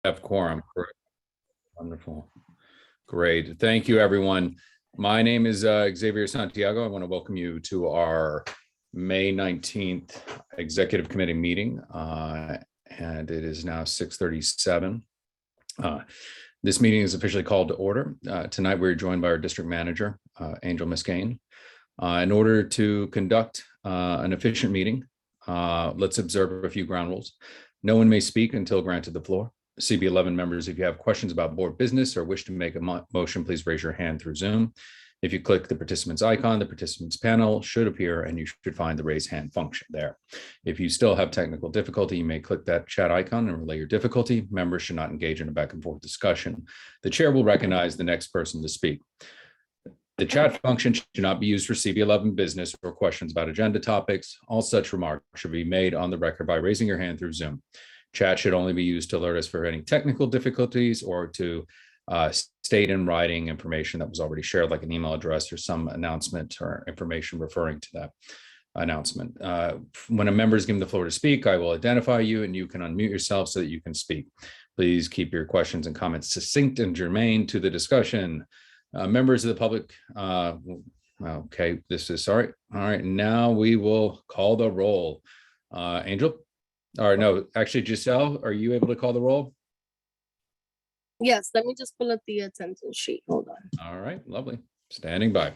have quorum. Correct. Wonderful. Great. Thank you, everyone. My name is Xavier Santiago. I want to welcome you to our May 19th Executive Committee meeting, and it is now 6:37. This meeting is officially called to order. Tonight, we're joined by our district manager, Angel Miscane. In order to conduct an efficient meeting, let's observe a few ground rules. No one may speak until granted the floor. CB11 members, if you have questions about board business or wish to make a motion, please raise your hand through Zoom. If you click the participants icon, the participants panel should appear and you should find the raise hand function there. If you still have technical difficulty, you may click that chat icon and relay your difficulty. Members should not engage in a back and forth discussion. The chair will recognize the next person to speak. The chat function should not be used for CB11 business or questions about agenda topics. All such remarks should be made on the record by raising your hand through Zoom. Chat should only be used to alert us for any technical difficulties or to state in writing information that was already shared, like an email address or some announcement or information referring to that announcement. When a member is given the floor to speak, I will identify you and you can unmute yourself so that you can speak. Please keep your questions and comments succinct and germane to the discussion. Members of the public, okay, this is sorry. All right, now we will call the roll. Angel? Or no, actually, Giselle, are you able to call the roll? Yes, let me just pull up the attendance sheet. Hold on. All right, lovely. Standing by.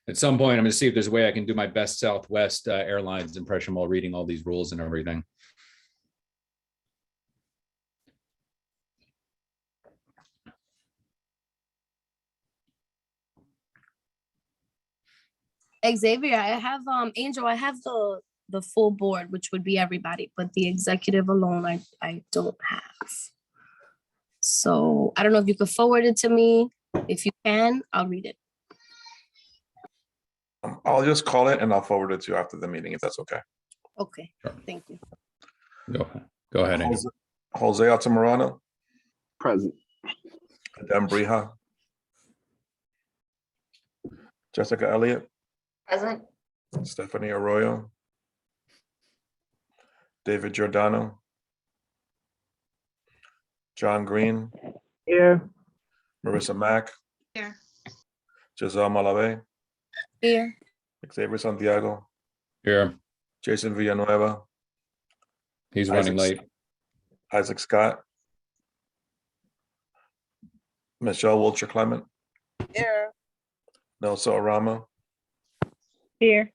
At some point, I'm going to see if there's a way I can do my best Southwest Airlines impression while reading all these rules and everything. Xavier, I have Angel, I have the full board, which would be everybody, but the executive alone, I don't have. So I don't know if you could forward it to me. If you can, I'll read it. I'll just call it and I'll forward it to you after the meeting, if that's okay. Okay, thank you. Go ahead, Angel. Jose Altamirano. Present. Adam Brija. Jessica Elliott. Present. Stephanie Arroyo. David Giordano. John Green. Here. Marissa Mack. Here. Giselle Malave. Here. Xavier Santiago. Here. Jason Villanueva. He's running late. Isaac Scott. Michelle Wilcher Clement. Here. Nelson Arama. Here.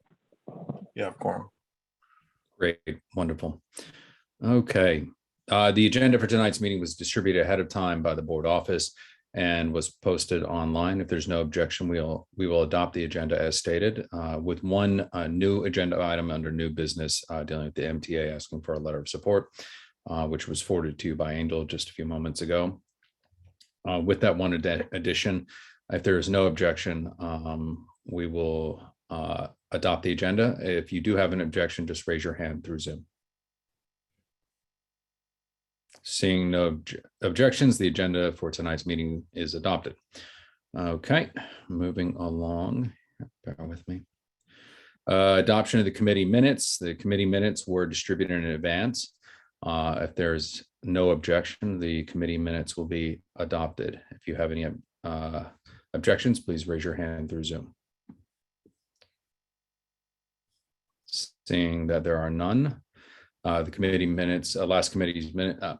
You have quorum. Great, wonderful. Okay, the agenda for tonight's meeting was distributed ahead of time by the board office and was posted online. If there's no objection, we will adopt the agenda as stated, with one new agenda item under new business dealing with the MTA asking for a letter of support, which was forwarded to you by Angel just a few moments ago. With that one addition, if there is no objection, we will adopt the agenda. If you do have an objection, just raise your hand through Zoom. Seeing no objections, the agenda for tonight's meeting is adopted. Okay, moving along. Bear with me. Adoption of the committee minutes. The committee minutes were distributed in advance. If there's no objection, the committee minutes will be adopted. If you have any objections, please raise your hand through Zoom. Seeing that there are none, the committee minutes, last committee's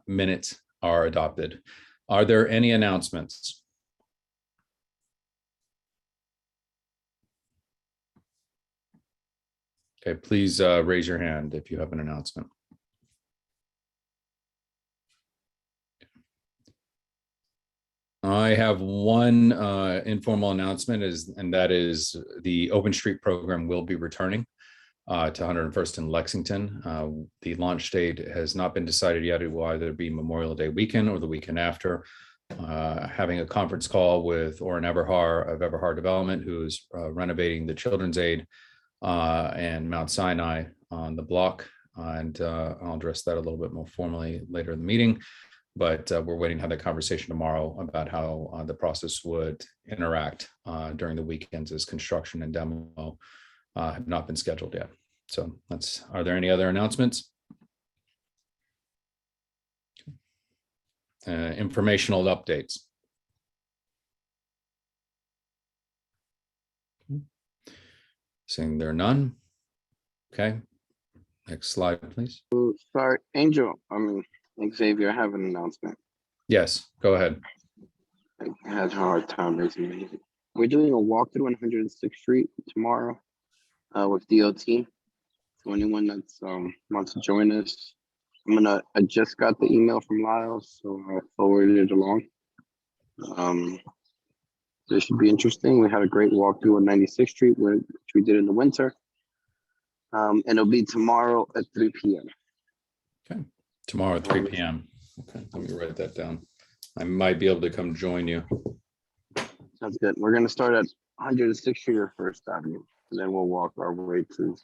minutes are adopted. Are there any announcements? Okay, please raise your hand if you have an announcement. I have one informal announcement, and that is the Open Street program will be returning to 101st and Lexington. The launch date has not been decided yet. It will either be Memorial Day weekend or the weekend after. Having a conference call with Oren Everhar of Everhar Development, who is renovating the Children's Aid and Mount Sinai on the block. And I'll address that a little bit more formally later in the meeting. But we're waiting to have that conversation tomorrow about how the process would interact during the weekends, as construction and demo have not been scheduled yet. So are there any other announcements? Informational updates. Seeing there are none. Okay. Next slide, please. Oh, sorry, Xavier, I have an announcement. Yes, go ahead. I had a hard time raising my hand. We're doing a walkthrough on 106th Street tomorrow with DOT. So anyone that's wants to join us, I just got the email from Lyles, so I forwarded it along. This should be interesting. We had a great walkthrough on 96th Street, which we did in the winter. And it'll be tomorrow at 3 p.m. Okay. Tomorrow at 3 p.m. Okay, let me write that down. I might be able to come join you. Sounds good. We're gonna start at 106th Street or First Avenue, and then we'll walk our way to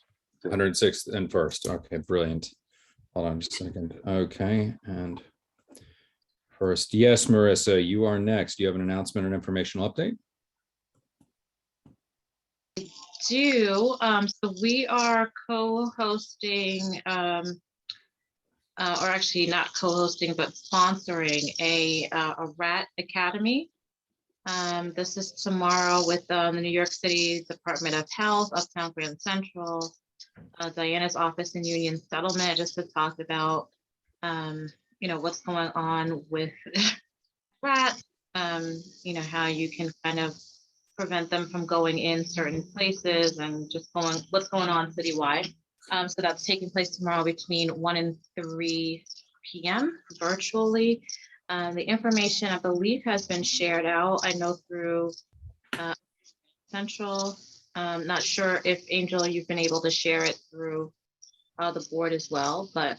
106th and First. Okay, brilliant. Hold on just a second. Okay, and First. Yes, Marissa, you are next. Do you have an announcement or informational update? So we are co-hosting, or actually not co-hosting, but sponsoring a rat academy. This is tomorrow with the New York City Department of Health, Uptown Grand Central, Diana's office in Union Settlement, just to talk about, what's going on with rats, how you can kind of prevent them from going in certain places and just what's going on citywide. So that's taking place tomorrow between 1 and 3 p.m. virtually. The information, I believe, has been shared out. I know through Central. Not sure if Angel, you've been able to share it through the board as well, but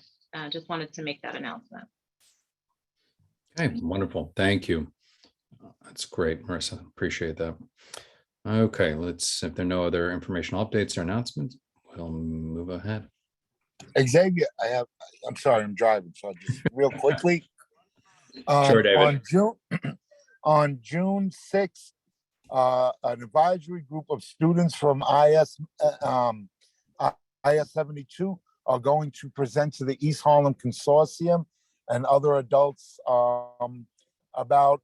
just wanted to make that announcement. Okay, wonderful. Thank you. That's great, Marissa. Appreciate that. Okay, if there are no other informational updates or announcements, we'll move ahead. Xavier, I'm sorry, I'm driving, so I'll just real quickly. Sure, David. On June 6th, an advisory group of students from IS 72 are going to present to the East Harlem Consortium and other adults about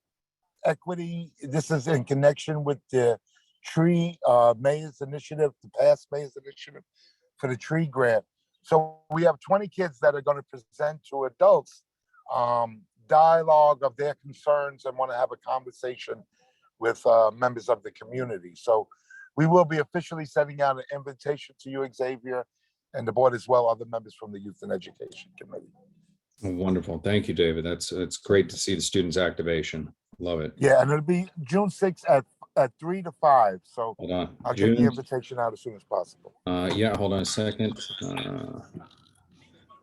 equity. This is in connection with the tree mayor's initiative, the past mayor's initiative for the tree grant. So we have 20 kids that are going to present to adults dialogue of their concerns and want to have a conversation with members of the community. So we will be officially sending out an invitation to you, Xavier, and the board as well, other members from the Youth and Education Committee. Wonderful. Thank you, David. It's great to see the students' activation. Love it. Yeah, and it'll be June 6th at 3 to 5. So Hold on. I'll get the invitation out as soon as possible. Yeah, hold on a second.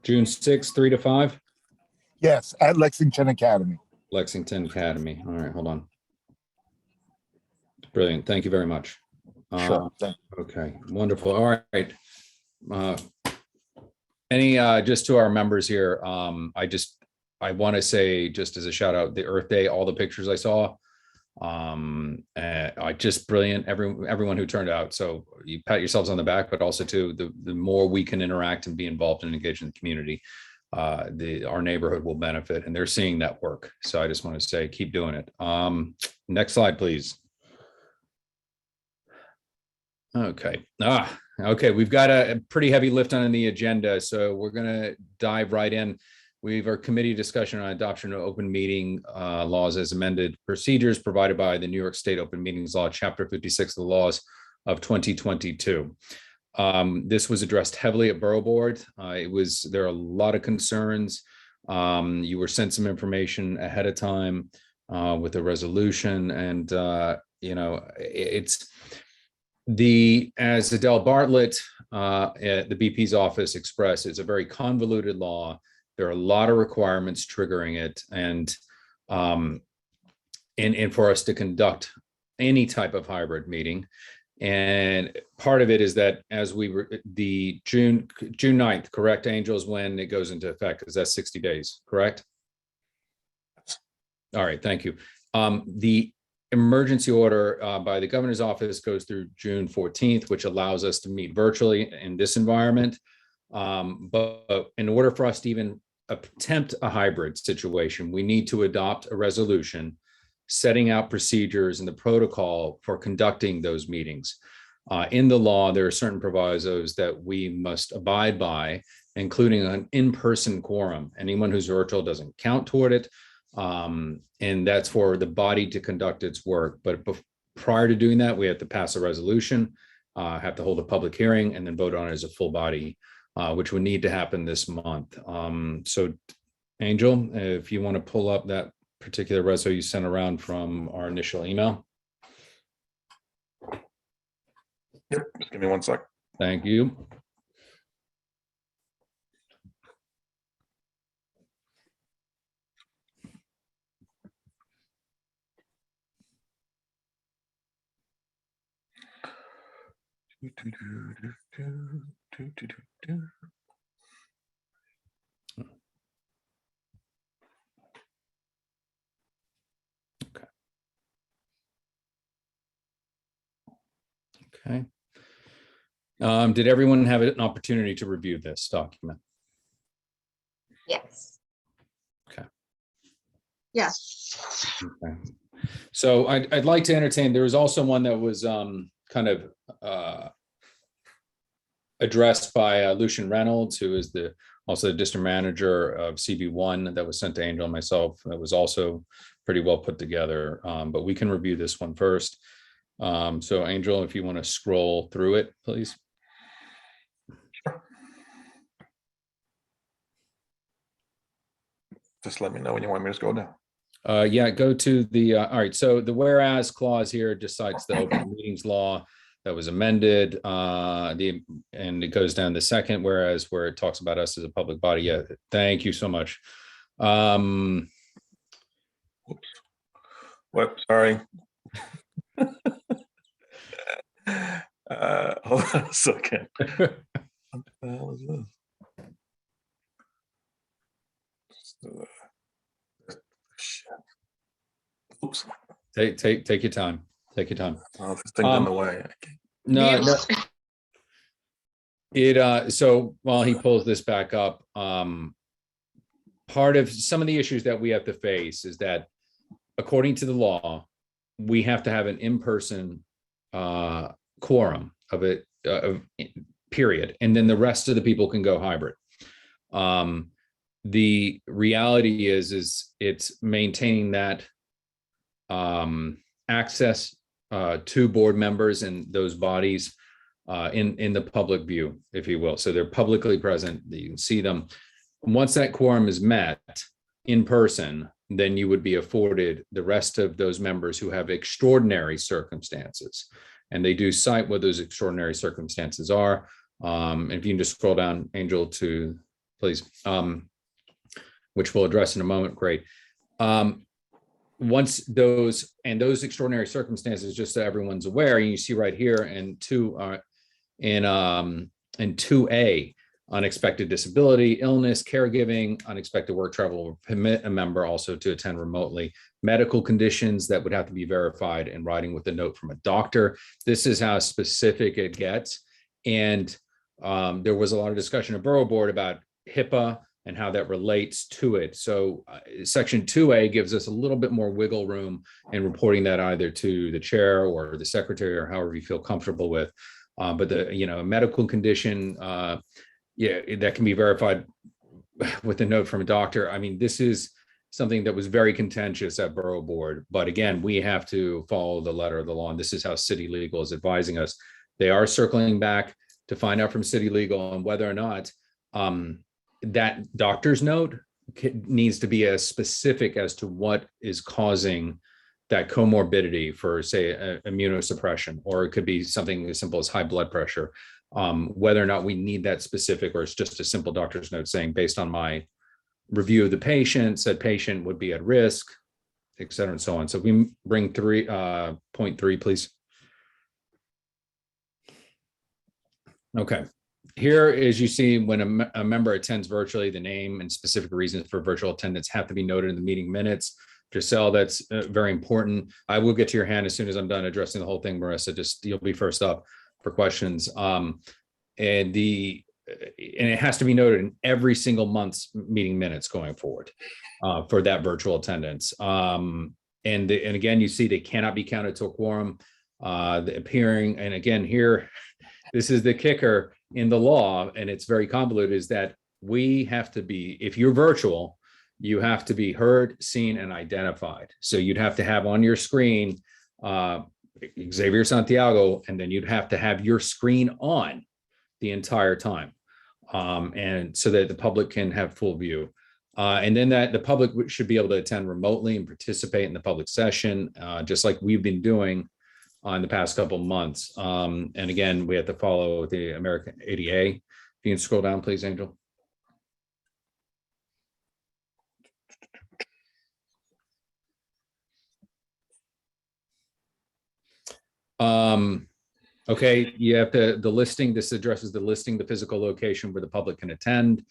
June 6th, 3 to 5? Yes, at Lexington Academy. Lexington Academy. All right, hold on. Brilliant. Thank you very much. Sure. Thank you. Okay, wonderful. All right. Just to our members here, I want to say, just as a shout out, the Earth Day, all the pictures I saw, just brilliant. Everyone who turned out. So you pat yourselves on the back, but also too, the more we can interact and be involved and engage in the community, our neighborhood will benefit, and they're seeing that work. So I just want to say, keep doing it. Next slide, please. Okay. Okay. We've got a pretty heavy lift on the agenda, so we're going to dive right in. We have our committee discussion on adoption of open meeting laws as amended procedures provided by the New York State Open Meetings Law, Chapter 56 of the laws of 2022. This was addressed heavily at Borough Board. There are a lot of concerns. You were sent some information ahead of time with a resolution, and as Adele Bartlett at the BP's office expressed, it's a very convoluted law. There are a lot of requirements triggering it, and for us to conduct any type of hybrid meeting. And part of it is that as the June 9th, correct, Angel, is when it goes into effect, because that's 60 days, correct? All right, thank you. emergency order by the governor's office goes through June 14th, which allows us to meet virtually in this environment. But in order for us to even attempt a hybrid situation, we need to adopt a resolution setting out procedures and the protocol for conducting those meetings. In the law, there are certain provisos that we must abide by, including an in-person quorum. Anyone who's virtual doesn't count toward it. And that's for the body to conduct its work. But prior to doing that, we have to pass a resolution, have to hold a public hearing, and then vote on it as a full body, which would need to happen this month. So Angel, if you want to pull up that particular reso you sent around from our initial email. Yep, just give me 1 sec. Thank you. Okay. Did everyone have an opportunity to review this document? Yes. Okay. Yes. Okay. So I'd like to entertain, there was also one that was kind of addressed by Lucian Reynolds, who is also the district manager of CB1, that was sent to Angel and myself. That was also pretty well put together, but we can review this one first. So Angel, if you want to scroll through it, please. Just let me know when you want me to scroll down. Yeah, go to the, all right, so the whereas clause here just cites the open meetings law that was amended, and it goes down the second whereas where it talks about us as a public body. Yeah, thank you so much. Whoops. What? Sorry. Hold on a second. What the hell is this? Shit. Oops. Take your time. Take your time. Oh, this thing's in the way. No, so while he pulls this back up, part of some of the issues that we have to face is that according to the law, we have to have an in-person quorum of it, period. And then the rest of the people can go hybrid. The reality is it's maintaining that access to board members and those bodies in the public view, if you will. So they're publicly present, you can see them. Once that quorum is met in person, then you would be afforded the rest of those members who have extraordinary circumstances. And they do cite what those extraordinary circumstances are. And if you can just scroll down, Angel, to please, which we'll address in a moment, great. Once those extraordinary circumstances, just so everyone's aware, and you see right here in 2A, unexpected disability, illness, caregiving, unexpected work travel will permit a member also to attend remotely. Medical conditions that would have to be verified in writing with a note from a doctor. This is how specific it gets. And there was a lot of discussion at Borough Board about HIPAA and how that relates to it. So section 2A gives us a little bit more wiggle room in reporting that either to the chair or the secretary or however you feel comfortable with. But a medical condition, that can be verified with a note from a doctor. I mean, this is something that was very contentious at Borough Board. But again, we have to follow the letter of the law. And this is how City Legal is advising us. They are circling back to find out from City Legal on whether or not that doctor's note needs to be as specific as to what is causing that comorbidity for, say, immunosuppression, or it could be something as simple as high blood pressure. Whether or not we need that specific, or it's just a simple doctor's note saying, based on my review of the patient, said patient would be at risk, et cetera, and so on. So we bring 3.3, please. Okay. Here, as you see, when a member attends virtually, the name and specific reasons for virtual attendance have to be noted in the meeting minutes. Giselle, that's very important. I will get to your hand as soon as I'm done addressing the whole thing, Marissa. Just you'll be first up for questions. And it has to be noted in every single month's meeting minutes going forward for that virtual attendance. And again, you see they cannot be counted to a quorum. The appearing, and again here, this is the kicker in the law, and it's very convoluted, is that we have to be, if you're virtual, you have to be heard, seen, and identified. So you'd have to have on your screen Xavier Santiago, and then you'd have to have your screen on the entire time, and so that the public can have full view. And then that the public should be able to attend remotely and participate in the public session, just like we've been doing in the past couple months. And again, we have to follow the American ADA. If you can scroll down, please, Angel. Okay, you have the listing. This addresses the listing, the physical location where the public can attend,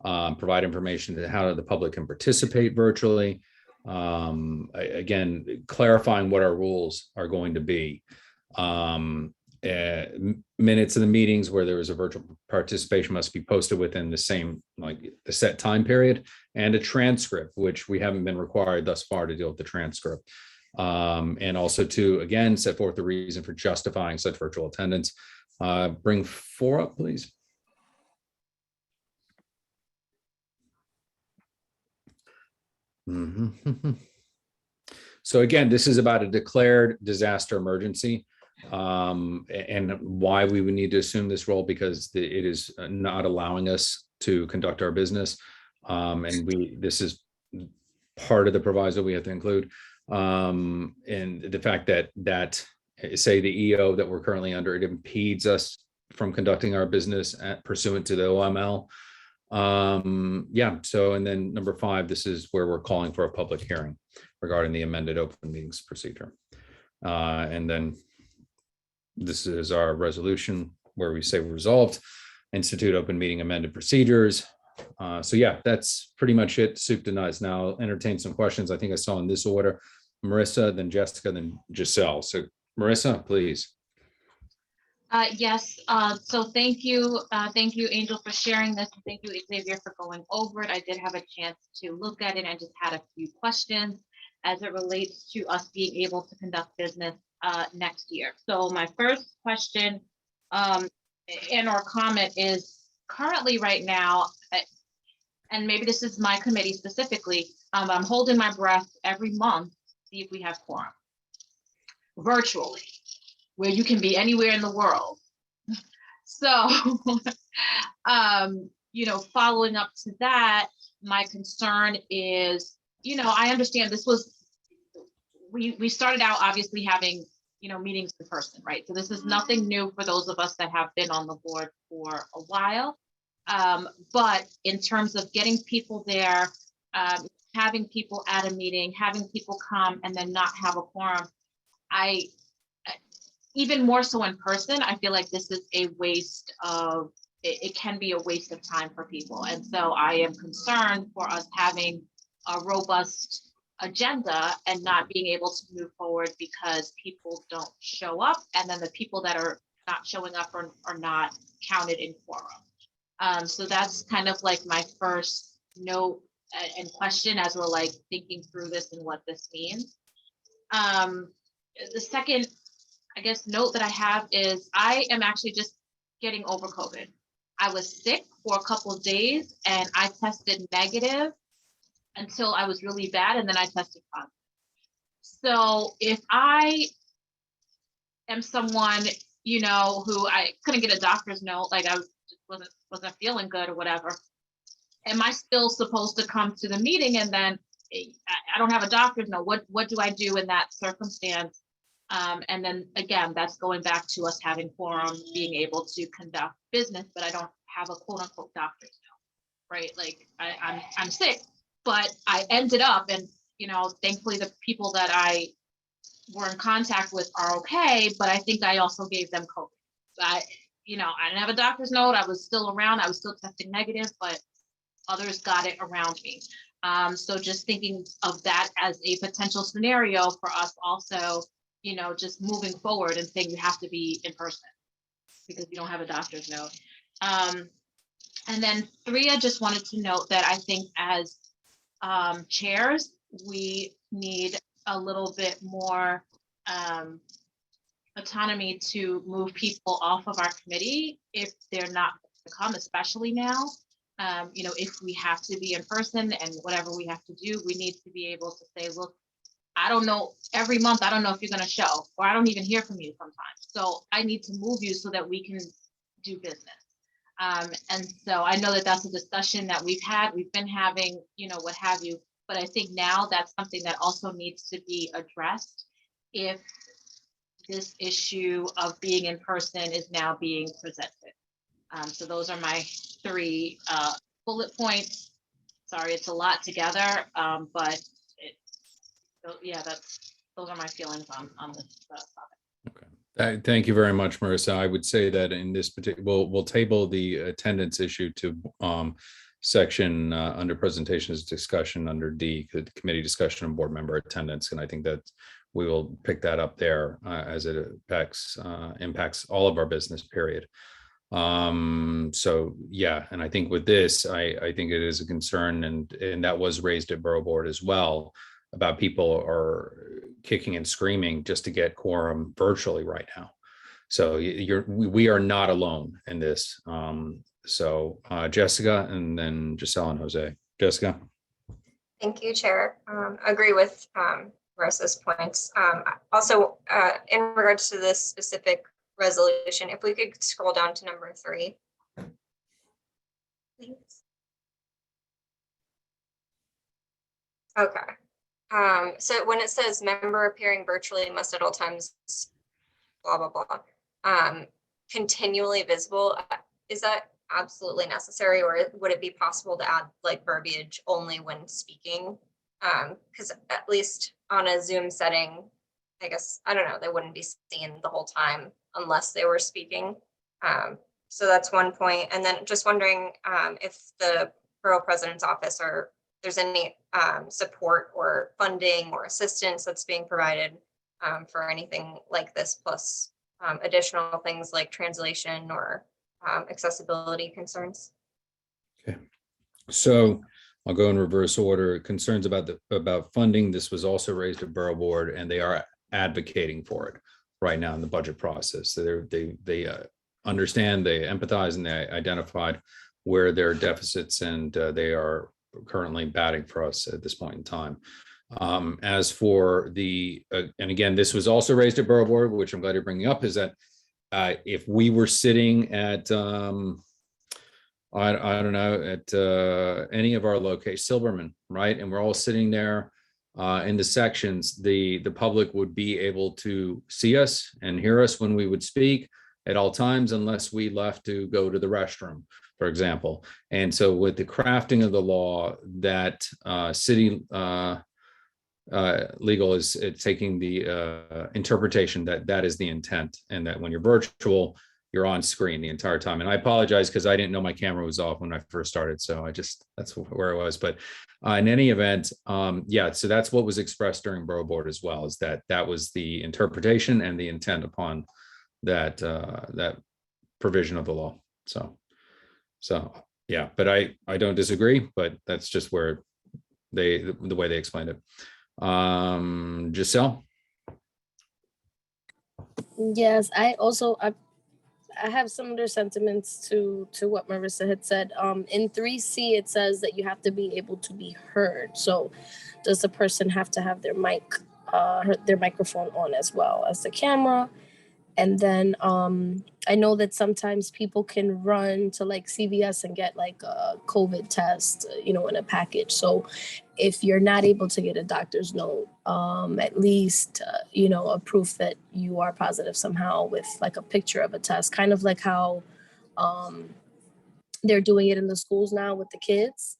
provide information to how the public can participate virtually. Again, clarifying what our rules are going to be. Minutes of the meetings where there is a virtual participation must be posted within the same, like the set time period, and a transcript, which we haven't been required thus far to deal with the transcript. And also to, again, set forth the reason for justifying such virtual attendance. Bring 4 up, please. So again, this is about a declared disaster emergency, and why we would need to assume this role, because it is not allowing us to conduct our business. And this is part of the proviso we have to include. And the fact that say the EO that we're currently under, it impedes us from conducting our business pursuant to the OML. Yeah, so, and then number 5, this is where we're calling for a public hearing regarding the amended open meetings procedure. And then this is our resolution where we say resolved, institute open meeting amended procedures. So yeah, that's pretty much it, soup to nuts. Now I'll entertain some questions. I think I saw in this order: Marissa, then Jessica, then Giselle. So Marissa, please. Yes, so thank you, Angel, for sharing this. Thank you, Xavier, for going over it. I did have a chance to look at it and just had a few questions as it relates to us being able to conduct business next year. So my first question and or comment is, currently right now, and maybe this is my committee specifically, I'm holding my breath every month to see if we have quorum virtually, where you can be anywhere in the world. So, you know, following up to that, my concern is, you know, I understand this was, we started out obviously having, you know, meetings in person, right? So this is nothing new for those of us that have been on the board for a while. But in terms of getting people there, having people at a meeting, having people come and then not have a quorum, even more so in person, I feel like this is a waste of, it can be a waste of time for people. And so I am concerned for us having a robust agenda and not being able to move forward because people don't show up. And then the people that are not showing up are not counted in quorum. So that's kind of like my first note and question as we're like thinking through this and what this means. The second, I guess, note that I have is I am actually just getting over COVID. I was sick for a couple of days and I tested negative until I was really bad, and then I tested positive. So if I am someone, you know, who I couldn't get a doctor's note, like I wasn't feeling good or whatever, am I still supposed to come to the meeting? And then I don't have a doctor's note. What do I do in that circumstance? And then again, that's going back to us having quorum, being able to conduct business, but I don't have a quote unquote doctor's note, right? Like I'm sick, but I ended up, and you know, thankfully the people that I were in contact with are okay, but I think I also gave them COVID. I didn't have a doctor's note. I was still around. I was still testing negative, but others got it around me. So just thinking of that as a potential scenario for us also, you know, just moving forward and saying you have to be in person because you don't have a doctor's note. And then 3, I just wanted to note that I think as chairs, we need a little bit more autonomy to move people off of our committee if they're not to come, especially now. You know, if we have to be in person and whatever we have to do, we need to be able to say, look, I don't know, every month, I don't know if you're gonna show, or I don't even hear from you sometimes. So I need to move you so that we can do business. And so I know that that's a discussion that we've been having, you know, what have you, but I think now that's something that also needs to be addressed if this issue of being in person is now being presented. So those are my 3 bullet points. Sorry, it's a lot together, but yeah, those are my feelings on this topic. Thank you very much, Marissa. I would say that in this particular, we'll table the attendance issue to section under presentations discussion under D, the committee discussion and board member attendance. And I think that we will pick that up there as it impacts all of our business, period. So yeah, and I think with this, I think it is a concern, and that was raised at Borough Board as well, about people are kicking and screaming just to get quorum virtually right now. So we are not alone in this. So Jessica, and then Giselle and Jose. Jessica. Thank you, Chair. Agree with Marissa's points. Also, in regards to this specific resolution, if we could scroll down to number 3. Please. Okay. So when it says member appearing virtually must at all times, blah, blah, blah, continually visible, is that absolutely necessary, or would it be possible to add like verbiage only when speaking? Because at least on a Zoom setting, I guess, I don't know, they wouldn't be seen the whole time unless they were speaking. So that's one point. And then just wondering if the borough president's office or there's any support or funding or assistance that's being provided for anything like this, plus additional things like translation or accessibility concerns. Okay, so I'll go in reverse order. Concerns about funding. This was also raised at Borough Board, and they are advocating for it right now in the budget process. So they understand, they empathize, and they identified where there are deficits, and they are currently batting for us at this point in time. As for the, and again, this was also raised at Borough Board, which I'm glad you're bringing up, is that if we were sitting at, I don't know, at any of our locations, Silverman, right? And we're all sitting there in the sections, the public would be able to see us and hear us when we would speak at all times, unless we left to go to the restroom, for example. And so with the crafting of the law, that city legal is taking the interpretation that is the intent, and that when you're virtual, you're on screen the entire time. And I apologize because I didn't know my camera was off when I first started. So that's where I was. But in any event, yeah, so that's what was expressed during Borough Board as well, is that was the interpretation and the intent upon that provision of the law. So yeah, but I don't disagree, but that's just where the way they explained it. Giselle? Yes, I have similar sentiments to what Marissa had said. In 3C, it says that you have to be able to be heard. So does the person have to have their microphone on as well as the camera? And then I know that sometimes people can run to like CVS and get like a COVID test, in a package. So if you're not able to get a doctor's note, at least, a proof that you are positive somehow with like a picture of a test, kind of like how they're doing it in the schools now with the kids,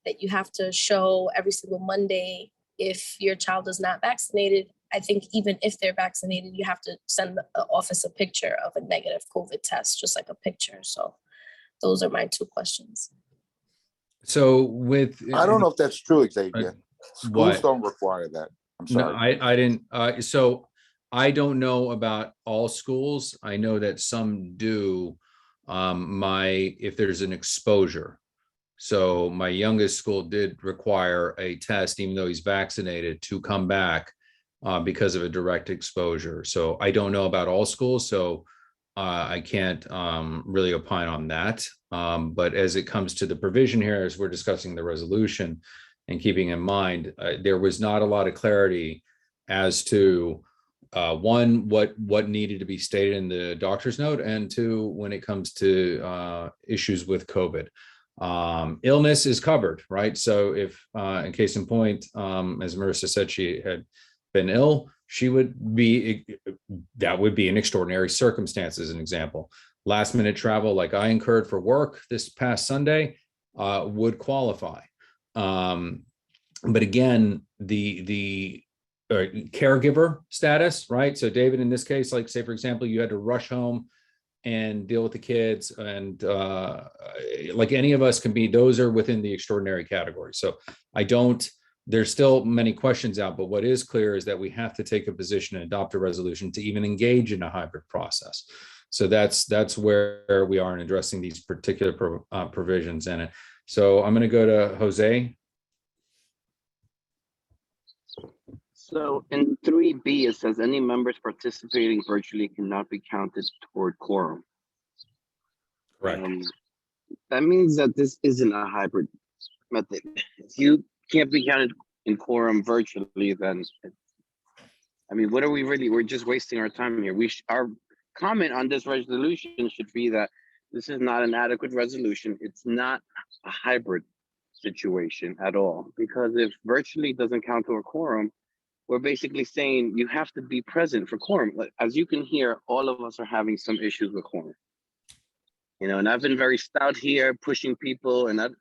that you have to show every single Monday if your child is not vaccinated. I think even if they're vaccinated, you have to send the office a picture of a negative COVID test, just like a picture. So those are my 2 questions. So with. I don't know if that's true, Xavier. Schools what? don't require that. I'm No, sorry. I didn't, so I don't know about all schools. I know that some do. If there's an exposure. So my youngest school did require a test, even though he's vaccinated, to come back because of a direct exposure. So I don't know about all schools, so I can't really opine on that. But as it comes to the provision here, as we're discussing the resolution and keeping in mind, there was not a lot of clarity as to one, what needed to be stated in the doctor's note, and two, when it comes to issues with COVID. Illness is covered, right? So if, in case in point, as Marissa said, she had been ill, that would be an extraordinary circumstance, as an example. Last minute travel like I incurred for work this past Sunday would qualify. But again, the caregiver status, right? So David, in this case, like say, for example, you had to rush home and deal with the kids, and like any of us can be, those are within the extraordinary category. So there's still many questions out, but what is clear is that we have to take a position and adopt a resolution to even engage in a hybrid process. So that's where we are in addressing these particular provisions in it. So I'm going to go to Jose. So in 3B, it says any members participating virtually cannot be counted toward quorum. Correct. That means that this isn't a hybrid method. If you can't be counted in quorum virtually, then I mean, what are we really? We're just wasting our time here. Our comment on this resolution should be that this is not an adequate resolution. It's not a hybrid situation at all, because if virtually doesn't count to a quorum, we're basically saying you have to be present for quorum. As you can hear, all of us are having some issues with quorum. You know, and I've been very stout here, pushing people, and that's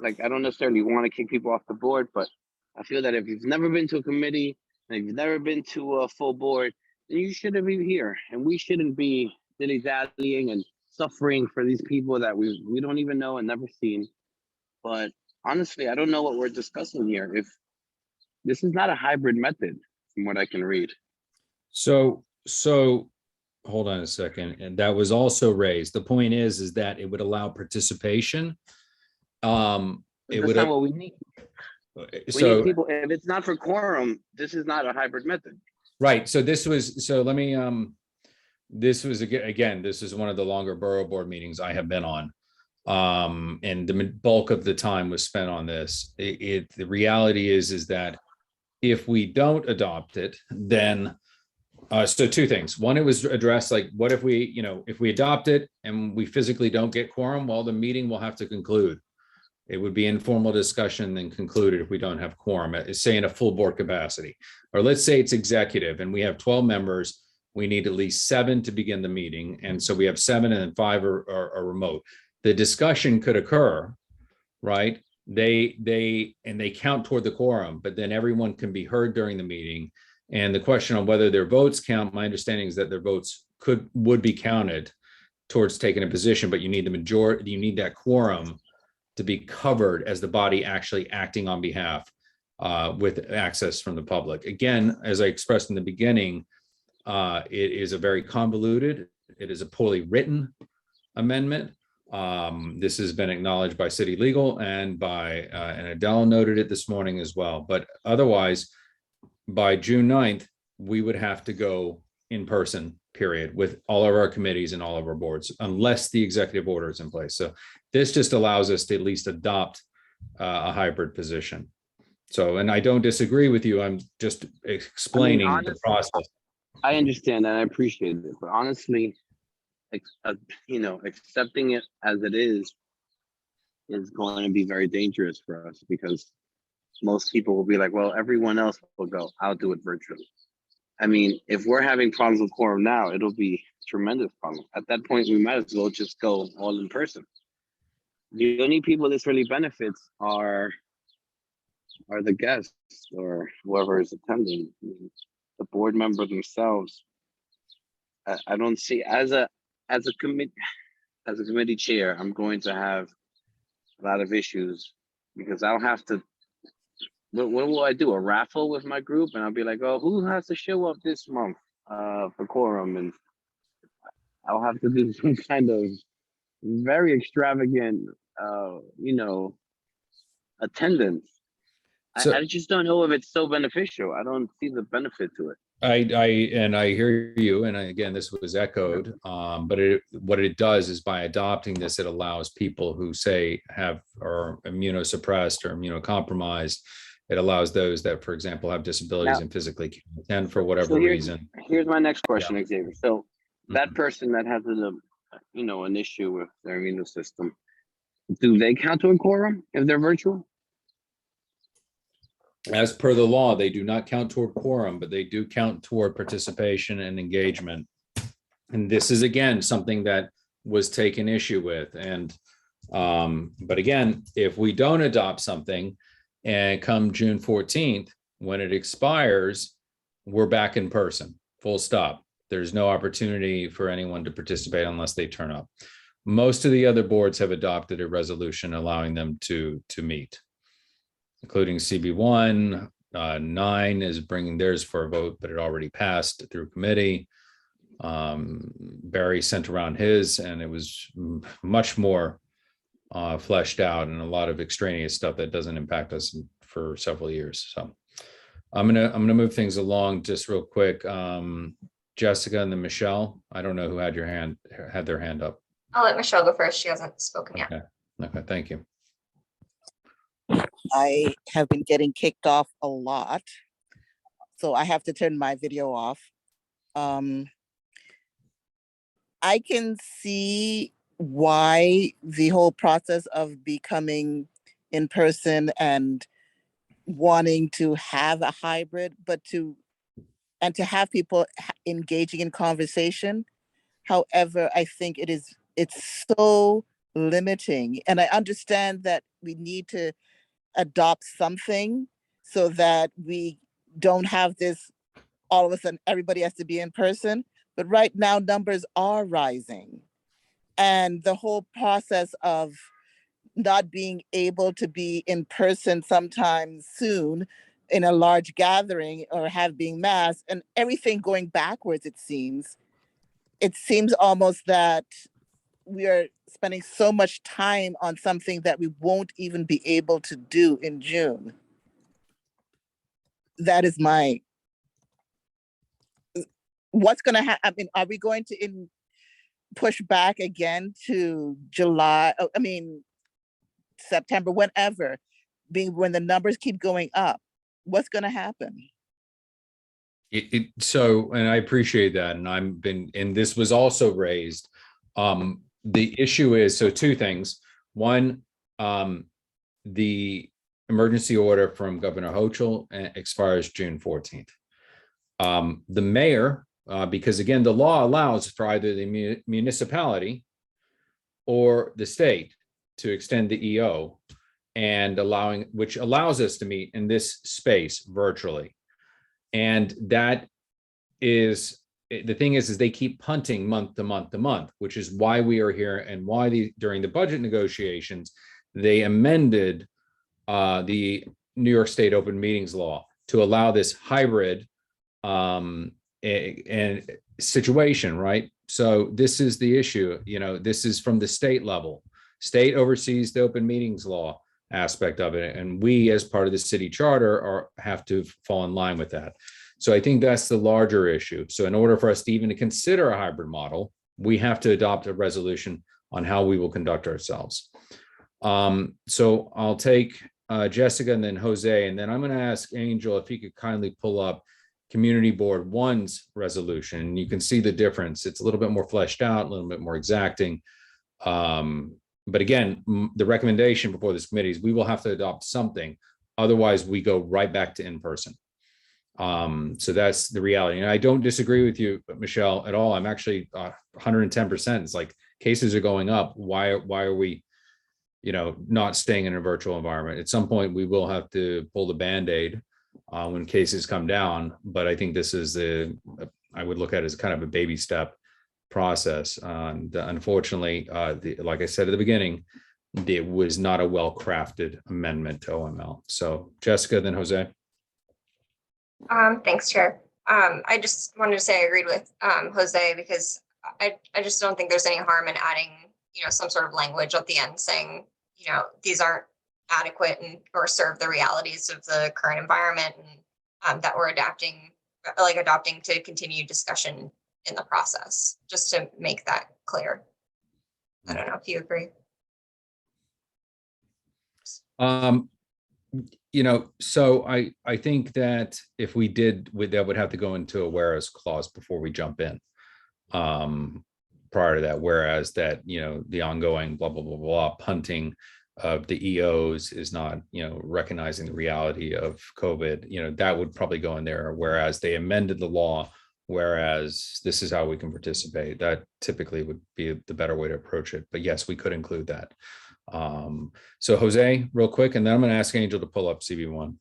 like, I don't necessarily want to kick people off the board, but I feel that if you've never been to a committee and if you've never been to a full board, then you shouldn't be here, and we shouldn't be dilly-dallying and suffering for these people that we don't even know and never seen. But honestly, I don't know what we're discussing here. If this is not a hybrid method, from what I can read. So hold on a second. And that was also raised. The point is that it would allow participation. It That's would. not what we need. We need people. If it's not for quorum, this is not a hybrid method. Right. So this was again, this is one of the longer borough board meetings I have been on. And the bulk of the time was spent on this. The reality is that if we don't adopt it, then so two things. One, it was addressed like, what if we adopt it and we physically don't get quorum? Well, the meeting will have to conclude. It would be informal discussion then concluded if we don't have quorum, say in a full board capacity. Or let's say it's executive and we have 12 members. We need at least 7 to begin the meeting. And so we have 7 and then 5 are remote. The discussion could occur, right? They count toward the quorum, but then everyone can be heard during the meeting. And the question on whether their votes count, my understanding is that their votes would be counted towards taking a position, but you need the majority, you need that quorum to be covered as the body actually acting on behalf with access from the public. Again, as I expressed in the beginning, it is a very convoluted, it is a poorly written amendment. This has been acknowledged by city legal and and Adele noted it this morning as well. But otherwise, by June 9th, we would have to go in person, period, with all of our committees and all of our boards, unless the executive order is in place. So this just allows us to at least adopt a hybrid position. So, and I don't disagree with you. I'm just explaining the process. I understand and I appreciate it, but honestly, accepting it as it is going to be very dangerous for us, because most people will be like, well, everyone else will go, I'll do it virtually. I mean, if we're having problems with quorum now, it'll be a tremendous problem. At that point, we might as well just go all in person. The only people this really benefits are the guests or whoever is attending, the board member themselves. I don't see, as a committee chair, I'm going to have a lot of issues because I'll have to. What will I do? A raffle with my group, and I'll be like, oh, who has to show up this month for quorum, and I'll have to do some kind of very extravagant, attendance. So I just don't know if it's so beneficial. I don't see the benefit to it. I hear you, and again, this was echoed. But what it does is by adopting this, it allows people who say are immunosuppressed or immunocompromised. It allows those that, for example, have disabilities Now- and physically can't attend for whatever So reason. here's my next question, Xavier. So that Mhm. person that has an issue with their immune system, do they count to a quorum if they're virtual? As per the law, they do not count toward quorum, but they do count toward participation and engagement. And this is, again, something that was taken issue with. And, but again, if we don't adopt something and come June 14th, when it expires, we're back in person, full stop. There's no opportunity for anyone to participate unless they turn up. Most of the other boards have adopted a resolution allowing them to meet, including CB1. 9 is bringing theirs for a vote, but it already passed through committee. Barry sent around his, and it was much more fleshed out and a lot of extraneous stuff that doesn't impact us for several years. So I'm gonna move things along just real quick. Jessica and then Michelle. I don't know who had their hand up. I'll let Michelle go first. She hasn't spoken yet. Okay, thank you. I have been getting kicked off a lot, so I have to turn my video off. I can see why the whole process of becoming in person and wanting to have a hybrid, but to have people engaging in conversation. However, I think it's so limiting, and I understand that we need to adopt something so that we don't have this all of a sudden everybody has to be in person. But right now numbers are rising, and the whole process of not being able to be in person sometime soon in a large gathering or being mass and everything going backwards, it seems almost that we are spending so much time on something that we won't even be able to do in June. That is what's going to happen. I mean, are we going to push back again to July? September, whenever, when the numbers keep going up? What's going to happen? So, and I appreciate that. And this was also raised. The issue is, so two things. One, the emergency order from Governor Hochul expires June 14th. The mayor, because again, the law allows for either the municipality or the state to extend the EO and which allows us to meet in this space virtually. And that is, the thing is they keep punting month to month to month, which is why we are here and why during the budget negotiations, they amended the New York State open meetings law to allow this hybrid and situation, right? So this is the issue, this is from the state level. State oversees the open meetings law aspect of it, and we as part of the city charter have to fall in line with that. So I think that's the larger issue. So in order for us to even consider a hybrid model, we have to adopt a resolution on how we will conduct ourselves. So I'll take Jessica and then Jose, and then I'm going to ask Angel if he could kindly pull up Community Board 1's resolution. You can see the difference. It's a little bit more fleshed out, a little bit more exacting. But again, the recommendation before this committee is we will have to adopt something. Otherwise, we go right back to in-person. So that's the reality. And I don't disagree with you, Michelle, at all. I'm actually 110%. It's like cases are going up. Why are we, not staying in a virtual environment? At some point, we will have to pull the Band-Aid when cases come down. But I think this is I would look at it as kind of a baby step process. And unfortunately, like I said at the beginning, it was not a well-crafted amendment to OML. So Jessica, then Jose. Thanks, Chair. I just wanted to say I agreed with Jose because I just don't think there's any harm in adding, some sort of language at the end saying, these aren't adequate and or serve the realities of the current environment, and that we're adapting to continue discussion in the process, just to make that clear. I don't know if you agree. So I think that if we did, that would have to go into a whereas clause before we jump in. Prior to that, whereas that, the ongoing blah, blah, blah, blah, punting of the EOs is not, recognizing the reality of COVID, that would probably go in there. Whereas they amended the law, whereas this is how we can participate. That typically would be the better way to approach it. But yes, we could include that. So Jose, real quick, and then I'm going to ask Angel to pull up CB1.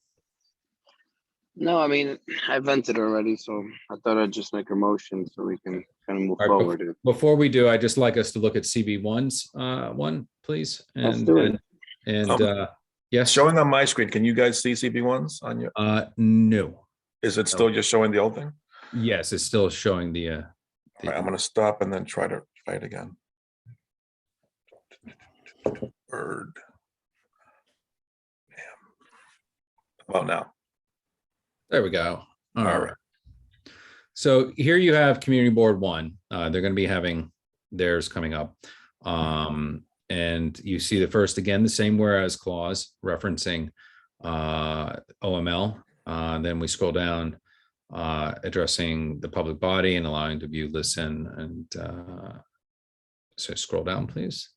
No, I mean, I vented already, so I thought I'd just make a motion so we can kind of move All right, forward. Before we do, I'd just like us to look at CB1's one, please. Let's do it. Yes. Showing on my screen, can you guys see CB1s on your? No. Is it still just showing the old thing? Yes, it's still showing the. All right, I'm going to stop and then try it again. Word. Well, now. There we go. All All right. So here you have Community Board 1. They're going to be having theirs coming up. And you see the first, again, the same whereas clause referencing OML. Then we scroll down, addressing the public body and allowing to view, listen, and so scroll down, please.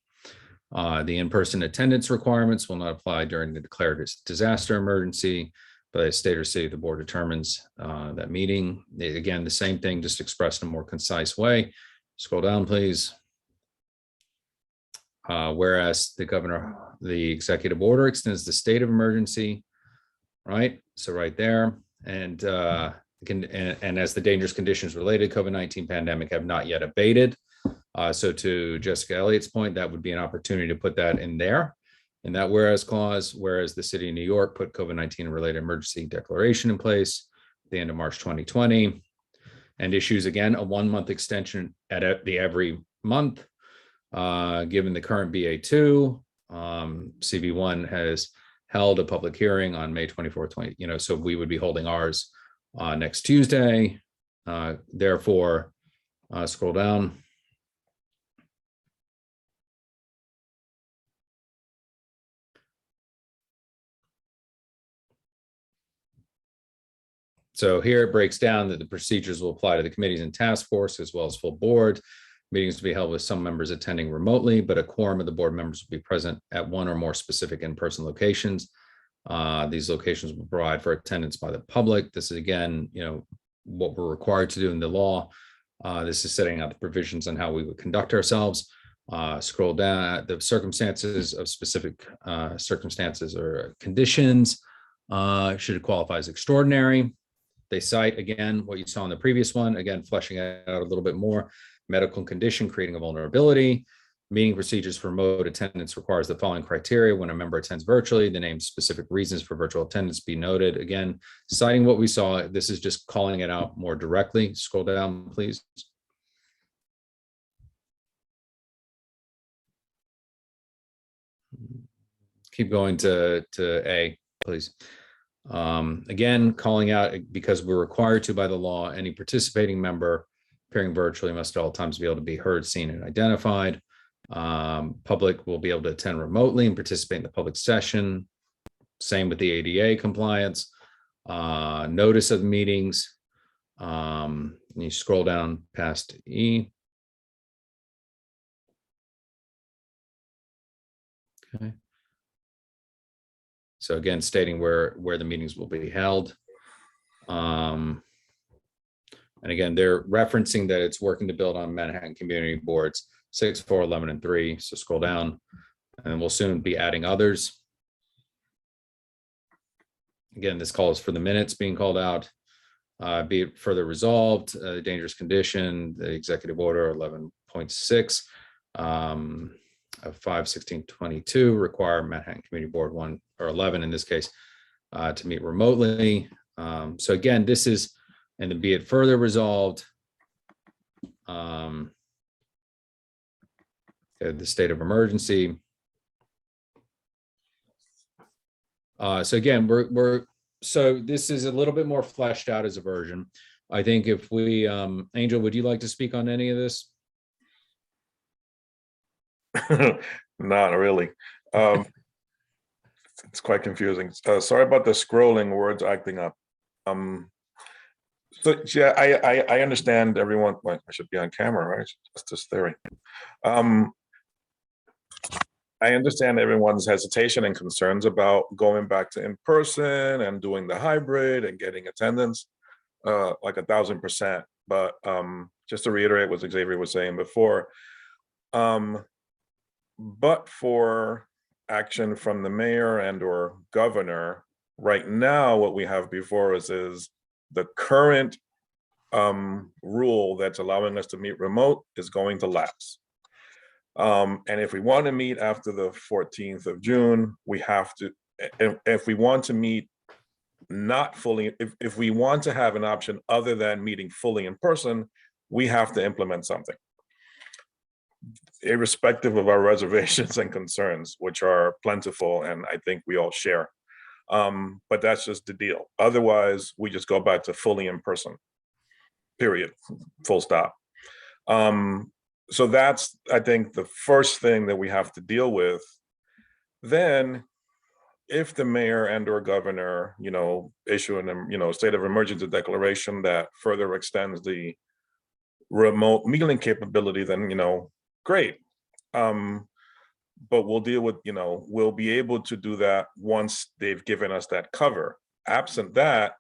The in-person attendance requirements will not apply during the declared disaster emergency. By the state or city, the board determines that meeting. Again, the same thing, just expressed in a more concise way. Scroll down, please. Whereas the executive order extends the state of emergency, right? So right there, and as the dangerous conditions related to COVID-19 pandemic have not yet abated. So to Jessica Elliott's point, that would be an opportunity to put that in there. In that whereas clause, whereas the city of New York put COVID-19 related emergency declaration in place at the end of March 2020 and issues again a 1-month extension at the every month. Given the current BA2, CB1 has held a public hearing on May 24th, so we would be holding ours next Tuesday. Therefore, scroll down. So here it breaks down that the procedures will apply to the committees and task force as well as full board. Meetings to be held with some members attending remotely, but a quorum of the board members will be present at one or more specific in-person locations. These locations will provide for attendance by the public. This is again, what we're required to do in the law. This is setting out the provisions on how we would conduct ourselves. Scroll down, the circumstances of specific circumstances or conditions should qualify as extraordinary. They cite again what you saw in the previous one, again fleshing it out a little bit more. Medical condition creating a vulnerability. Meeting procedures for remote attendance requires the following criteria. When a member attends virtually, the named specific reasons for virtual attendance be noted. Again, citing what we saw, this is just calling it out more directly. Scroll down, please. Keep going to A, please. Again, calling out, because we're required to by the law, any participating member appearing virtually must at all times be able to be heard, seen, and identified. Public will be able to attend remotely and participate in the public session. Same with the ADA compliance. Notice of meetings. You scroll down past E. Okay. So again, stating where the meetings will be held. And again, they're referencing that it's working to build on Manhattan Community Boards 6, 4, 11, and 3. So scroll down, and we'll soon be adding others. Again, this calls for the minutes being called out. Be it further resolved, dangerous condition, the executive order 11.6. of 5/16/22 require Manhattan Community Board 1 or 11 in this case to meet remotely. So again, this is, and to be it further resolved, the state of emergency. So again, so this is a little bit more fleshed out as a version. I think if we, Angel, would you like to speak on any of this? Not really. It's quite confusing. Sorry about the scrolling, words acting up. So yeah, I understand everyone. Well, I should be on camera, right? That's this theory. I understand everyone's hesitation and concerns about going back to in person and doing the hybrid and getting attendance, like 1,000%. But just to reiterate what Xavier was saying before, but for action from the mayor and or governor, right now what we have before us is the current rule that's allowing us to meet remote is going to lapse. And if we want to meet after the 14th of June, we have to, if we want to meet not fully, if we want to have an option other than meeting fully in person, we have to implement something, irrespective of our reservations and concerns, which are plentiful and I think we all share. But that's just the deal. Otherwise, we just go back to fully in person, period, full stop. So that's, I think, the first thing that we have to deal with. Then, if the mayor and or governor, issue an, state of emergency declaration that further extends the remote meeting capability, then, great. But we'll deal with, we'll be able to do that once they've given us that cover. Absent that,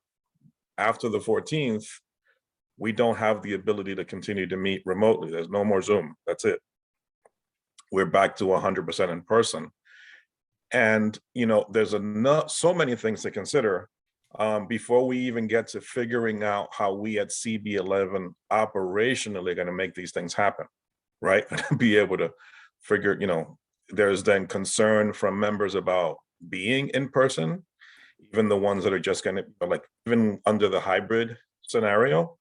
after the 14th, we don't have the ability to continue to meet remotely. There's no more Zoom. That's it. We're back to 100% in person. And, there's so many things to consider before we even get to figuring out how we at CB11 operationally are going to make these things happen, right? Be able to figure, there's then concern from members about being in person, even the ones that are just going to, like, even under the hybrid scenario.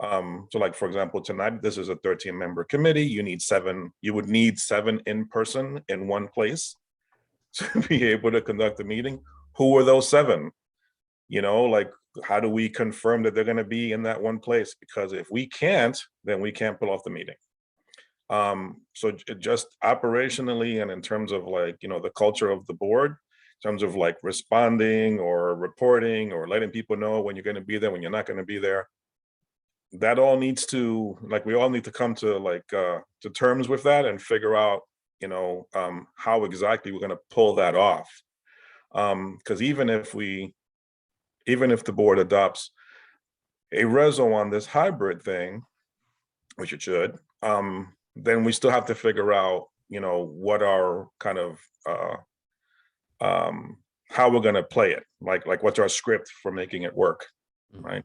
So like, for example, tonight, this is a 13-member committee. You would need 7 in person in one place to be able to conduct a meeting. Who are those 7? Like, how do we confirm that they're going to be in that one place? Because if we can't, then we can't pull off the meeting. So just operationally and in terms of like, the culture of the board, in terms of like responding or reporting or letting people know when you're going to be there, when you're not going to be there, that all needs to, like, we all need to come to like to terms with that and figure out, how exactly we're going to pull that off. Because even if the board adopts a reso on this hybrid thing, which it should, then we still have to figure out, what our kind of how we're going to play it, like what's our script for making it work, right?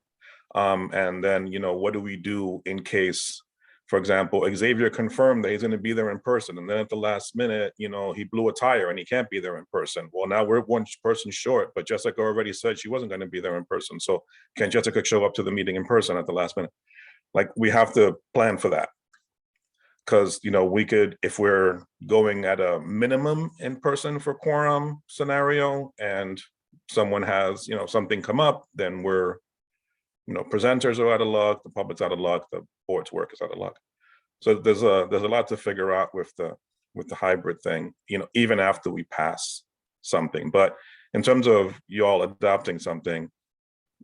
And then, what do we do in case, for example, Xavier confirmed that he's going to be there in person, and then at the last minute, he blew a tire and he can't be there in person. Well, now we're one person short, but Jessica already said she wasn't going to be there in person. So can Jessica show up to the meeting in person at the last minute? Like, we have to plan for that. Because, we could, if we're going at a minimum in person for quorum scenario and someone has, something come up, then we're, presenters are out of luck, the public's out of luck, the board's work is out of luck. So there's a lot to figure out with the hybrid thing, even after we pass something. But in terms of y'all adopting something,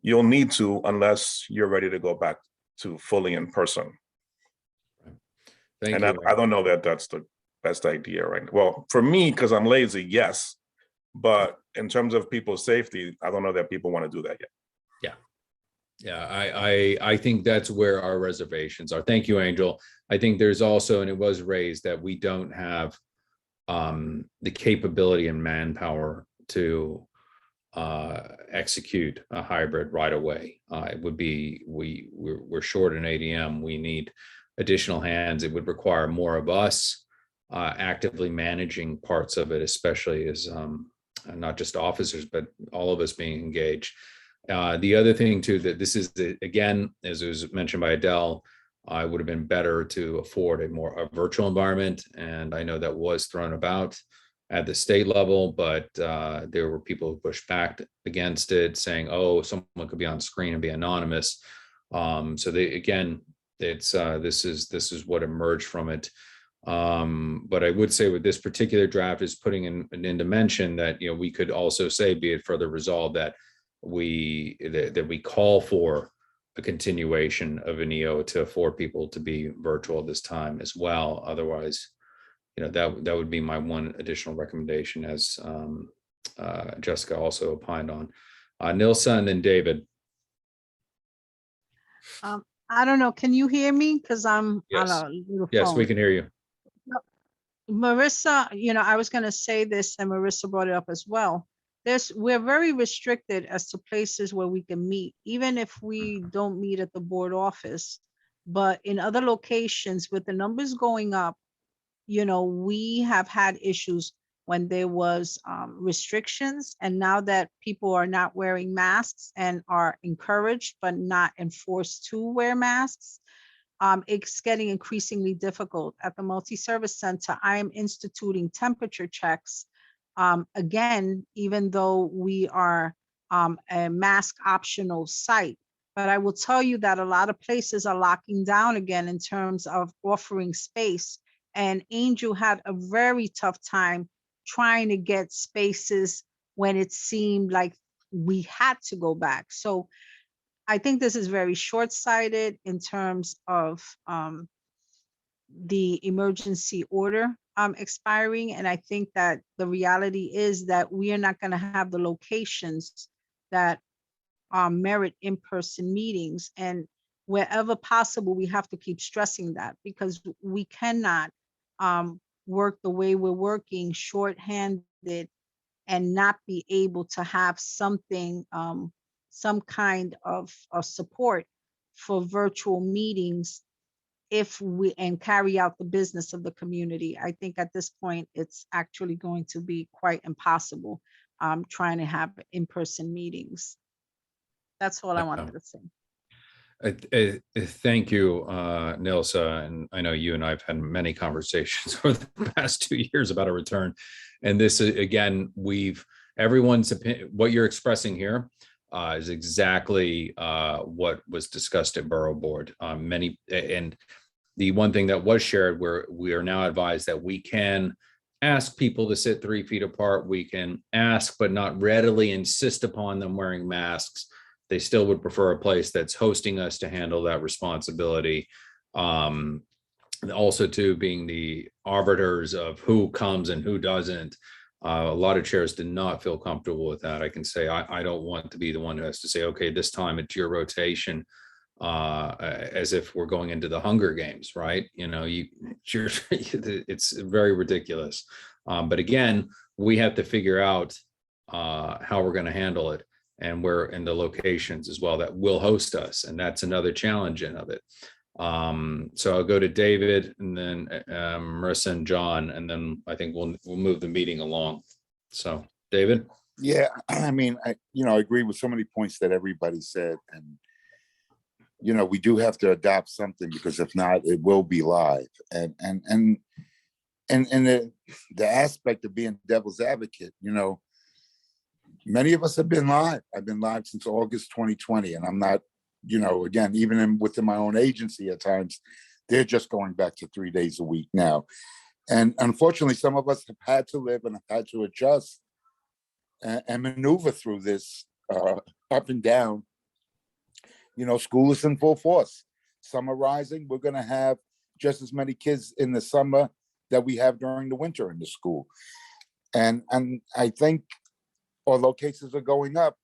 you'll need to, unless you're ready to go back to fully in person. Thank and you. I don't know that that's the best idea, right? Well, for me, because I'm lazy, yes. But in terms of people's safety, I don't know that people want to do that yet. Yeah, I think that's where our reservations are. Thank you, Angel. I think there's also, and it was raised, that we don't have the capability and manpower to execute a hybrid right away. It would be, we're short an ADM. We need additional hands. It would require more of us. actively managing parts of it, especially as not just officers, but all of us being engaged. The other thing too, that this is again, as was mentioned by Adele, I would have been better to afford a virtual environment. And I know that was thrown about at the state level, but there were people who pushed back against it, saying, oh, someone could be on screen and be anonymous. So this is what emerged from it. But I would say with this particular draft is putting in dimension that, you know, we could also say, be it further resolved, that we call for a continuation of an EO to afford people to be virtual this time as well. Otherwise, you know, that would be my one additional recommendation, as Jessica also opined on. Nilsa and then David. I don't know. Can you hear me? Because I'm Yes. on a little Yes, phone. we can hear you. Marissa, you know, I was going to say this, and Marissa brought it up as well. We're very restricted as to places where we can meet, even if we don't meet at the board office. But in other locations, with the numbers going up, you know, we have had issues when there was restrictions, and now that people are not wearing masks and are encouraged but not enforced to wear masks, it's getting increasingly difficult. At the multi-service center, I am instituting temperature checks. Again, even though we are a mask optional site, but I will tell you that a lot of places are locking down again in terms of offering space. And Angel had a very tough time trying to get spaces when it seemed like we had to go back. So I think this is very short-sighted in terms of the emergency order expiring. And I think that the reality is that we are not going to have the locations that merit in-person meetings. And wherever possible, we have to keep stressing that, because we cannot work the way we're working shorthanded and not be able to have something, some kind of support for virtual meetings and carry out the business of the community. I think at this point, it's actually going to be quite impossible trying to have in-person meetings. That's all I wanted to say. Thank you, Nilsa. And I know you and I've had many conversations over the past 2 years about a return. And this, again, everyone's opinion, what you're expressing here is exactly what was discussed at Borough Board. And the one thing that was shared, where we are now advised that we can ask people to sit 3 feet apart. We can ask, but not readily insist upon them wearing masks. They still would prefer a place that's hosting us to handle that responsibility. Also, too, being the arbiters of who comes and who doesn't. A lot of chairs did not feel comfortable with that. I can say I don't want to be the one who has to say, okay, this time it's your rotation, as if we're going into the Hunger Games, right? You know, it's very ridiculous. But again, we have to figure out how we're going to handle it, and where in the locations as well that will host us. And that's another challenge of it. So I'll go to David, and then Marissa and John, and then I think we'll move the meeting along. So David. Yeah, I mean, I agree with so many points that everybody said. And, we do have to adopt something, because if not, it will be live. And the aspect of being devil's advocate, many of us have been live. I've been live since August 2020, and I'm not, again, even within my own agency at times, they're just going back to 3 days a week now. And unfortunately, some of us have had to live and have had to adjust and maneuver through this up and down. School is in full force. Summer rising, we're going to have just as many kids in the summer that we have during the winter in the school. And I think, although cases are going up,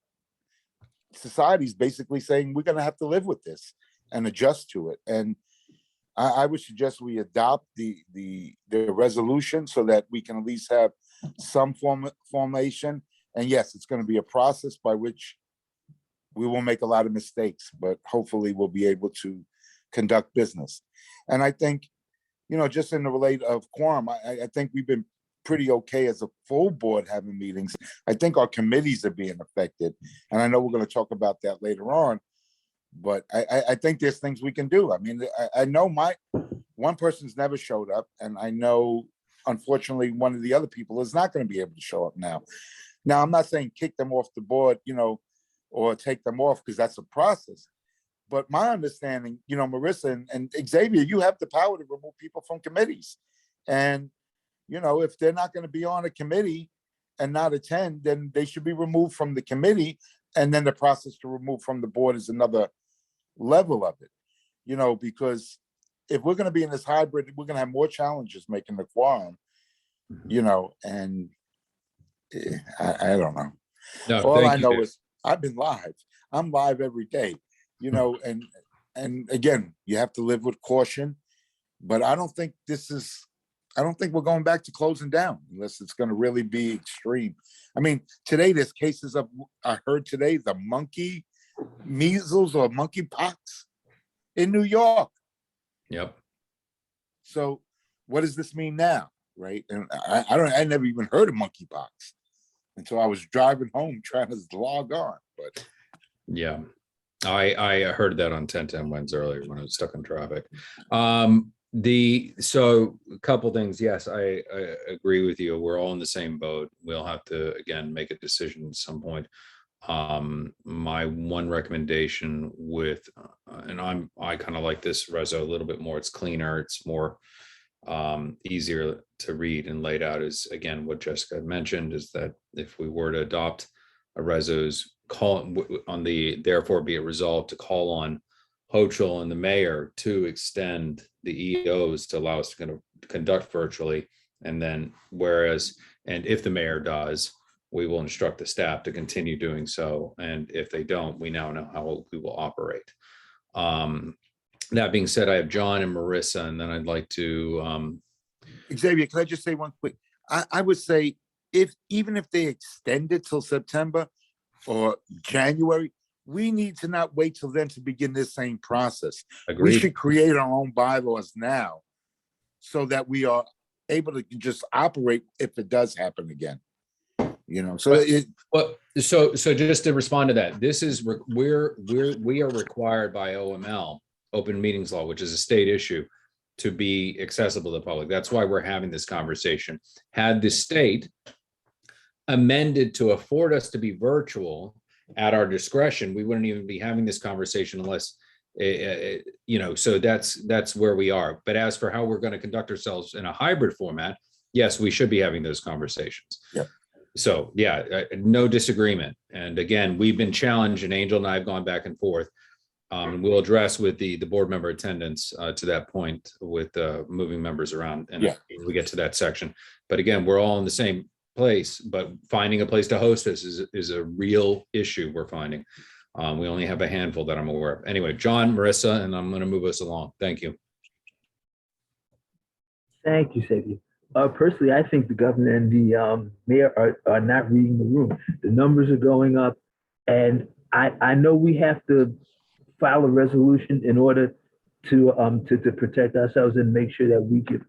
society's basically saying we're going to have to live with this and adjust to it. And I would suggest we adopt the resolution so that we can at least have some formation. And yes, it's going to be a process by which we will make a lot of mistakes, but hopefully we'll be able to conduct business. And I think just in the relate of quorum, I think we've been pretty okay as a full board having meetings. I think our committees are being affected. And I know we're going to talk about that later on, but I think there's things we can do. I mean, I know one person's never showed up, and I know, unfortunately, one of the other people is not going to be able to show up now. Now, I'm not saying kick them off the board, or take them off, because that's a process. But my understanding, Marissa and Xavier, you have the power to remove people from committees. And, if they're not going to be on a committee and not attend, then they should be removed from the committee. And then the process to remove from the board is another level of it, because if we're going to be in this hybrid, we're going to have more challenges making the quorum, and I don't know. No, All thank I you, know Dave. is I've been live. I'm live every day, and again, you have to live with caution, but I don't think we're going back to closing down unless it's going to really be extreme. I mean, today there's cases of, I heard today, the monkey measles or monkeypox in New York. Yep. So what does this mean now? Right. And I never even heard of monkeypox until I was driving home trying to log on. But yeah, I heard that on 1010 Wednesday earlier when I was stuck in traffic. So a couple things. Yes, I agree with you. We're all in the same boat. We'll have to, again, make a decision at some point. My one recommendation with, and I kind of like this reso a little bit more. It's cleaner. It's more easier to read and laid out, is again what Jessica had mentioned, is that if we were to adopt a reso's call on the therefore be it resolved to call on Hochul and the mayor to extend the EOs to allow us to kind of conduct virtually, and then and if the mayor does, we will instruct the staff to continue doing so, and if they don't, we now know how we will operate. That being said, I have John and Marissa, and then I'd like to Xavier, can I just say one quick? I would say even if they extend it till September or January, we need to not wait till then to begin this same process. agree. We should create our own bylaws now so that we are able to just operate if it does happen again. So just to respond to that, this is we are required by OML, open meetings law, which is a state issue, to be accessible to the public. That's why we're having this conversation. Had the state amended to afford us to be virtual at our discretion, we wouldn't even be having this conversation unless, so that's where we are. But as for how we're going to conduct ourselves in a hybrid format, yes, we should be having those conversations. Yeah. So yeah, no disagreement. And again, we've been challenged, and Angel and I have gone back and forth. We'll address with the board member attendance to that point with moving members around, and we get to that section. But again, we're all in the same place, but finding a place to host this is a real issue we're finding. We only have a handful that I'm aware of. Anyway, John, Marissa, and I'm going to move us along. Thank you. Thank you, Xavier. Personally, I think the governor and the mayor are not reading the room. The numbers are going up, and I know we have to file a resolution in order to protect ourselves and make sure that we can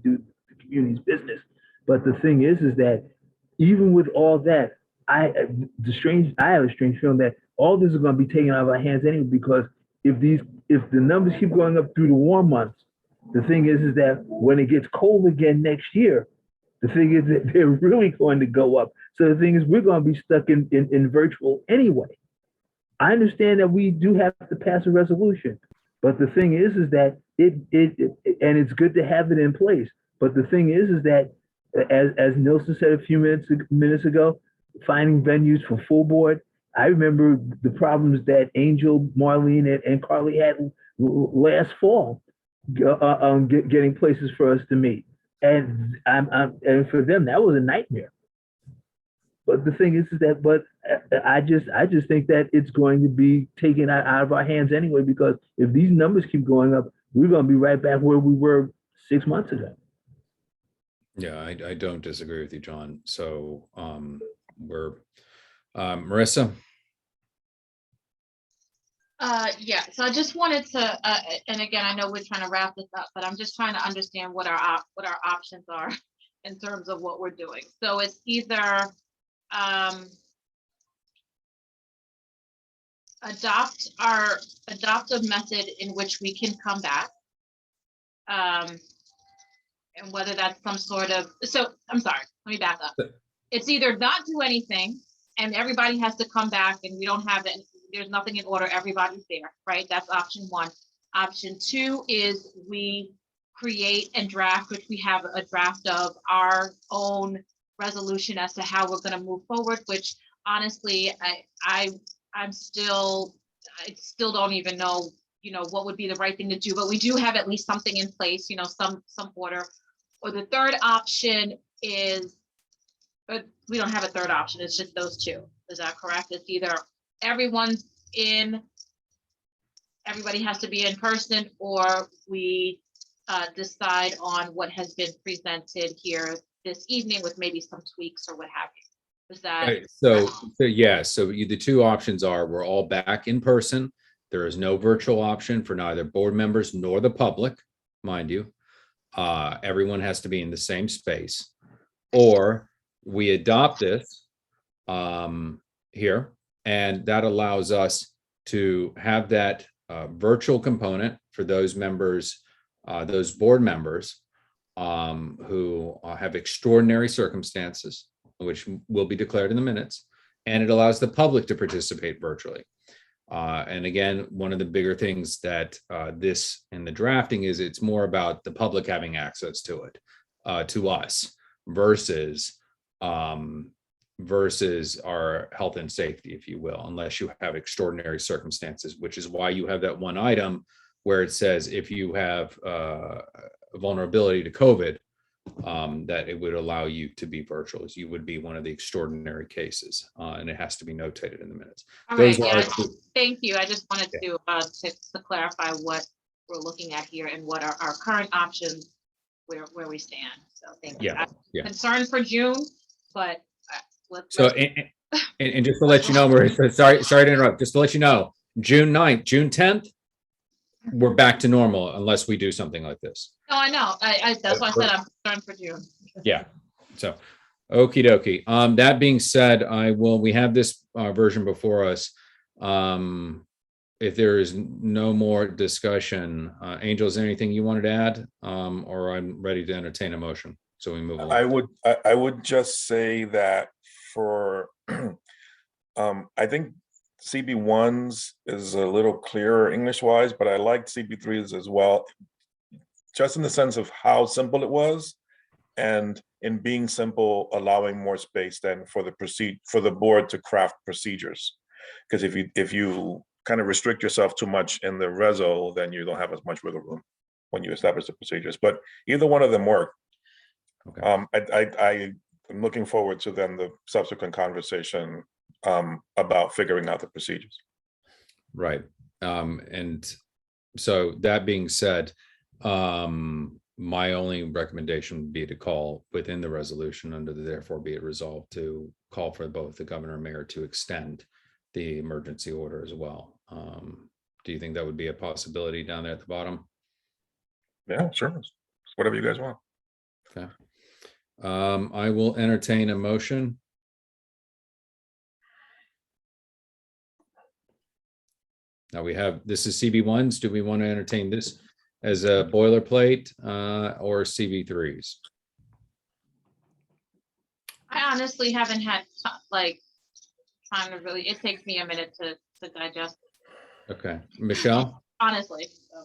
do the community's business. But the thing is that even with all that, I have a strange feeling that all this is going to be taken out of our hands anyway, because if the numbers keep going up through the warm months, the thing is that when it gets cold again next year, the thing is that they're really going to go up. So the thing is, we're going to be stuck in virtual anyway. I understand that we do have to pass a resolution, but the thing is that and it's good to have it in place. But the thing is that as Nelson said a few minutes ago, finding venues for full board. I remember the problems that Angel, Marlene, and Carly had last fall, getting places for us to meet, and and for them that was a nightmare. But the thing is that, I just think that it's going to be taken out of our hands anyway, because if these numbers keep going up, we're going to be right back where we were 6 months ago. Yeah, I don't disagree with you, John. So we're Marissa. Yeah, so I just wanted to, and again, I know we're trying to wrap this up, but I'm just trying to understand what what our options are in terms of what we're doing. So it's either, adopt a method in which we can come back. And whether that's some sort of, so I'm sorry, let me back up. It's either not do anything and everybody has to come back and we don't have it, there's nothing in order, everybody's there, right? That's option one. Option two is we create and draft, which we have a draft of our own resolution as to how we're gonna move forward, which honestly, I still don't even know, what would be the right thing to do, but we do have at least something in place, some order. Or the third option is, but we don't have a third option, it's just those two. Is that correct? It's either everyone's in, everybody has to be in person, or we decide on what has been presented here this evening with maybe some tweaks or what have you. Is that? Right, so the two options are, we're all back in person. There is no virtual option for neither board members nor the public, mind you. Everyone has to be in the same space. Or we adopt this here, and that allows us to have that virtual component for those members, those board members who have extraordinary circumstances, which will be declared in the minutes, and it allows the public to participate virtually. And again, one of the bigger things that this in the drafting is, it's more about the public having access to it, to us, versus our health and safety, if you will, unless you have extraordinary circumstances, which is why you have that one item where it says if you have a vulnerability to COVID, that it would allow you to be virtual, as you would be one of the extraordinary cases, and it has to be notated in the minutes. All right, Those yeah, are, thank you. I just wanted to clarify what we're looking at here and what are our current options, where we stand. So thank you. I'm concerned for June, but so, and just to let you know, Marissa, sorry to interrupt, just to let you know, June 9th, June 10th, we're back to normal unless we do something like this. no, I know. That's why I said I'm concerned for June. Yeah, so, okie dokie. That being said, we have this version before us. If there is no more discussion, Angel, is there anything you wanted to add? Or I'm ready to entertain a motion, so we move along. I would just say that for, I think CB1s is a little clearer English-wise, but I liked CB3s as well, just in the sense of how simple it was, and in being simple, allowing more space then for the board to craft procedures. Because if you kind of restrict yourself too much in the reso, then you don't have as much wiggle room when you establish the procedures. But either one of them work. Okay. I'm looking forward to then the subsequent conversation about figuring out the procedures. Right. And so that being said, my only recommendation would be to call within the resolution under the therefore be it resolved to call for both the governor and mayor to extend the emergency order as well. Do you think that would be a possibility down there at the bottom? Yeah, sure. Whatever you guys want. Okay. I will entertain a motion. Now this is CB1s. Do we want to entertain this as a boilerplate or CB3s? I honestly haven't had time to really, it takes me a minute to digest. Okay, Michelle? Honestly. So.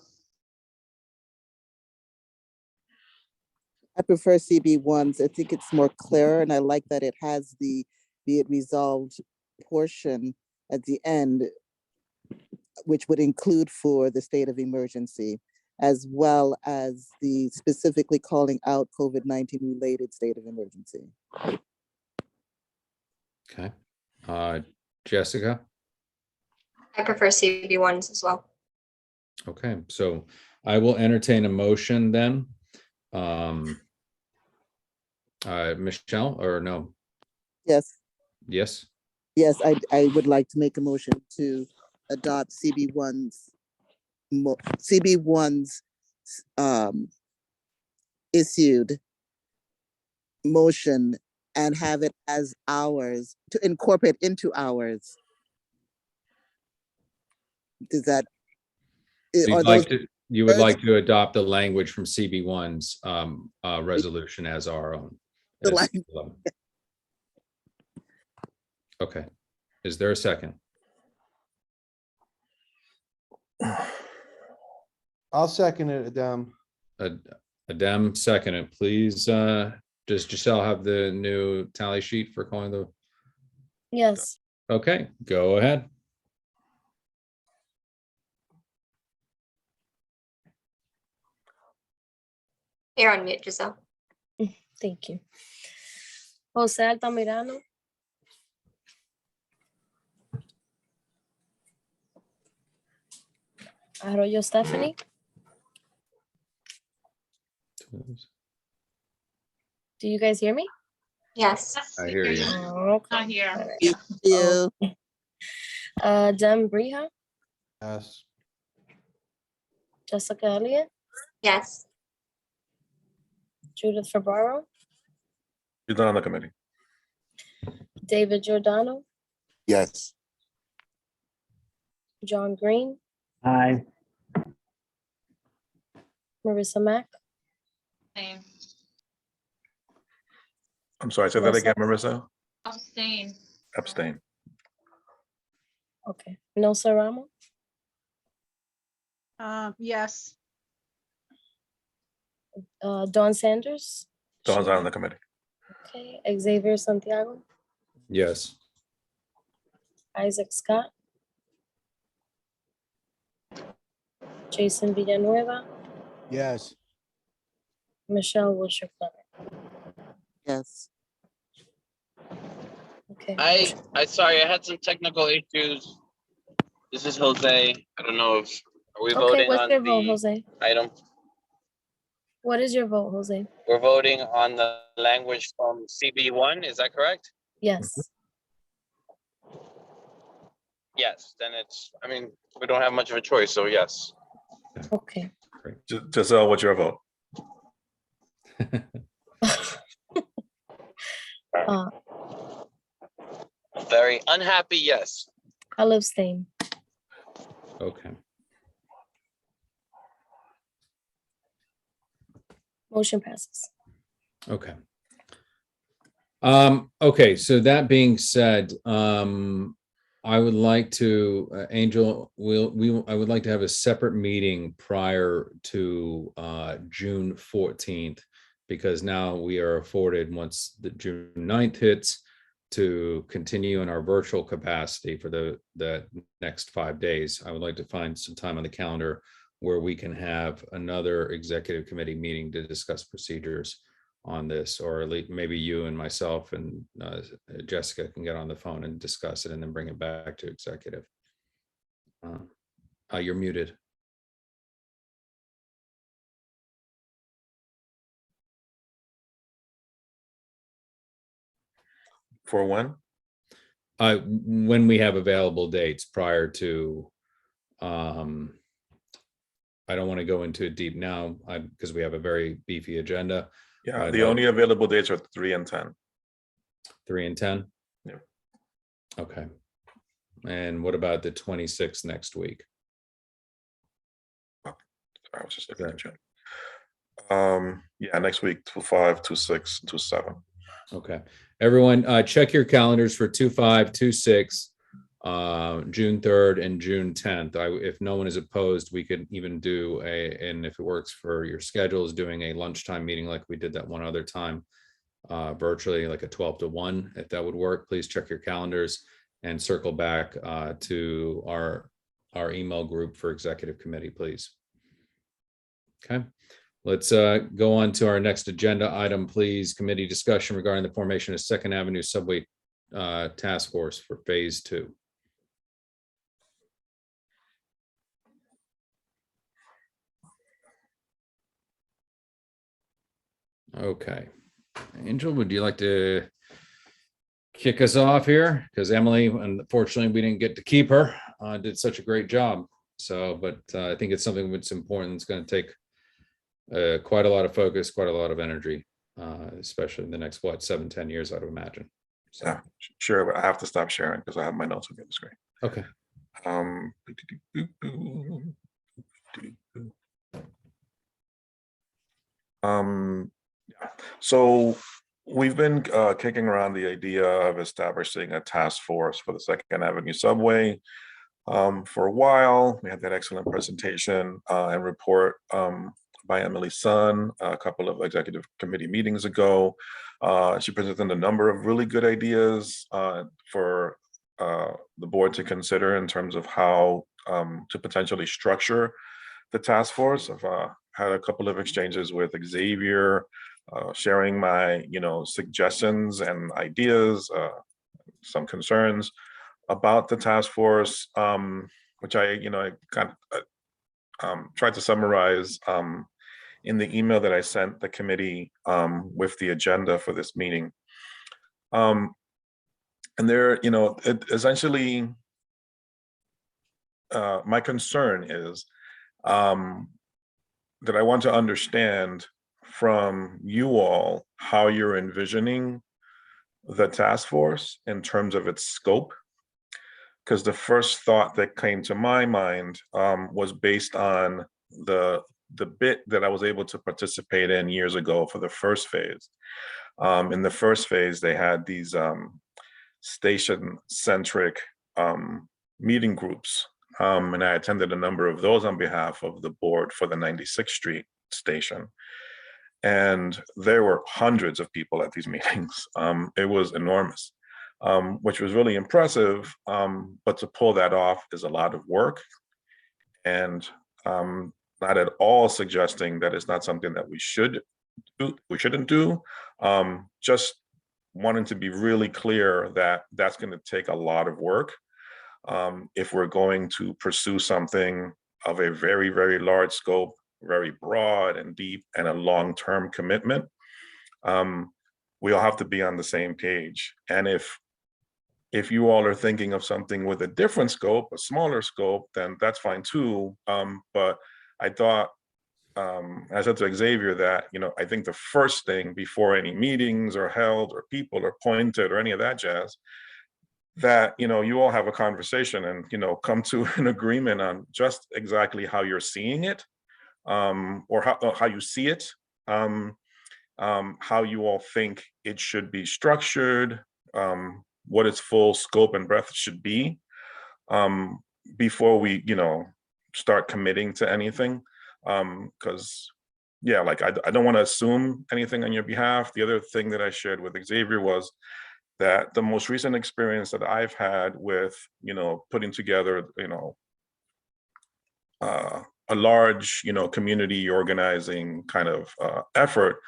I prefer CB1s. I think it's more clear, and I like that it has the be it resolved portion at the end, which would include for the state of emergency, as well as the specifically calling out COVID-19 related state of emergency. Okay. Jessica? I prefer CB1s as well. Okay, so I will entertain a motion then. Michelle, or no? Yes. Yes. Yes, I would like to make a motion to adopt CB1's issued motion and have it as ours to incorporate into ours. Does that? Are those You would like to adopt the language from CB1's resolution as our own. The as language. CB11. Okay. Is there a second? I'll second it, Adam. Adem, second it. Please, does Giselle have the new tally sheet for calling the? Yes. Okay, go ahead. You're on mute, Giselle. Thank you. Jose Altamirano. Arroyo Stephanie. Do you guys hear me? Yes. I hear you. Oh, Not here. all right. You. Dem Briha, Yes. Jessica Elliott, Yes. Judith Fabaro, You're not on the committee. David Giordano, Yes. John Green, Aye. Marissa Mack, Same. I'm sorry, say that again, Marissa. Abstain. Abstain. okay, Nosa Ramo, Yes. Dawn Sanders, Dawn's not on the committee. okay, Xavier Santiago, Yes. Isaac Scott, Jason Villanueva, Yes. Michelle Wilshire Fleming. Yes. Okay. I sorry, I had some technical issues. This is Jose. I don't know if are we Okay, voting what's on your vote, the Jose? item. What is your vote, Jose? We're voting on the language from CB1. Is that correct? Yes. Yes. Then it's. I mean, we don't have much of a choice, so yes. Okay. Giselle, what's your vote? Very unhappy. Yes. I'll abstain. Okay. Motion passes. Okay. Okay, so that being said, I would like to, Angel, I would like to have a separate meeting prior to June 14th, because now we are afforded, once the June 9th hits, to continue in our virtual capacity for the next 5 days. I would like to find some time on the calendar where we can have another executive committee meeting to discuss procedures on this, or at least maybe you and myself and Jessica can get on the phone and discuss it and then bring it back to executive. You're muted. For when? When we have available dates prior to, I don't want to go into it deep now because we have a very beefy agenda. Yeah, I'd the like- only available dates are 3 and 10. 3 and 10? Yeah. Okay. And what about the 26th next week? I was just looking at you. Yeah, next week, 2/5, 2/6, 2/7. Okay, everyone, check your calendars for 2/5, 2/6, June 3rd and June 10th. If no one is opposed, we could even do and if it works for your schedules, doing a lunchtime meeting like we did that one other time, virtually, like a 12 to 1, if that would work. Please check your calendars and circle back to our email group for executive committee, please. Okay. Let's go on to our next agenda item, please. Committee discussion regarding the formation of Second Avenue Subway Task Force for Phase 2. Okay. Angel, would you like to kick us off here? Because Emily, unfortunately, we didn't get to keep her. did such a great job. So, but I think it's something that's important. It's going to take quite a lot of focus, quite a lot of energy, especially in the next, 7-10 years, I'd imagine. So, Yeah, sure, but I have to stop sharing because I have my notes on the other screen. okay. Yeah. So we've been kicking around the idea of establishing a task force for the Second Avenue subway for a while. We had that excellent presentation and report by Emily Sun a couple of executive committee meetings ago. She presented a number of really good ideas for the board to consider in terms of how to potentially structure the task force. I've had a couple of exchanges with Xavier, sharing my, suggestions and ideas, some concerns about the task force, which I kind of tried to summarize in the email that I sent the committee with the agenda for this meeting. And there, essentially, my concern is that I want to understand from you all how you're envisioning the task force in terms of its scope. Because the first thought that came to my mind was based on the bit that I was able to participate in years ago for the first phase. In the first phase, they had these station-centric meeting groups. And I attended a number of those on behalf of the board for the 96th Street station. And there were hundreds of people at these meetings. It was enormous, which was really impressive. But to pull that off is a lot of work. And not at all suggesting that it's not something that we shouldn't do. Just wanting to be really clear that that's going to take a lot of work. If we're going to pursue something of a very, very large scope, very broad and deep, and a long-term commitment, we all have to be on the same page. And if you all are thinking of something with a different scope, a smaller scope, then that's fine too. But I thought, I said to Xavier that, I think the first thing before any meetings are held or people are appointed or any of that jazz, that you all have a conversation and come to an agreement on just exactly how you're seeing it, or how you see it, how you all think it should be structured, what its full scope and breadth should be, before we start committing to anything. Because I don't want to assume anything on your behalf. The other thing that I shared with Xavier was that the most recent experience that I've had with, putting together, a large, community organizing kind of effort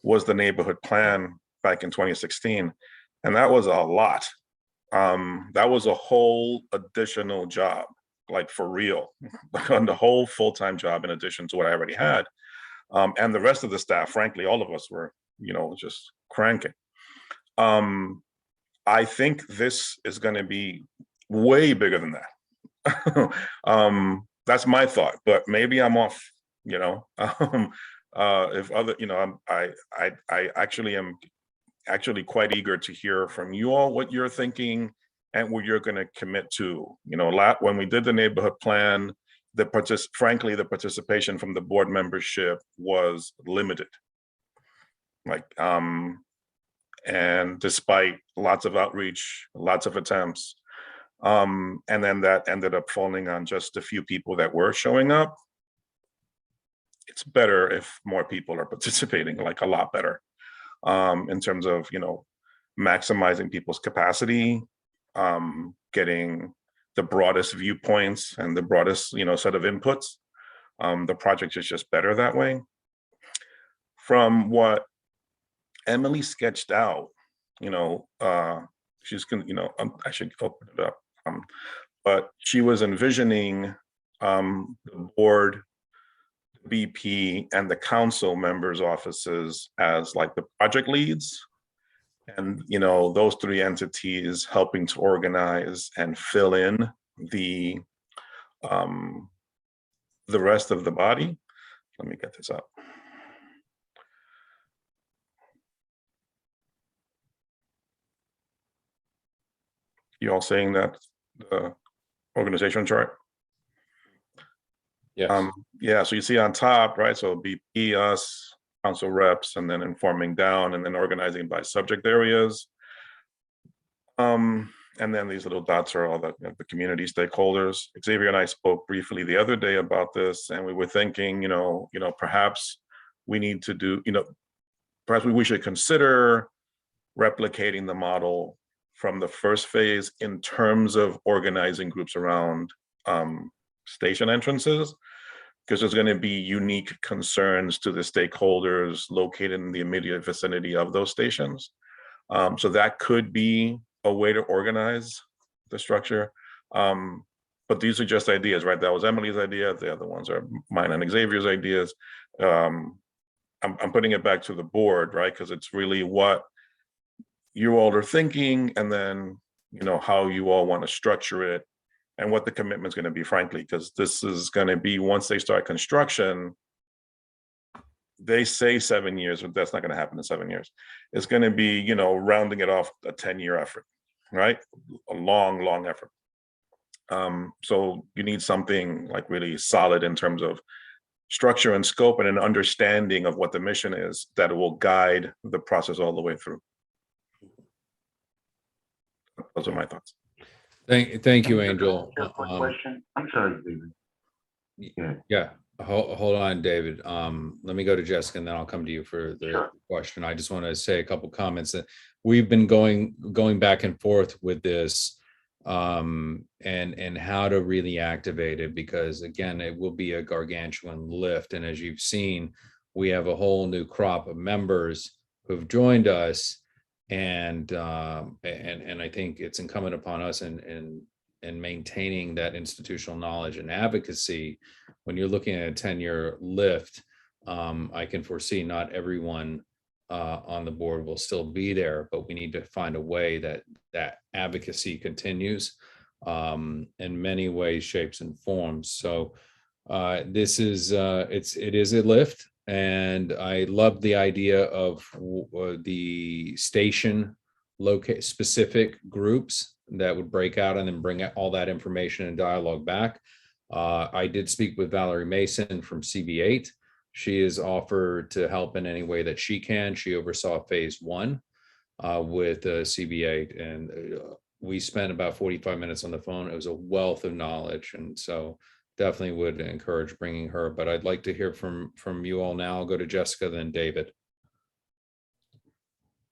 was the neighborhood plan back in 2016. And that was a lot. That was a whole additional job, like for real, on the whole full-time job in addition to what I already had. And the rest of the staff, frankly, all of us were, just cranking. I think this is going to be way bigger than that. That's my thought, but maybe I'm off. If other, I actually am quite eager to hear from you all what you're thinking and what you're going to commit to. When we did the neighborhood plan, frankly, the participation from the board membership was limited. And despite lots of outreach, lots of attempts, and then that ended up falling on just a few people that were showing up. It's better if more people are participating, like a lot better, in terms of, maximizing people's capacity, getting the broadest viewpoints and the broadest, set of inputs. The project is just better that way. From what Emily sketched out, she's gonna, I should open it up. But she was envisioning the board, BP, and the council members' offices as like the project leads. And those three entities helping to organize and fill in the rest of the body. Let me get this up. You all saying that the organization chart? Yes. Yeah, so you see on top, right? So it'll be us, council reps, and then informing down, and then organizing by subject areas. And then these little dots are all the community stakeholders. Xavier and I spoke briefly the other day about this, and we were thinking, perhaps we need to do, perhaps we should consider replicating the model from the first phase in terms of organizing groups around station entrances, because there's going to be unique concerns to the stakeholders located in the immediate vicinity of those stations. So that could be a way to organize the structure. But these are just ideas, right? That was Emily's idea. The other ones are mine and Xavier's ideas. I'm putting it back to the board, right? Because it's really what you all are thinking, and then, how you all want to structure it and what the commitment's going to be, frankly, because this is going to be, once they start construction, they say 7 years, but that's not going to happen in 7 years. It's going to be, rounding it off, a 10-year effort, right? A long, long effort. So you need something like really solid in terms of structure and scope and an understanding of what the mission is that will guide the process all the way through. Those are my thoughts. Thank you, Angel. Question. I'm sorry, David. Yeah. Hold on, David. Let me go to Jessica, and then I'll come to you for the question. I just want to say a couple comments that we've been going back and forth with this, and how to really activate it, because again, it will be a gargantuan lift. And as you've seen, we have a whole new crop of members who've joined us, and I think it's incumbent upon us in maintaining that institutional knowledge and advocacy. When you're looking at a 10-year lift, I can foresee not everyone on the board will still be there, but we need to find a way that advocacy continues in many ways, shapes, and forms. So this is it is a lift, and I love the idea of the station locate specific groups that would break out and then bring all that information and dialogue back. I did speak with Valerie Mason from CB8. She is offered to help in any way that she can. She oversaw phase 1 with CB8, and we spent about 45 minutes on the phone. It was a wealth of knowledge, and so definitely would encourage bringing her. But I'd like to hear from you all now. I'll go to Jessica, then David.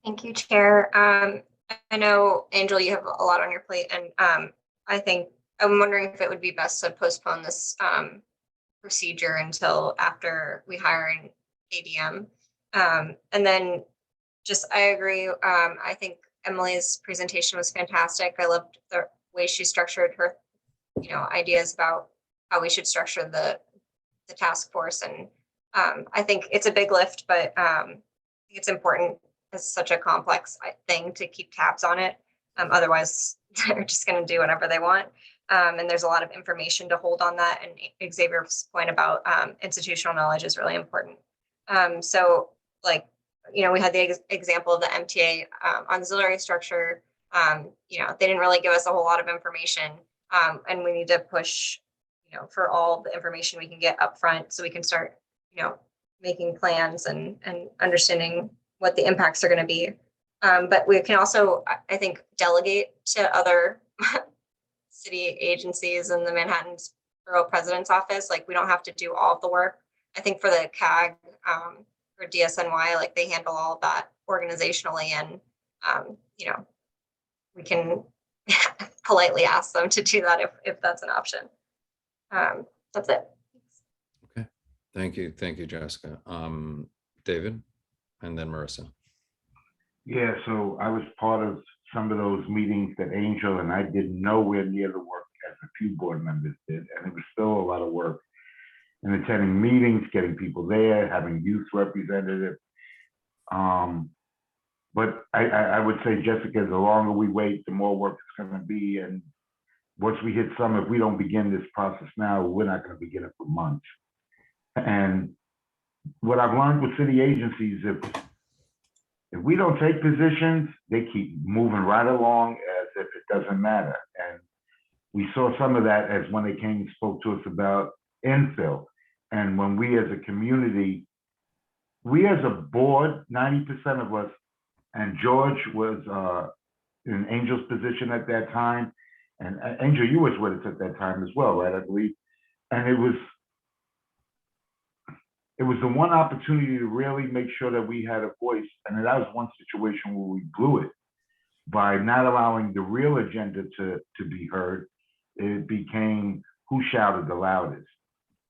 Thank you, Chair. I know, Angel, you have a lot on your plate, and I'm wondering if it would be best to postpone this procedure until after we hire an ADM. And then I agree. I think Emily's presentation was fantastic. I loved the way she structured her, ideas about how we should structure the task force. And I think it's a big lift, but it's important. It's such a complex thing to keep tabs on it. Otherwise, they're just going to do whatever they want. And there's a lot of information to hold on that. And Xavier's point about institutional knowledge is really important. So, we had the example of the MTA auxiliary structure. They didn't really give us a whole lot of information. And we need to push, for all the information we can get up front so we can start, making plans and understanding what the impacts are going to be. But we can also, I think, delegate to other city agencies in the Manhattan Borough President's Office. We don't have to do all of the work. I think for the CAG, for DSNY, they handle all of that organizationally, and we can politely ask them to do that if that's an option. That's it. Okay, thank you, Jessica. David, and then Marissa. Yeah, so I was part of some of those meetings that Angel and I did nowhere near the work as a few board members did, and it was still a lot of work. And attending meetings, getting people there, having youth representatives. But I would say, Jessica, the longer we wait, the more work it's going to be, and once we hit summer, if we don't begin this process now, we're not going to begin it for months. And what I've learned with city agencies, if we don't take positions, they keep moving right along as if it doesn't matter. And we saw some of that as when they came and spoke to us about infill. And when we as a community, we as a board, 90% of us, and George was in Angel's position at that time. And Angel, you was with us at that time as well, right, I believe? And it was the one opportunity to really make sure that we had a voice. And that was one situation where we blew it by not allowing the real agenda to be heard. It became who shouted the loudest.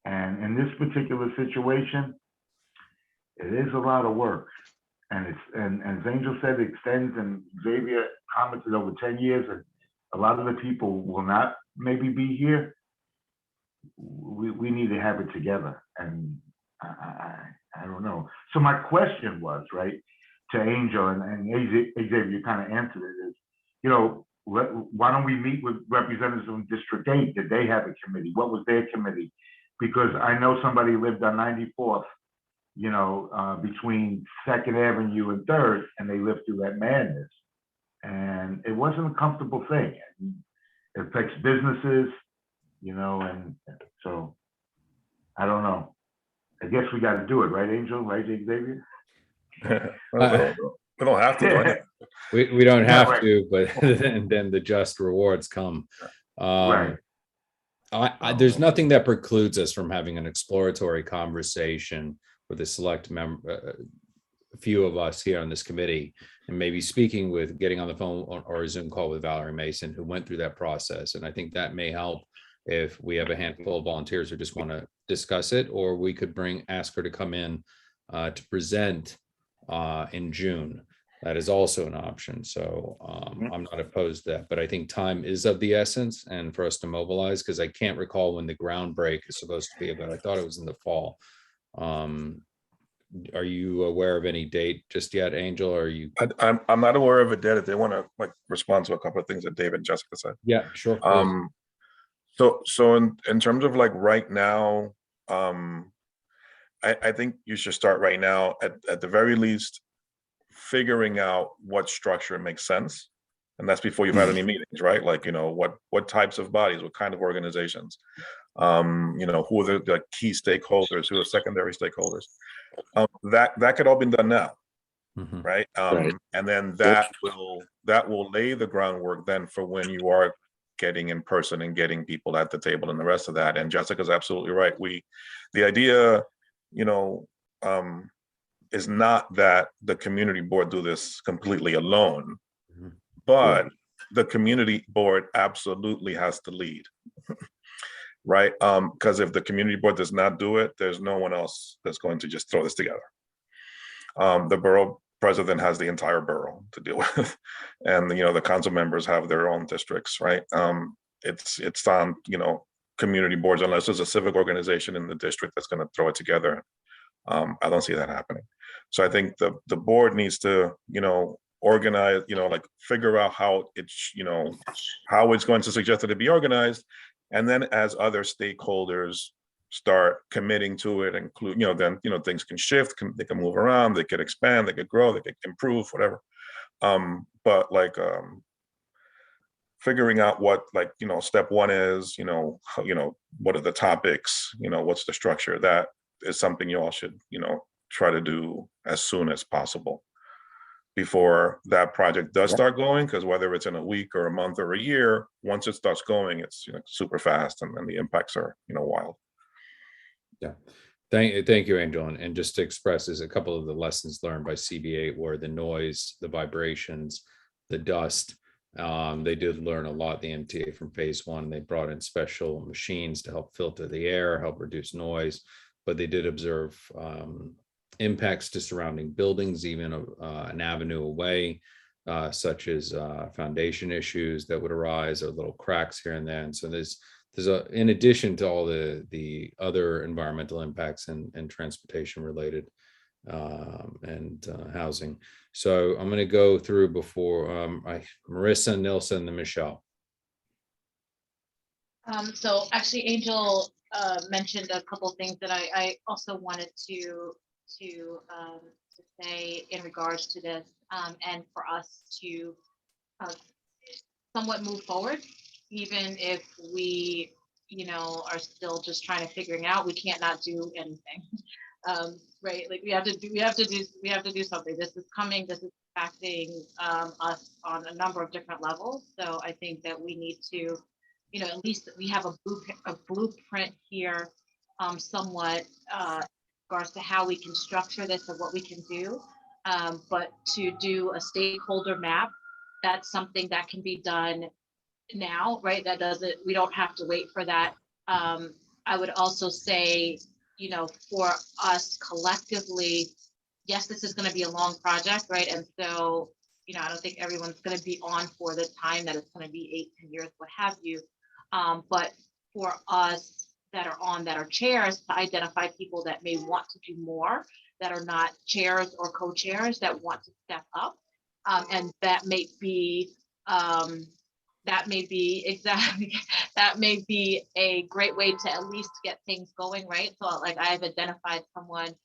And in this particular situation, it is a lot of work. And as Angel said, it extends, and Xavier commented over 10 years, and a lot of the people will not maybe be here. We need to have it together. And I don't know. So my question was, right, to Angel, and Xavier, you kind of answered it, is, you know, why don't we meet with representatives from District 8? Did they have a committee? What was their committee? Because I know somebody lived on 94th, you know, between 2nd Avenue and 3rd, and they lived through that madness. And it wasn't a comfortable thing. It affects businesses, you know, and so I don't know. I guess we got to do it, right, Angel? Right, Xavier? We don't have to do anything. We don't Yeah, have right. to, but then the just rewards come. Right. There's nothing that precludes us from having an exploratory conversation with a select member, a few of us here on this committee, and maybe speaking with, getting on the phone or a Zoom call with Valerie Mason, who went through that process. And I think that may help if we have a handful of volunteers who just want to discuss it, or we could ask her to come in to present in June. That is also an option. So I'm not opposed to that, but I think time is of the essence, and for us to mobilize, because I can't recall when the ground break is supposed to be, but I thought it was in the fall. Are you aware of any date just yet, Angel? Or are you? I'm not aware of a date. If they want to like respond to a couple of things that David and Jessica said. Yeah, sure. Please. So in terms of like right now, I think you should start right now at the very least, figuring out what structure makes sense. And that's before you've had any meetings, right? Like, you know, what types of bodies, what kind of organizations, you know, who are the key stakeholders, who are secondary stakeholders. That could all be done now, right? And then that will lay the groundwork then for when you are getting in person and getting people at the table and the rest of that. And Jessica's absolutely right. The idea, you know, is not that the community board do this completely alone, but the community board absolutely has to lead, right? Because if the community board does not do it, there's no one else that's going to just throw this together. The borough president has the entire borough to deal with, and you know, the council members have their own districts, right? It's on, you know, community boards, unless there's a civic organization in the district that's going to throw it together. I don't see that happening. So I think the board needs to, you know, organize, you know, like figure out how it's, you know, how it's going to suggest that it be organized. And then as other stakeholders start committing to it, include, you know, then, you know, things can shift, they can move around, they could expand, they could grow, they could improve, whatever. But like, figuring out what, like, you know, step one is, you know, what are the topics, you know, what's the structure, that is something you all should, you know, try to do as soon as possible before that project does start going, because whether it's in a week or a month or a year, once it starts going, it's, you know, super fast, and then the impacts are, you know, wild. Yeah. Thank you, Angel. And just to express, is a couple of the lessons learned by CB8 were the noise, the vibrations, the dust. They did learn a lot, the MTA, from phase one. They brought in special machines to help filter the air, help reduce noise, but they did observe impacts to surrounding buildings, even an avenue away, such as foundation issues that would arise, or little cracks here and there. And so there's in addition to all the other environmental impacts and transportation related and housing. So I'm going to go through before Marissa, Nilsson, and Michelle. So actually, Angel mentioned a couple things that I also wanted to say in regards to this, and for us to uh, somewhat move forward, even if we, are still just trying to figuring out, we can't not do anything. Right, like we have to do something. This is coming, this is impacting us on a number of different levels. So I think that we need to, at least we have a blueprint here, somewhat, in regards to how we can structure this and what we can do. But to do a stakeholder map, that's something that can be done now, right? We don't have to wait for that. I would also say, for us collectively, yes, this is going to be a long project, right? And so, I don't think everyone's going to be on for the time that it's going to be 8, 10 years, what have you. But for us that are chairs, to identify people that may want to do more, that are not chairs or co-chairs that want to step up. And that may be exactly, that may be a great way to at least get things going, right? So like I've identified someone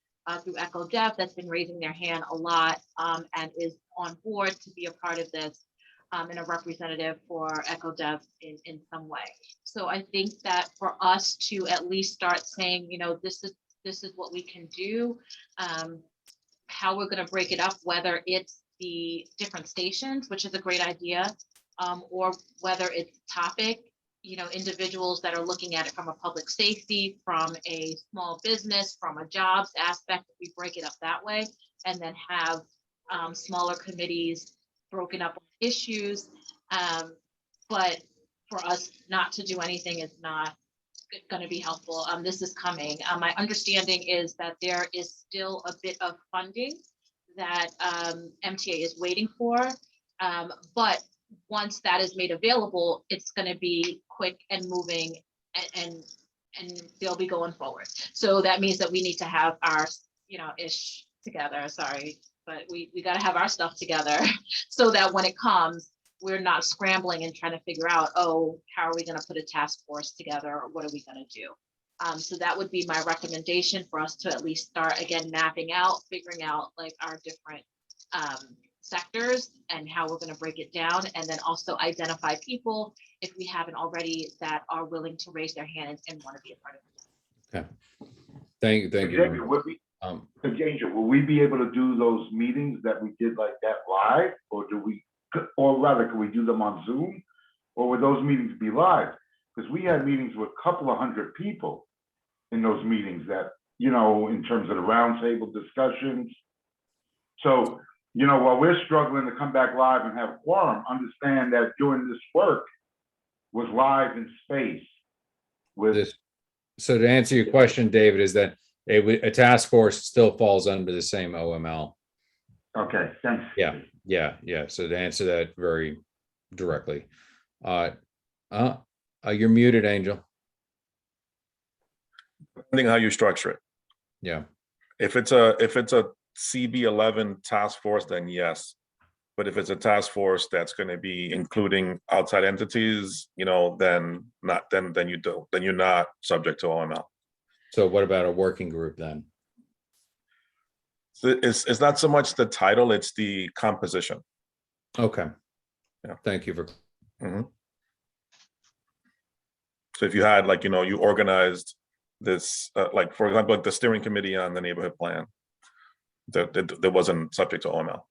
through Echo Dev that's been raising their hand a lot, and is on board to be a part of this, and a representative for Echo Dev in some way. So I think that for us to at least start saying, this is what we can do, how we're going to break it up, whether it's the different stations, which is a great idea, or whether it's topic, individuals that are looking at it from a public safety, from a small business, from a jobs aspect, we break it up that way, and then have smaller committees broken up on issues. But for us not to do anything is not going to be helpful. This is coming. My understanding is that there is still a bit of funding that MTA is waiting for, but once that is made available, it's going to be quick and moving, and they'll be going forward. So that means that we need to have our, ish together. Sorry, but we got to have our stuff together so that when it comes, we're not scrambling and trying to figure out, oh, how are we going to put a task force together, or what are we going to do? So that would be my recommendation, for us to at least start again mapping out, figuring out like our different sectors and how we're going to break it down, and then also identify people, if we haven't already, that are willing to raise their hand and want to be a part of it. Okay. Thank Xavier, you. Angel, will we be able to do those meetings that we did like that live, or rather, can we do them on Zoom, or would those meetings be live? Because we had meetings with a couple of hundred people in those meetings that, in terms of the roundtable discussions. So, while we're struggling to come back live and have quorum, understand that doing this work was live in space with This, so to answer your question, David, is that a task force still falls under the same OML. Okay, thanks. Yeah. So to answer that very directly, you're muted, Angel. Depending how you structure it. Yeah. If it's a CB11 task force, then yes. But if it's a task force that's going to be including outside entities, then not. Then you're not subject to OML. So what about a working group then? So it's not so much the title; it's the composition. Okay. Yeah. Thank you for. Mhm. So if you had, like, you organized this, like, for example, like the steering committee on the neighborhood plan, that wasn't subject to OML.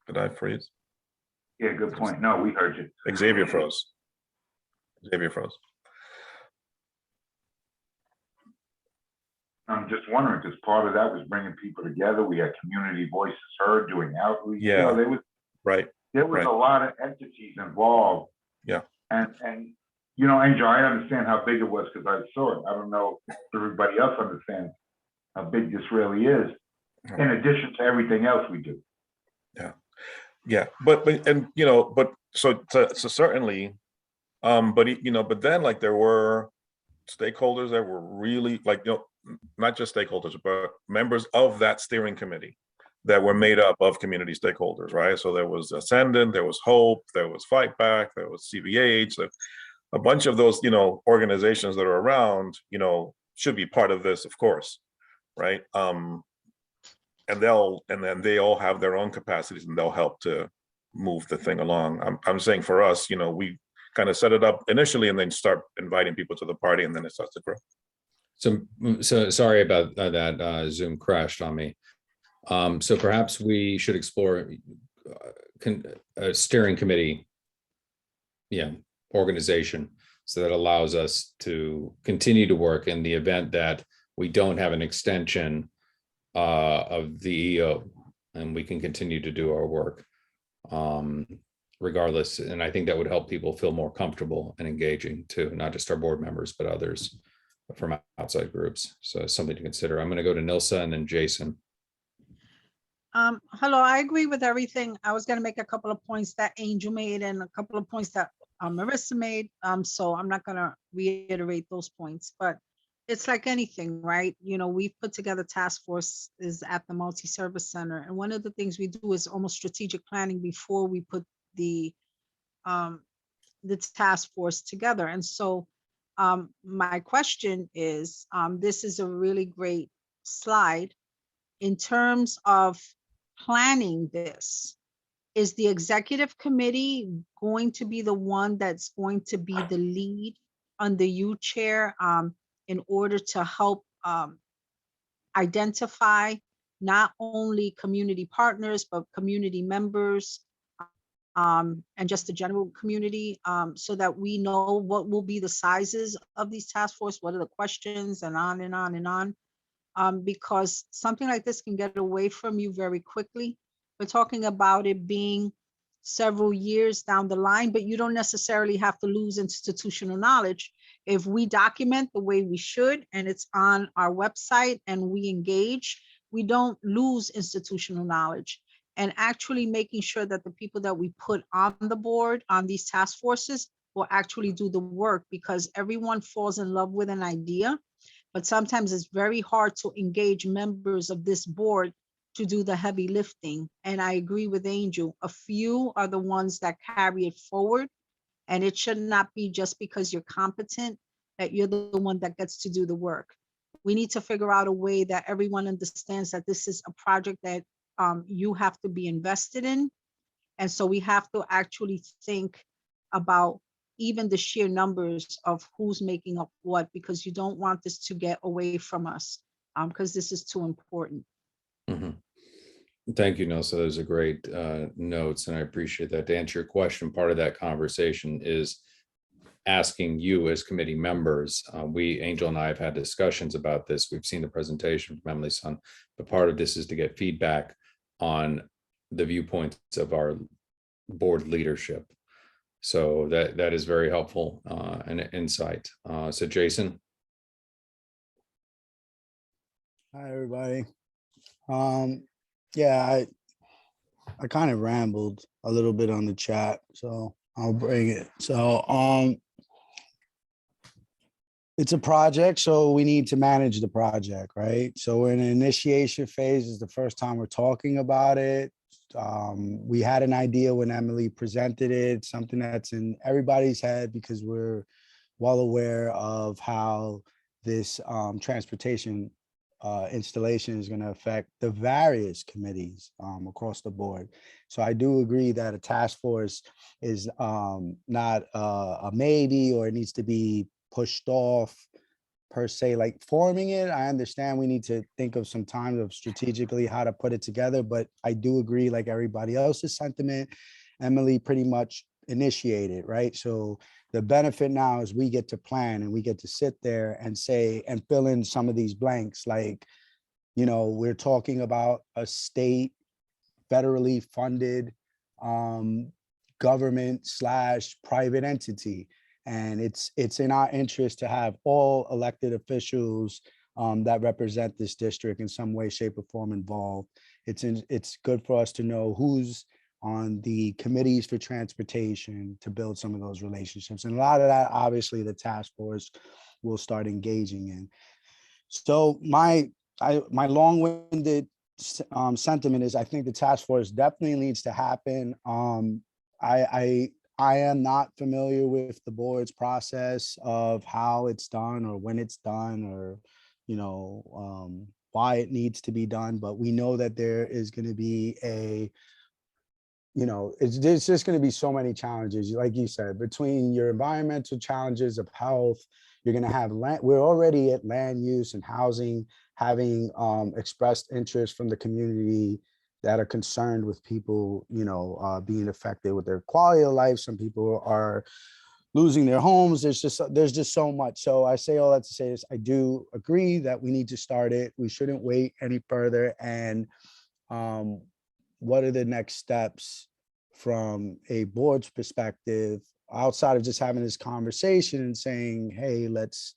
Did I freeze? Yeah, good point. No, we heard you. Xavier froze. I'm just wondering, because part of that was bringing people together. We had community voices heard, doing outreach. Yeah. There was Right. a lot of entities involved. Yeah. And Angel, I understand how big it was because I saw it. I don't know if everybody else understands how big this really is, in addition to everything else we do. Yeah. But so certainly, but then, like, there were stakeholders that were really, like, not just stakeholders, but members of that steering committee that were made up of community stakeholders, right? So there was Ascendant, there was Hope, there was Fight Back, there was CBH, a bunch of those, organizations that are around, should be part of this, of course, right? And then they all have their own capacities and they'll help to move the thing along. I'm saying for us, we kind of set it up initially and then start inviting people to the party and then it starts to grow. So sorry about that. Zoom crashed on me. So perhaps we should explore a steering committee, organization, so that allows us to continue to work in the event that we don't have an extension of the EO, and we can continue to do our work regardless. And I think that would help people feel more comfortable and engaging too, not just our board members, but others from outside groups. So it's something to consider. I'm going to go to Nilsa and then Jason. Hello, I agree with everything. I was gonna make a couple of points that Angel made and a couple of points that Marissa made. So I'm not gonna reiterate those points, but it's like anything, right? We've put together task force is at the multi-service center. And one of the things we do is almost strategic planning before we put the task force together. And so my question is, this is a really great slide in terms of planning this. Is the executive committee going to be the one that's going to be the lead under you, Chair, in order to help identify not only community partners, but community members and just the general community, so that we know what will be the sizes of these task force, what are the questions, and on and on and on. Because something like this can get away from you very quickly. We're talking about it being several years down the line, but you don't necessarily have to lose institutional knowledge. If we document the way we should, and it's on our website and we engage, we don't lose institutional knowledge. And actually making sure that the people that we put on the board on these task forces will actually do the work, because everyone falls in love with an idea. But sometimes it's very hard to engage members of this board to do the heavy lifting. And I agree with Angel. A few are the ones that carry it forward. And it should not be just because you're competent that you're the one that gets to do the work. We need to figure out a way that everyone understands that this is a project that you have to be invested in. And so we have to actually think about even the sheer numbers of who's making up what, because you don't want this to get away from us, because this is too important. Mm-hmm. Thank you, Nelson. Those are great notes, and I appreciate that. To answer your question, part of that conversation is asking you as committee members. Angel and I have had discussions about this. We've seen the presentation from Emily's son, but part of this is to get feedback on the viewpoints of our board leadership. So that is very helpful and insight. So Jason. Hi, everybody. Yeah, I kind of rambled a little bit on the chat, so I'll bring it. So it's a project, so we need to manage the project, right? So we're in an initiation phase. Is the first time we're talking about it. We had an idea when Emily presented it, something that's in everybody's head, because we're well aware of how this transportation installation is going to affect the various committees across the board. So I do agree that a task force is not a maybe, or it needs to be pushed off per se, like forming it. I understand we need to think of some time of strategically how to put it together, but I do agree, like everybody else's sentiment, Emily pretty much initiated, right? So the benefit now is we get to plan and we get to sit there and say and fill in some of these blanks. Like, we're talking about a state federally funded government / private entity. And it's in our interest to have all elected officials that represent this district in some way, shape, or form involved. It's good for us to know who's on the committees for transportation to build some of those relationships. And a lot of that, obviously, the task force will start engaging in. So my long-winded sentiment is I think the task force definitely needs to happen. I am not familiar with the board's process of how it's done or when it's done or, you know, why it needs to be done, but we know that there is going to be a, you know, there's just going to be so many challenges, like you said, between your environmental challenges of health, you're going to have land, we're already at land use and housing, having expressed interest from the community that are concerned with people, you know, being affected with their quality of life. Some people are losing their homes. There's just so much. So I say all that to say this, I do agree that we need to start it. We shouldn't wait any further. And what are the next steps from a board's perspective outside of just having this conversation and saying, hey, let's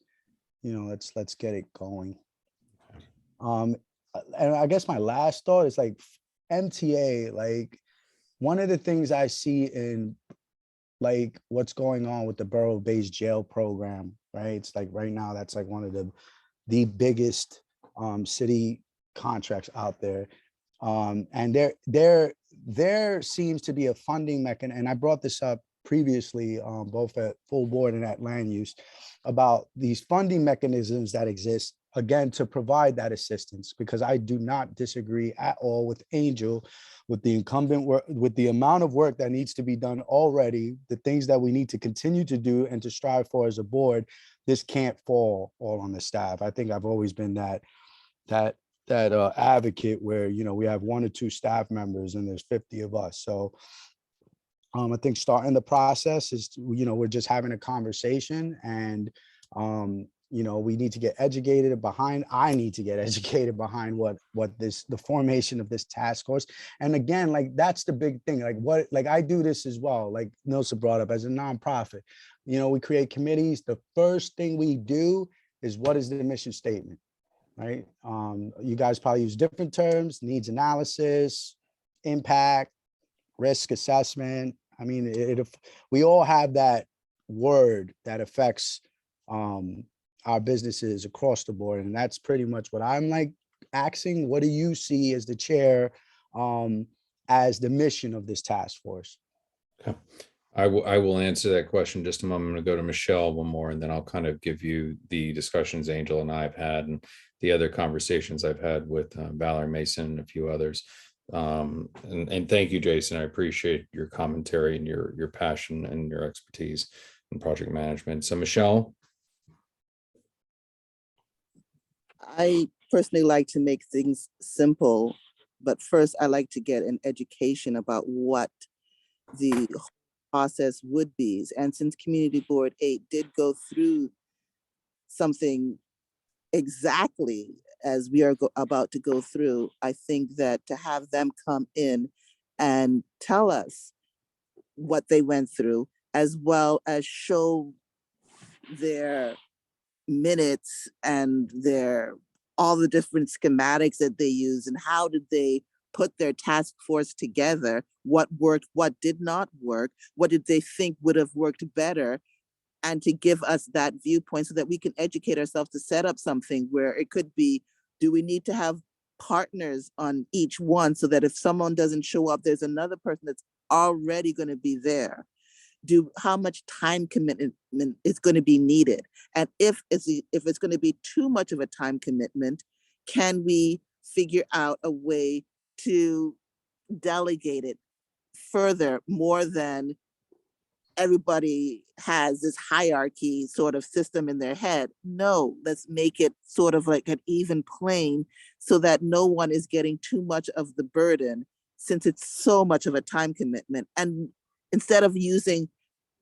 get it going. And I guess my last thought is like MTA, like one of the things I see in like what's going on with the borough-based jail program, right? It's like right now, that's like one of the biggest city contracts out there. And there seems to be a funding mechanism, and I brought this up previously, both at full board and at land use, about these funding mechanisms that exist, again, to provide that assistance, because I do not disagree at all with Angel, with the incumbent work, with the amount of work that needs to be done already, the things that we need to continue to do and to strive for as a board. This can't fall all on the staff. I think I've always been that advocate where, you know, we have 1 or 2 staff members and there's 50 of us. So I think starting the process is, you know, we're just having a conversation, and you know, we need to get educated behind, I need to get educated behind what the formation of this task force. And again, like, that's the big thing, like I do this as well, like Nilsa brought up, as a nonprofit, you know, we create committees. The first thing we do is, what is the mission statement, right? You guys probably use different terms: needs analysis, impact, risk assessment. I mean, we all have that word that affects our businesses across the board. And that's pretty much what I'm like asking. What do you see as the chair as the mission of this task force? Okay. I will answer that question in just a moment. I'm going to go to Michelle one more, and then I'll kind of give you the discussions Angel and I have had and the other conversations I've had with Valerie Mason and a few others. And thank you, Jason. I appreciate your commentary and your passion and your expertise in project management. So Michelle. I personally like to make things simple, but first I like to get an education about what the process would be. And since Community Board 8 did go through something exactly as we are about to go through, I think that to have them come in and tell us what they went through, as well as show their minutes and all the different schematics that they use, and how did they put their task force together, what worked, what did not work, what did they think would have worked better, and to give us that viewpoint so that we can educate ourselves to set up something where it could be, do we need to have partners on each one so that if someone doesn't show up, there's another person that's already going to be there? How much time commitment is going to be needed? And if it's going to be too much of a time commitment, can we figure out a way to delegate it further, more than everybody has this hierarchy sort of system in their head? No, let's make it sort of like an even plane so that no one is getting too much of the burden, since it's so much of a time commitment. And instead of using,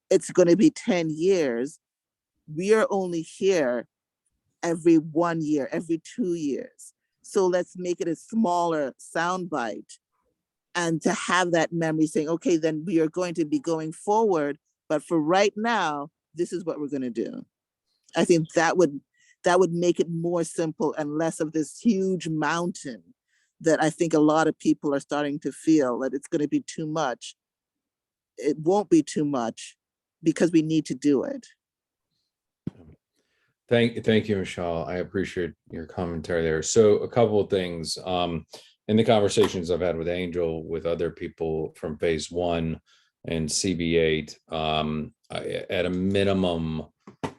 it's going to be 10 years, we are only here every 1 year, every 2 years. So let's make it a smaller soundbite, and to have that memory saying, okay, then we are going to be going forward, but for right now, this is what we're going to do. I think that would make it more simple and less of this huge mountain that I think a lot of people are starting to feel that it's going to be too much. It won't be too much because we need to do it. Thank you, Michelle. I appreciate your commentary there. So a couple of things. in the conversations I've had with Angel, with other people from phase one and CB8, at a minimum,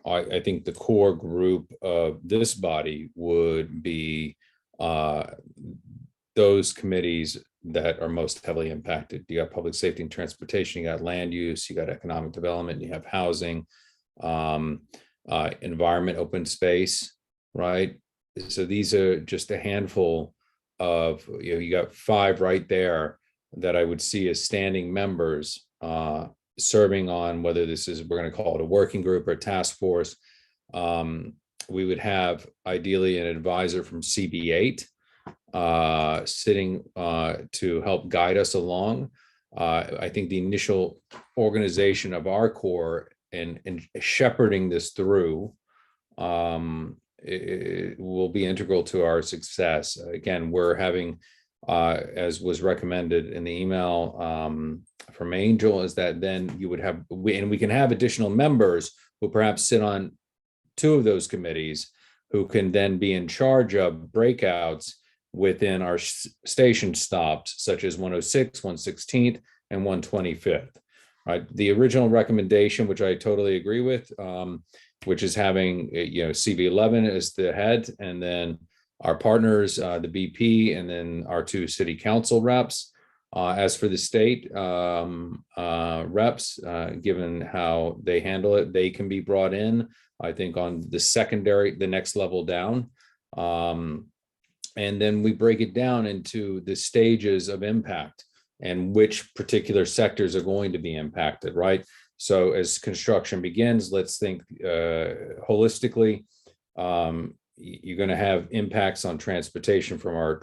I think the core group of this body would be those committees that are most heavily impacted. You got public safety and transportation, you got land use, you got economic development, you have housing, environment, open space, right? So these are just a handful of, you got 5 right there that I would see as standing members serving on, whether this is, we're going to call it a working group or a task force. We would have ideally an advisor from CB8 sitting to help guide us along. I think the initial organization of our core and shepherding this through it will be integral to our success. Again, we're having, as was recommended in the email from Angel, is that then you would have, and we can have additional members who perhaps sit on 2 of those committees, who can then be in charge of breakouts within our station stops, such as 106, 116th, and 125th. Right. The original recommendation, which I totally agree with, which is having, CB11 as the head, and then our partners, the BP, and then our 2 city council reps. As for the state reps, given how they handle it, they can be brought in, I think, on the secondary, the next level down. And then we break it down into the stages of impact and which particular sectors are going to be impacted, right? So as construction begins, let's think holistically. You're going to have impacts on transportation from our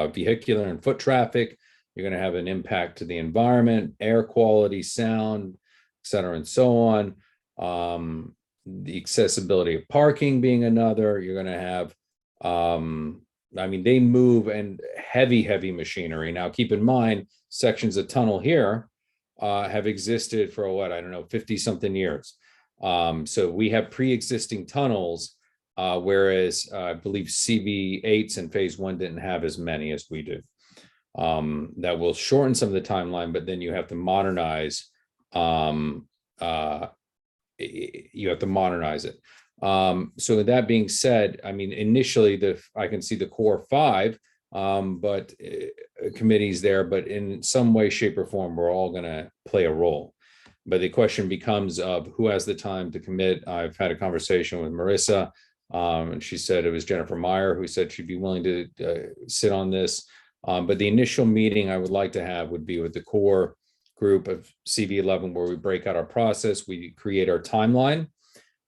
vehicular and foot traffic. You're going to have an impact to the environment, air quality, sound, et cetera, and so on. The accessibility of parking being another. You're going to have, they move, and heavy machinery. Now, keep in mind, sections of tunnel here have existed for 50 something years. So we have pre-existing tunnels, whereas I believe CB8s in phase 1 didn't have as many as we do. That will shorten some of the timeline, but then you have to modernize. You have to modernize it. So with that being said, initially I can see the core 5, but committees there, but in some way, shape, or form, we're all going to play a role. But the question becomes of who has the time to commit. I've had a conversation with Marissa, and she said it was Jennifer Meyer who said she'd be willing to sit on this. But the initial meeting I would like to have would be with the core group of CB11, where we break out our process, we create our timeline,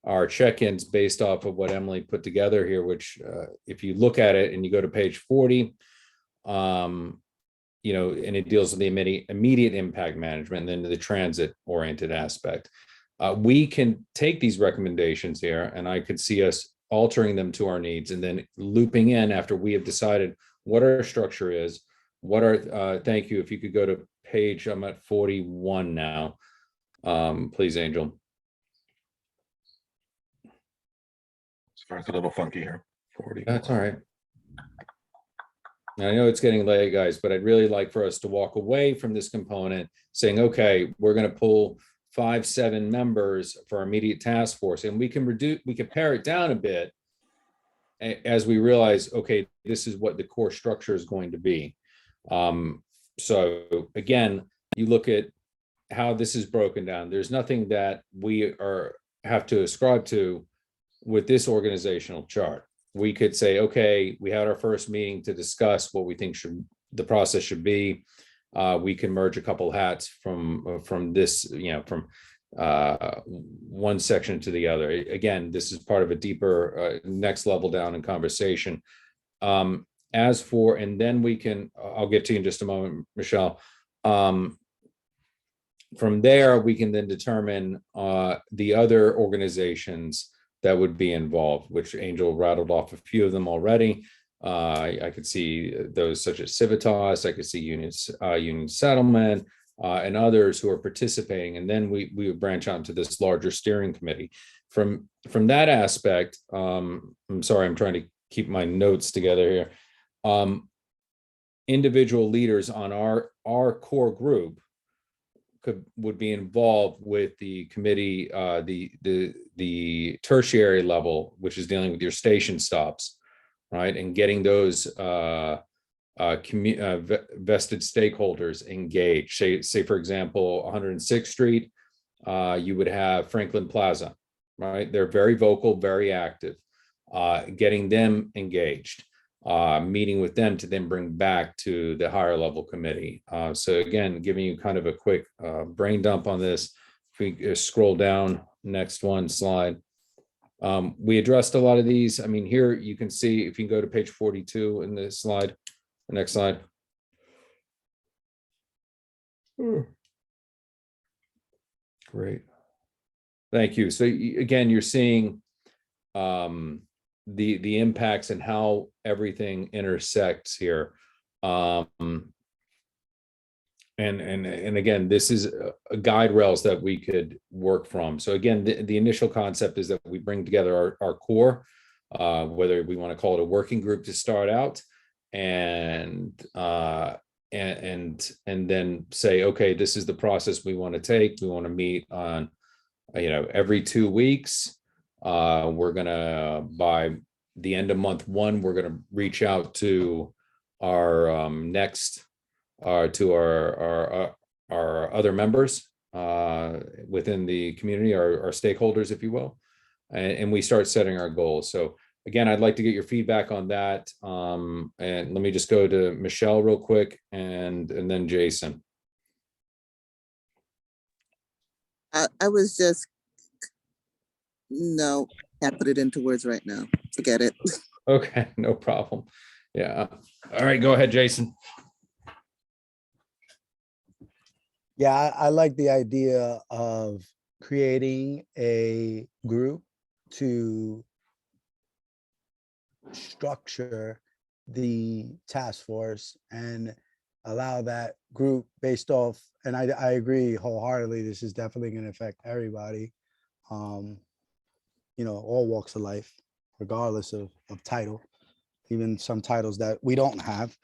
our check-ins based off of what Emily put together here, which if you look at it and you go to page 40, and it deals with the immediate impact management, and then the transit-oriented aspect. We can take these recommendations here, and I could see us altering them to our needs, and then looping in after we have decided what our structure is, what our, thank you, if you could go to page, I'm at 41 now, please, Angel. Starts a little funky here. 40. That's all right. I know it's getting late, guys, but I'd really like for us to walk away from this component saying, okay, we're going to pull 5, 7 members for our immediate task force, and we can pare it down a bit as we realize, okay, this is what the core structure is going to be. So again, you look at how this is broken down. There's nothing that we have to ascribe to with this organizational chart. We could say, okay, we had our first meeting to discuss what we think the process should be. We can merge a couple hats from this, from one section to the other. Again, this is part of a deeper next level down in conversation. As for, and then we can, I'll get to you in just a moment, Michelle. From there, we can then determine the other organizations that would be involved, which Angel rattled off a few of them already. I could see those such as Civitas, I could see Union Settlement, and others who are participating. And then we would branch out into this larger steering committee. From that aspect, I'm sorry, I'm trying to keep my notes together here. individual leaders on our core group would be involved with the committee, the tertiary level, which is dealing with your station stops, right? And getting those vested stakeholders engaged. Say for example, 106th Street, you would have Franklin Plaza, right? They're very vocal, very active. Getting them engaged, meeting with them to then bring back to the higher level committee. So again, giving you kind of a quick brain dump on this. If we scroll down, next one slide. We addressed a lot of these. I mean, here you can see, if you can go to page 42 in this slide, the next slide. Great. Thank you. So again, you're seeing the impacts and how everything intersects here. And again, this is a guide rails that we could work from. So again, the initial concept is that we bring together our core, whether we want to call it a working group to start out, and then say, okay, this is the process we want to take. We want to meet on, every 2 weeks. We're gonna, by the end of month one, we're gonna reach out to our to our other members within the community, our stakeholders, if you will, and we start setting our goals. So again, I'd like to get your feedback on that. And let me just go to Michelle real quick, and then Jason. I was just, no, can't put it into words right now. Forget it. Okay, no problem. Yeah. All right, go ahead, Jason. Yeah, I like the idea of creating a group to structure the task force and allow that group based off, and I agree wholeheartedly, this is definitely going to affect everybody, all walks of life, regardless of title, even some titles that we don't have.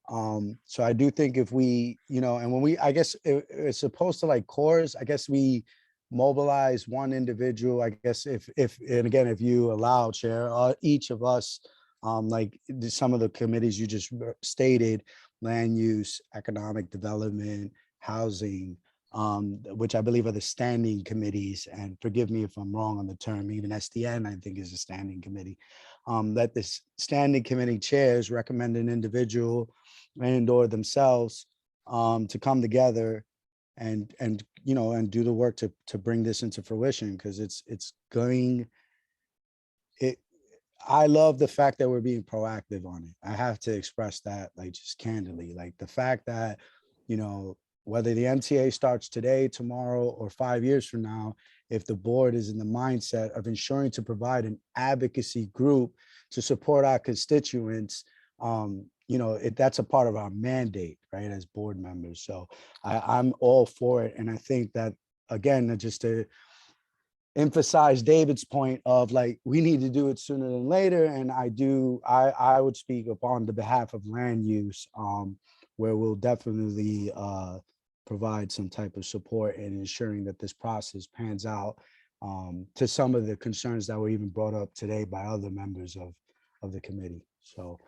So I do think if we, and when we, I guess it's supposed to like cores, I guess we mobilize one individual, I guess if and again, if you allow, Chair, each of us, like some of the committees you just stated, land use, economic development, housing, which I believe are the standing committees, and forgive me if I'm wrong on the term, even SDN, I think is a standing committee, that this standing committee chairs recommend an individual and or themselves to come together and do the work to bring this into fruition, because I love the fact that we're being proactive on it. I have to express that, like, just candidly, like the fact that, whether the MTA starts today, tomorrow, or 5 years from now, if the board is in the mindset of ensuring to provide an advocacy group to support our constituents, that's a part of our mandate, right, as board members. So I'm all for it. And I think that, again, just to emphasize David's point of, like, we need to do it sooner than later. And I would speak upon the behalf of land use, where we'll definitely provide some type of support in ensuring that this process pans out, to some of the concerns that were even brought up today by other members of the committee. So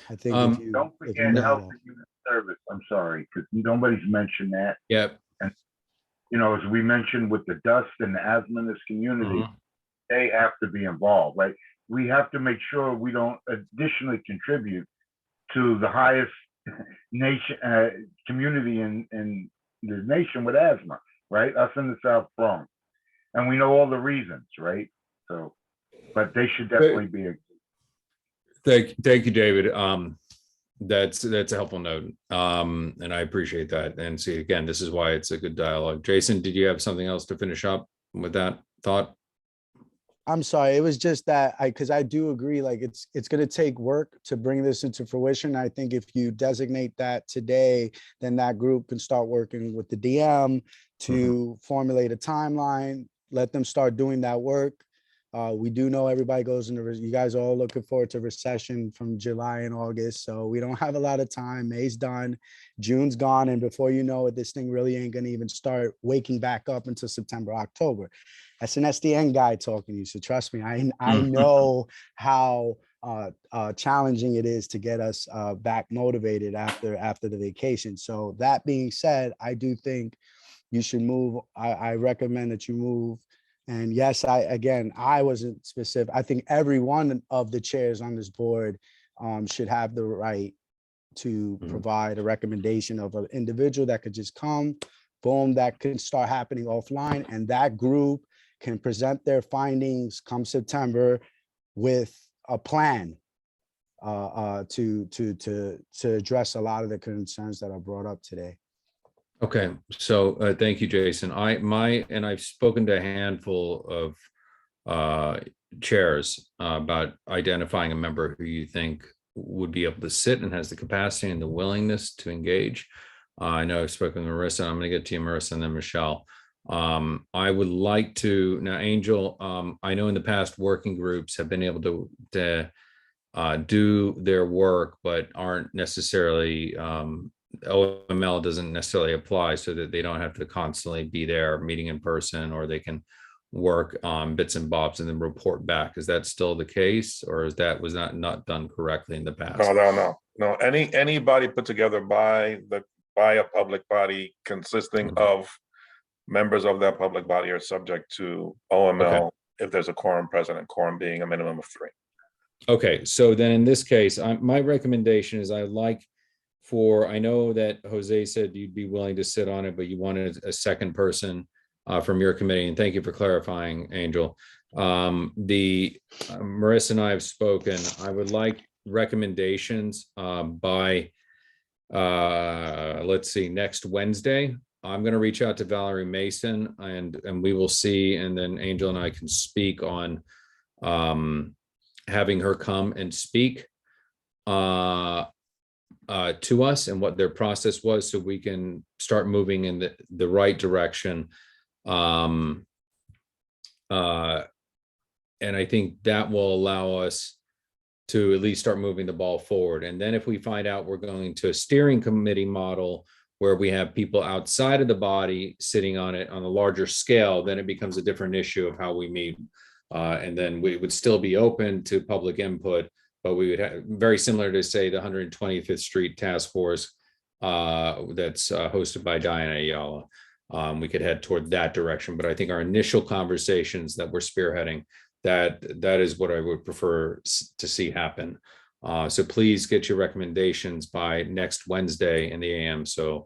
I think if you Don't if forget you health and human service. I'm sorry, because nobody's mentioned that. Yep. And as we mentioned with the dust and the asthma in this community, they have to be involved, right? We have to make sure we don't additionally contribute to the highest nation community in the nation with asthma, right? Us in the South Bronx, and we know all the reasons, right? So, but they should definitely be. Thank you, David. That's a helpful note, and I appreciate that. And see, again, this is why it's a good dialogue. Jason, did you have something else to finish up with that thought? I'm sorry, it was just that because I do agree, like it's going to take work to bring this into fruition. I think if you designate that today, then that group can start working with the DM to formulate a timeline, let them start doing that work. We do know everybody goes into, you guys are all looking forward to recession from July and August. So we don't have a lot of time. May's done, June's gone. And before you know it, this thing really ain't gonna even start waking back up until September, October. That's an SDN guy talking to you. So trust me, I know how challenging it is to get us back motivated after the vacation. So that being said, I do think you should move. I recommend that you move. And yes, I wasn't specific. I think every one of the chairs on this board should have the right to provide a recommendation of an individual that could just come, boom, that can start happening offline. And that group can present their findings come September with a plan to address a lot of the concerns that are brought up today. Okay, so thank you, Jason. I've spoken to a handful of chairs about identifying a member who you think would be able to sit and has the capacity and the willingness to engage. I know I've spoken to Marissa. I'm going to get to you, Marissa, and then Michelle. I would like to now, Angel. I know in the past working groups have been able to do their work, but aren't necessarily. OML doesn't necessarily apply, so that they don't have to constantly be there meeting in person, or they can work on bits and bobs and then report back. Is that still the case, or was that not done correctly in the past? No. Anybody put together by a public body consisting of members of that public body are subject to OML if there's a quorum present, and quorum being a minimum of 3. Okay, so then in this case, my recommendation is I know that Jose said you'd be willing to sit on it, but you wanted a second person from your committee, and thank you for clarifying, Angel. Marissa and I have spoken. I would like recommendations by, let's see, next Wednesday. I'm going to reach out to Valerie Mason, and we will see, and then Angel and I can speak on having her come and speak to us and what their process was, so we can start moving in the right direction. And I think that will allow us to at least start moving the ball forward. And then if we find out we're going to a steering committee model where we have people outside of the body sitting on it on a larger scale, then it becomes a different issue of how we meet. And then we would still be open to public input, but we would have very similar to, say, the 125th Street Task Force that's hosted by Diana Ayala. We could head toward that direction, but I think our initial conversations that we're spearheading, that is what I would prefer to see happen. So please get your recommendations by next Wednesday in the AM. So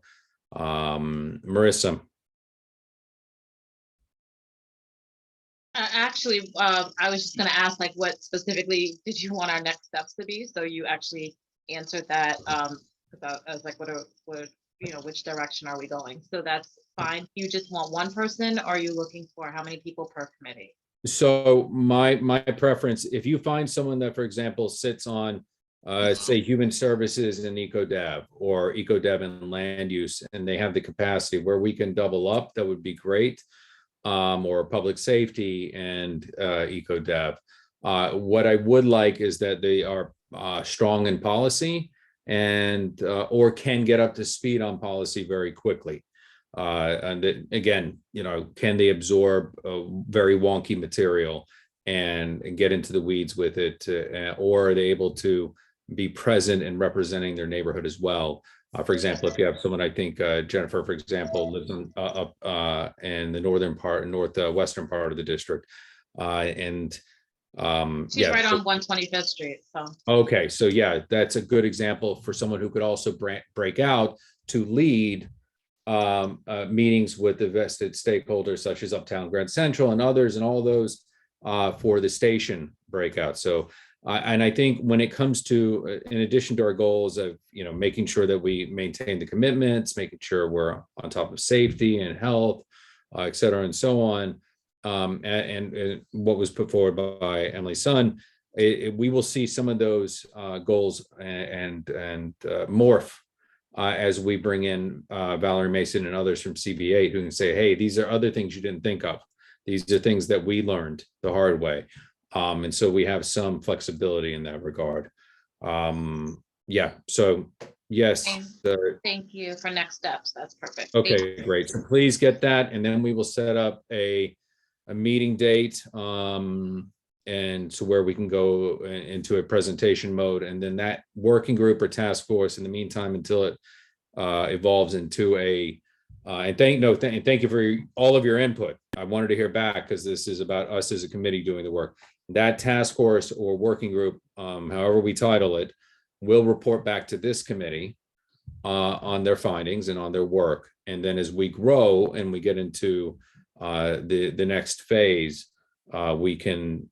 Marissa. Actually, I was just going to ask, like, what specifically did you want our next steps to be? So you actually answered that. Because I was like, which direction are we going? So that's fine. You just want one person, or are you looking for how many people per committee? So my preference, if you find someone that, for example, sits on, say, human services and EcoDev, or EcoDev and land use, and they have the capacity where we can double up, that would be great. Or public safety and EcoDev. What I would like is that they are strong in policy and or can get up to speed on policy very quickly. And again, can they absorb very wonky material and get into the weeds with it, or are they able to be present and representing their neighborhood as well? For example, if you have someone, I think Jennifer, for example, lives up in the northwestern part of the district, and she's right on 125th Street. So okay, so yeah, that's a good example for someone who could also break out to lead meetings with the vested stakeholders, such as Uptown Grand Central and others, and all those for the station breakout. So. And I think when it comes to, in addition to our goals of, making sure that we maintain the commitments, making sure we're on top of safety and health, et cetera, and so on, and what was put forward by Emily Sun, we will see some of those goals and morph as we bring in Valerie Mason and others from CB8 who can say, hey, these are other things you didn't think of. These are things that we learned the hard way. And so we have some flexibility in that regard. Yeah, so yes. Thank you for next steps. That's perfect. Okay, great. So please get that, and then we will set up a meeting date, and so where we can go into a presentation mode, and then that working group or task force in the meantime until it evolves into a and thank you for all of your input. I wanted to hear back because this is about us as a committee doing the work. That task force or working group, however we title it, will report back to this committee on their findings and on their work. And then as we grow and we get into the next phase, we can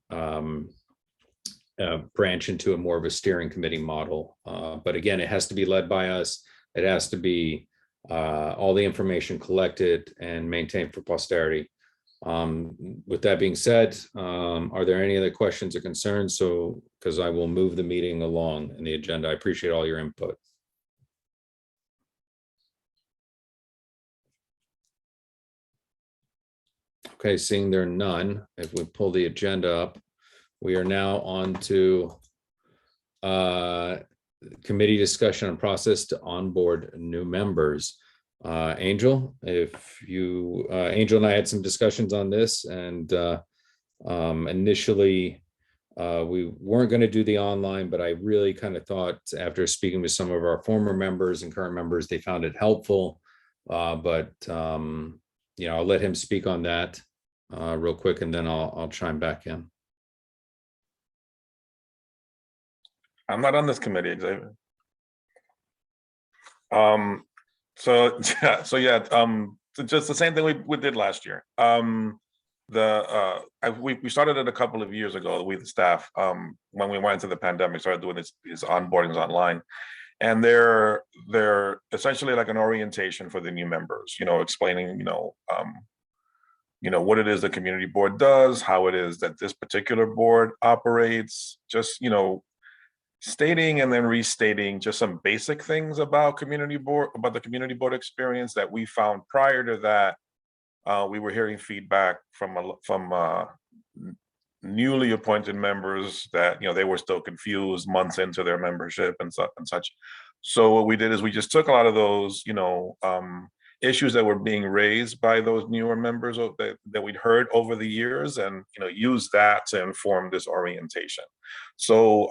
branch into a more of a steering committee model. But again, it has to be led by us. It has to be all the information collected and maintained for posterity. With that being said, are there any other questions or concerns? So, because I will move the meeting along in the agenda. I appreciate all your input. Okay, seeing there are none, if we pull the agenda up, we are now on to committee discussion on process to onboard new members. Angel, if you, Angel and I had some discussions on this, and initially we weren't going to do the online, but I really kind of thought after speaking with some of our former members and current members, they found it helpful. But you know, I'll let him speak on that real quick, and then I'll chime back in. I'm not on this committee, Xavier. So yeah, just the same thing we did last year. We started it a couple of years ago, we the staff, when we went into the pandemic, started doing these onboardings online. And they're essentially like an orientation for the new members, you know, explaining, you know, what it is the community board does, how it is that this particular board operates, just, you know, stating and then restating just some basic things about the community board experience that we found prior to that. We were hearing feedback from newly appointed members that, you know, they were still confused months into their membership and such. So what we did is we just took a lot of those, you know, issues that were being raised by those newer members that we'd heard over the years, and, you know, use that to inform this orientation. So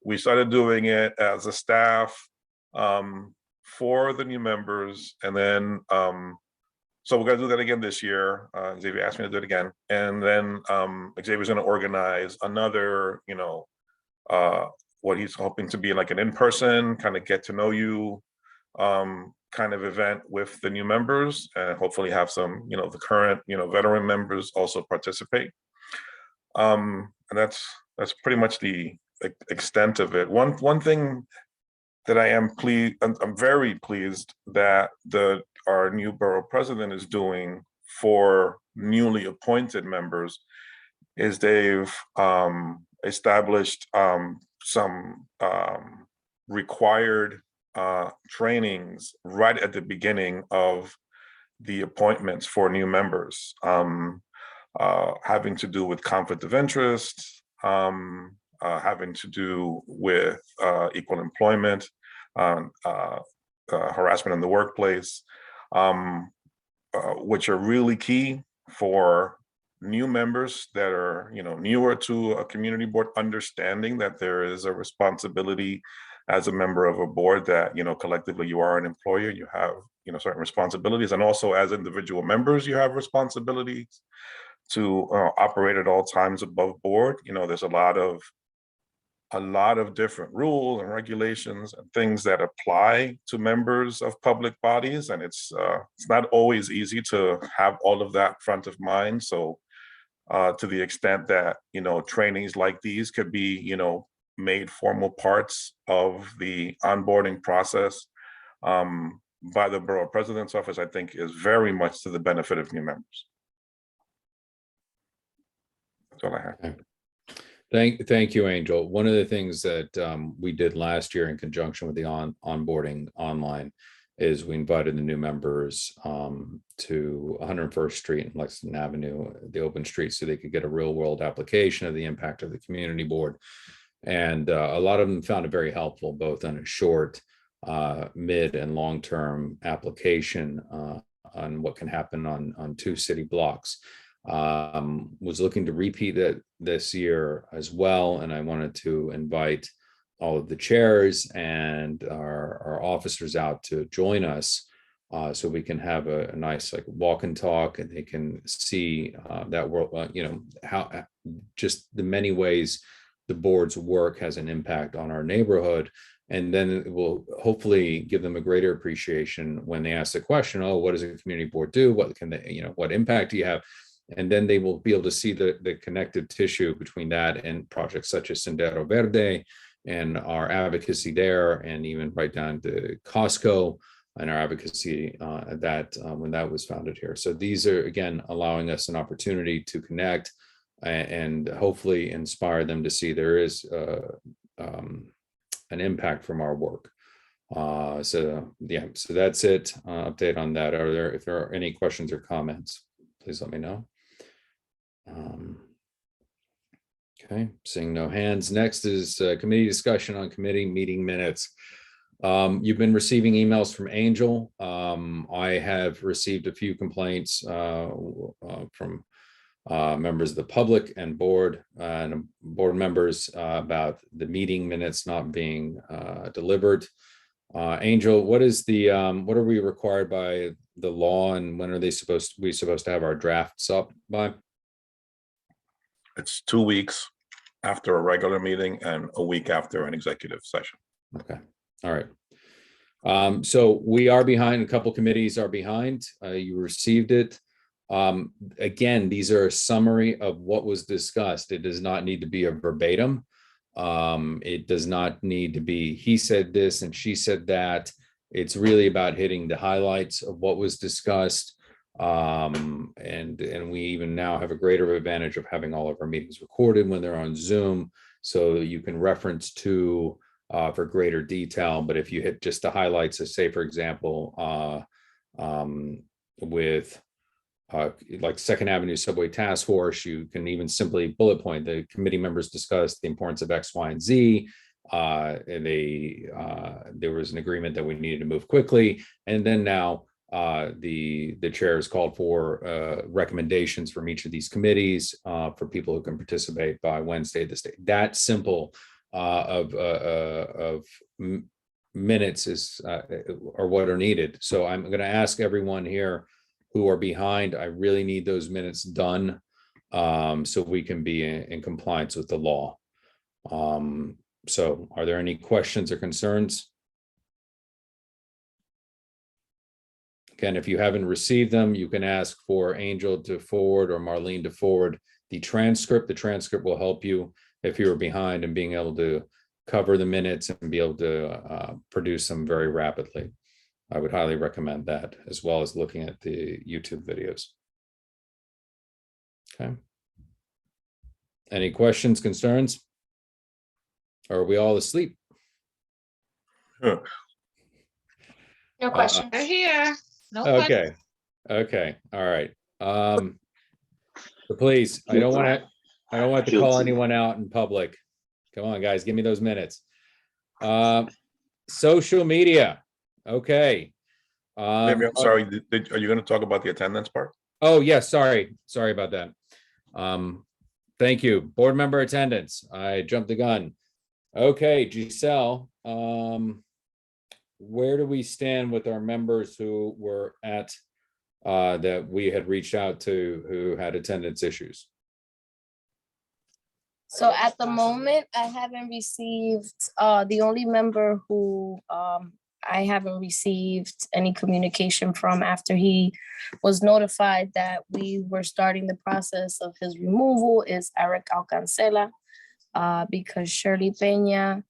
we started doing it as a staff for the new members, and then so we're going to do that again this year. Xavier asked me to do it again. And then Xavier's going to organize another, you know, what he's hoping to be like an in-person kind of get to know you kind of event with the new members, and hopefully have some, you know, the current, you know, veteran members also participate. And that's pretty much the extent of it. One thing that I'm very pleased that our new borough president is doing for newly appointed members is they've established some required trainings right at the beginning of the appointments for new members, having to do with conflict of interest, having to do with equal employment, harassment in the workplace, which are really key for new members that are, you know, newer to a community board, understanding that there is a responsibility as a member of a board, that, you know, collectively you are an employer, you have, you know, certain responsibilities, and also as individual members you have responsibilities to operate at all times above board. You know, there's a lot of different rules and regulations and things that apply to members of public bodies, and it's not always easy to have all of that front of mind. So to the extent that, you know, trainings like these could be, you know, made formal parts of the onboarding process by the borough president's office, I think is very much to the benefit of new members. That's all I have. Thank you, Angel. One of the things that we did last year in conjunction with the onboarding online is we invited the new members to 101st Street and Lexington Avenue, the open street, so they could get a real world application of the impact of the community board. And a lot of them found it very helpful, both on a short, mid and long-term application on what can happen on 2 city blocks. Was looking to repeat that this year as well. And I wanted to invite all of the chairs and our officers out to join us so we can have a nice like walk and talk, and they can see that world, you know, how just the many ways the board's work has an impact on our neighborhood. And then it will hopefully give them a greater appreciation when they ask the question, oh, what does a community board do? What can they, you know, what impact do you have? And then they will be able to see the connective tissue between that and projects such as Sendero Verde and our advocacy there, and even right down to Costco and our advocacy that when that was founded here. So these are, again, allowing us an opportunity to connect and hopefully inspire them to see there is an impact from our work. So yeah, so that's it. Update on that. If there are any questions or comments, please let me know. Okay, seeing no hands. Next is committee discussion on committee meeting minutes. You've been receiving emails from Angel. I have received a few complaints from members of the public and board members about the meeting minutes not being delivered. Angel, what is the what are we required by the law, and when are we supposed to have our drafts up by? It's 2 weeks after a regular meeting and a week after an executive session. Okay, all right. So we are behind, a couple committees are behind. You received it. Again, these are a summary of what was discussed. It does not need to be a verbatim. It does not need to be he said this and she said that. It's really about hitting the highlights of what was discussed. And we even now have a greater advantage of having all of our meetings recorded when they're on Zoom, so you can reference to for greater detail. But if you hit just the highlights, of, say, for example, with like Second Avenue Subway Task Force, you can even simply bullet point the committee members discussed the importance of X, Y, and Z. And there was an agreement that we needed to move quickly, and then now the chair has called for recommendations from each of these committees for people who can participate by Wednesday this day. That simple of minutes is are what are needed. So I'm going to ask everyone here who are behind. I really need those minutes done so we can be in compliance with the law. So are there any questions or concerns? Again, if you haven't received them, you can ask for Angel to forward or Marlene to forward the transcript. The transcript will help you if you were behind and being able to cover the minutes and be able to produce them very rapidly. I would highly recommend that, as well as looking at the YouTube videos. Okay. Any questions, concerns? Or are we all asleep? Huh. No questions. They're here. No questions. Okay. All right. So please, I don't want to call anyone out in public. Come on, guys, give me those minutes. Social media. Okay. Maybe, I'm sorry, are you going to talk about the attendance part? Oh, yes, sorry about that. Thank you. Board member attendance. I jumped the gun. Okay, Giselle, where do we stand with our members who were at that we had reached out to who had attendance issues? So at the moment, I haven't received, the only member who I haven't received any communication from after he was notified that we were starting the process of his removal is Eric Alcancela, because Shirley Peña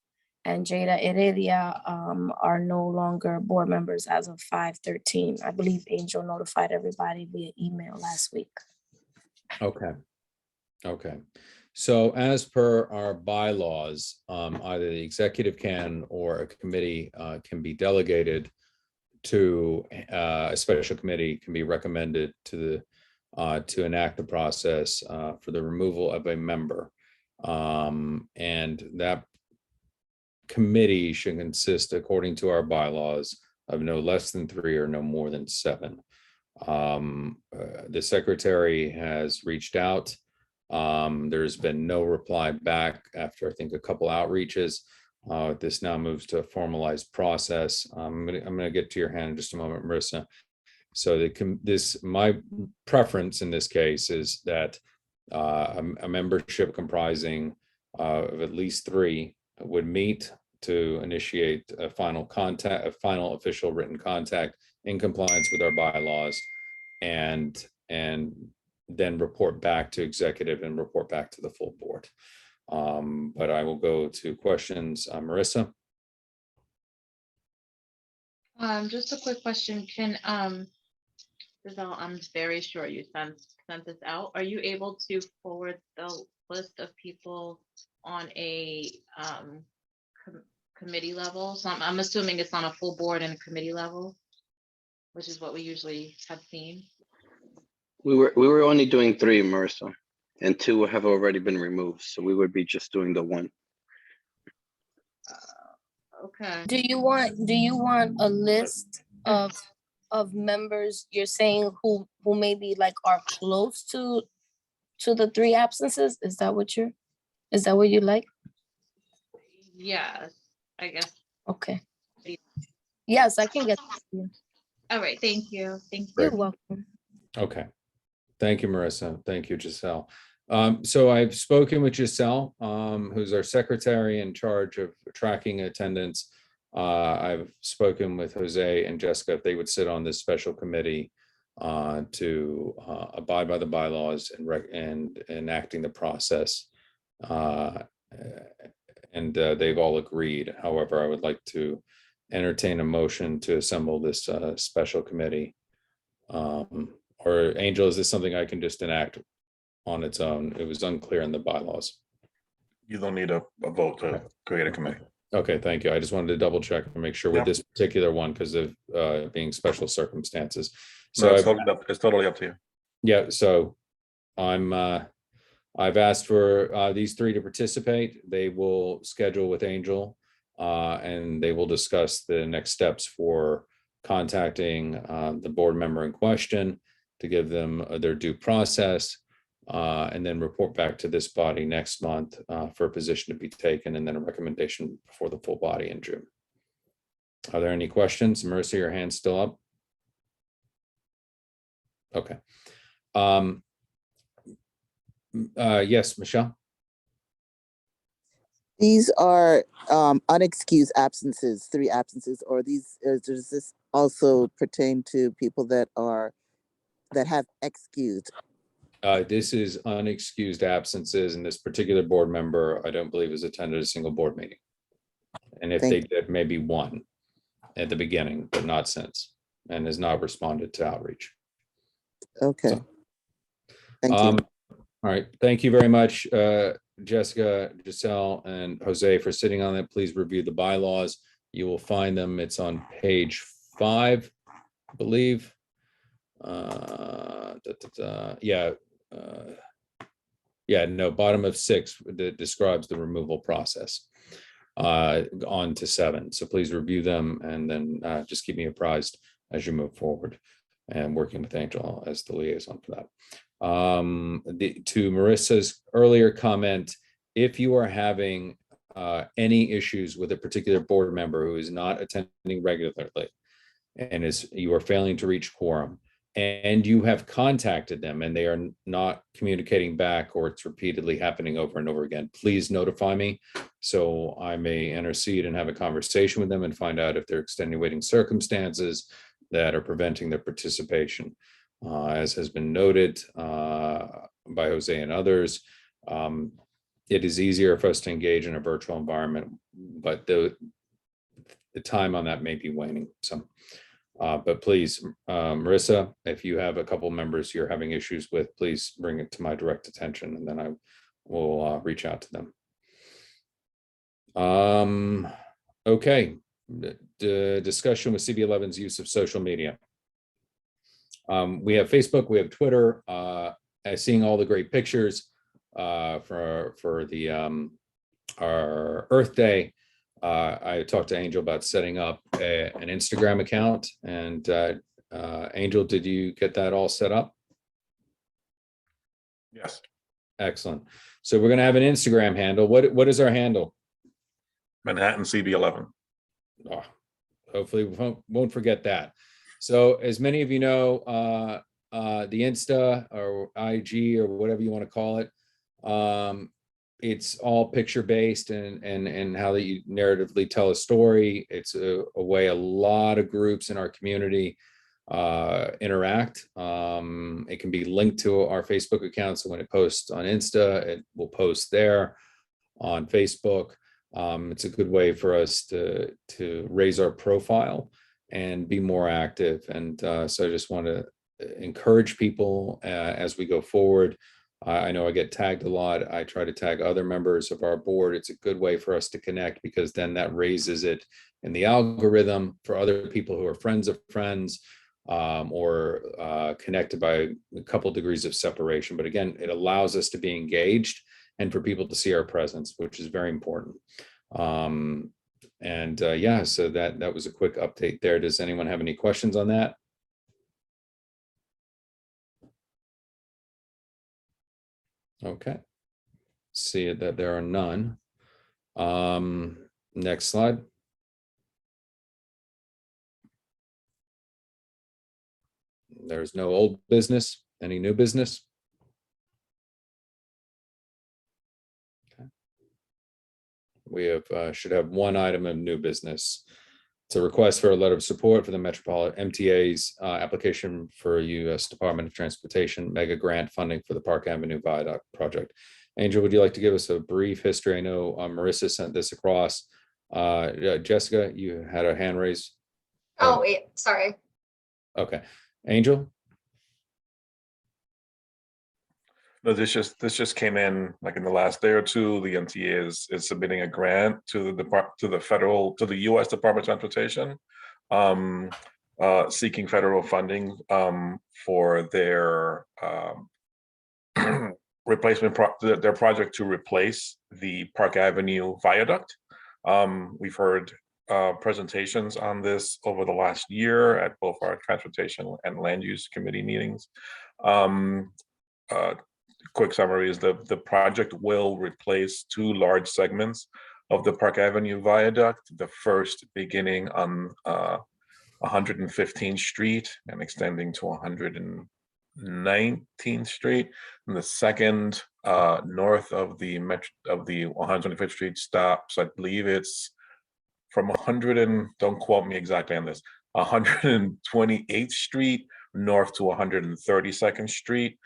and Jada Heredia are no longer board members as of 5/13. I believe Angel notified everybody via email last week. Okay. So as per our bylaws, either the executive can or a committee can be delegated to a special committee can be recommended to to enact the process for the removal of a member. And that committee should consist, according to our bylaws, of no less than 3 or no more than 7. The secretary has reached out. There's been no reply back after, I think, a couple outreaches. This now moves to a formalized process. I'm gonna get to your hand in just a moment, Marissa. So my preference in this case is that a membership comprising of at least 3 would meet to initiate a final official written contact in compliance with our bylaws, and then report back to executive and report back to the full board. But I will go to questions. Marissa? Just a quick question. Giselle, I'm very sure you sent this out. Are you able to forward the list of people on a committee level? So I'm assuming it's on a full board and committee level, which is what we usually have seen. We were only doing 3, Marissa, and 2 have already been removed, so we would be just doing the 1. Okay. Do you want a list of members you're saying who maybe like are close to the 3 absences? Is that what you like? Yes, I guess. Okay. Yes, I can get that to you. All right, thank you. Thank you. You're welcome. Okay. Thank you, Marissa. Thank you, Giselle. So I've spoken with Giselle, who's our secretary in charge of tracking attendance. I've spoken with Jose and Jessica if they would sit on this special committee to abide by the bylaws and enacting the process. And they've all agreed. However, I would like to entertain a motion to assemble this special committee. Or Angel, is this something I can just enact on its own? It was unclear in the bylaws. You don't need a vote to create a committee. Okay, thank you. I just wanted to double check and make sure with Yep. this particular one because of being special circumstances. So So it's totally up to you. yeah, so I've asked for these 3 to participate. They will schedule with Angel and they will discuss the next steps for contacting the board member in question to give them their due process, and then report back to this body next month for a position to be taken, and then a recommendation before the full body in June. Are there any questions? Marissa, your hand's still up? Okay. Yes, Michelle? These are unexcused absences, 3 absences, or does this also pertain to people that have excused? This is unexcused absences, and this particular board member, I don't believe, has attended a single board meeting. And if they did, maybe 1 at the beginning, but not since, and has not responded to outreach. Okay. So, thank you. All right, thank you very much, Jessica, Giselle, and Jose for sitting on it. Please review the bylaws. You will find them. It's on page 5, I believe. Bottom of 6 that describes the removal process on to 7. So please review them and then just keep me apprised as you move forward, and working with Angel as the liaison for that. To Marissa's earlier comment, if you are having any issues with a particular board member who is not attending regularly and you are failing to reach quorum, and you have contacted them and they are not communicating back, or it's repeatedly happening over and over again, please notify me so I may intercede and have a conversation with them and find out if there are extenuating circumstances that are preventing their participation. As has been noted by Jose and others, it is easier for us to engage in a virtual environment, but the time on that may be waning. So, but please, Marissa, if you have a couple members you're having issues with, please bring it to my direct attention, and then I will reach out to them. Okay, discussion with CB11's use of social media. We have Facebook, we have Twitter, seeing all the great pictures for the our Earth Day. I talked to Angel about setting up an Instagram account, and Angel, did you get that all set up? Yes. Excellent. So we're going to have an Instagram handle. What is our handle? Manhattan CB11. Oh, hopefully we won't forget that. So as many of you know, the Insta or IG or whatever you want to call it, it's all picture based and how that you narratively tell a story. It's a way a lot of groups in our community interact. It can be linked to our Facebook account. So when it posts on Insta, it will post there on Facebook. It's a good way for us to raise our profile and be more active. And so I just want to encourage people as we go forward. I know I get tagged a lot. I try to tag other members of our board. It's a good way for us to connect, because then that raises it in the algorithm for other people who are friends of friends, or connected by a couple degrees of separation. But again, it allows us to be engaged and for people to see our presence, which is very important. Yeah, so that was a quick update there. Does anyone have any questions on that? Okay. See that there are none. Next slide. There's no old business. Any new business? Okay. We have should have one item of new business. It's a request for a letter of support for the Metropolitan MTA's application for U.S. Department of Transportation mega grant funding for the Park Avenue Viaduct project. Angel, would you like to give us a brief history? I know Marissa sent this across. Jessica, you had a hand raised. Oh, wait, sorry. Okay, Angel. No, this just came in like in the last day or two. The MTA is submitting a grant to the U.S. Department of Transportation, seeking federal funding for their their project to replace the Park Avenue Viaduct. We've heard presentations on this over the last year at both our Transportation and Land Use Committee meetings. Quick summary is the project will replace two large segments of the Park Avenue Viaduct, the first beginning on 115th Street and extending to 119th Street, and the second north of the 125th Street stops. I believe it's from 100 and don't quote me exactly on this, 128th Street north to 132nd Street.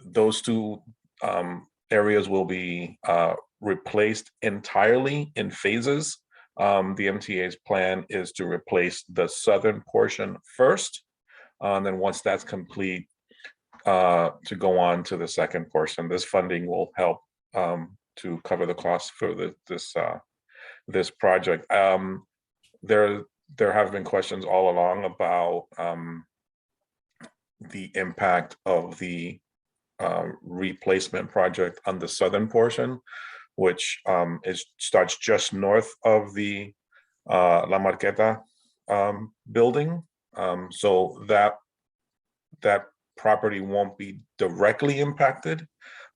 Those two areas will be replaced entirely in phases. The MTA's plan is to replace the southern portion first, and then once that's complete, to go on to the second portion. This funding will help to cover the costs for this project. There have been questions all along about the impact of the replacement project on the southern portion, which starts just north of the La Marqueta building. So that property won't be directly impacted.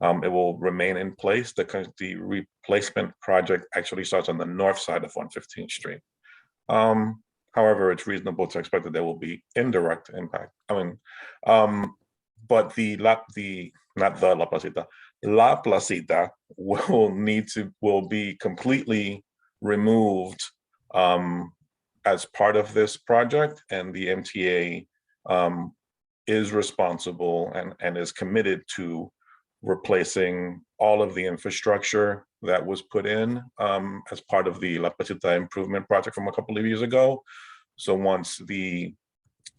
It will remain in place. The replacement project actually starts on the north side of 115th Street. However, it's reasonable to expect that there will be indirect impact. I mean, but La Placita will be completely removed as part of this project, and the MTA is responsible and is committed to replacing all of the infrastructure that was put in as part of the La Placita improvement project from a couple of years ago. So once the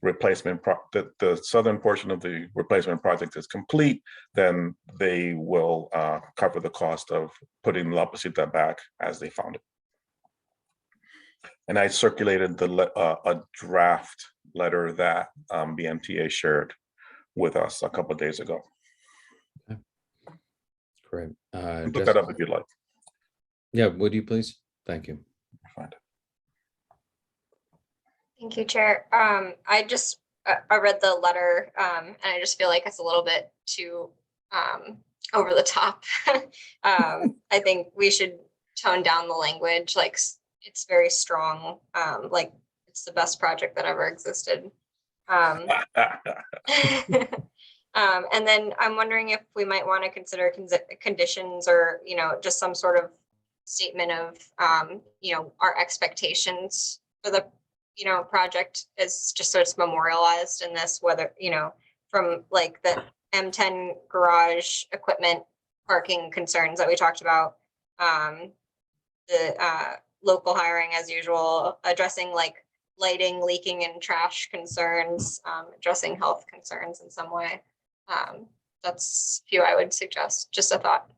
the southern portion of the replacement project is complete, then they will cover the cost of putting La Placita back as they found it. And I circulated a draft letter that the MTA shared with us a couple of days ago. Great. Look that up if you'd like. Yeah, would you please? Thank you. Find it. Thank you, Chair. I read the letter, and I just feel like it's a little bit too over the top. I think we should tone down the language. Like it's very strong. Like it's the best project that ever existed. And then I'm wondering if we might want to consider conditions or, just some sort of statement of, our expectations for the, project is just sort of memorialized in this, whether, from like the M10 garage equipment parking concerns that we talked about, the local hiring as usual, addressing like lighting, leaking, and trash concerns, addressing health concerns in some way. That's a few I would suggest, just a thought.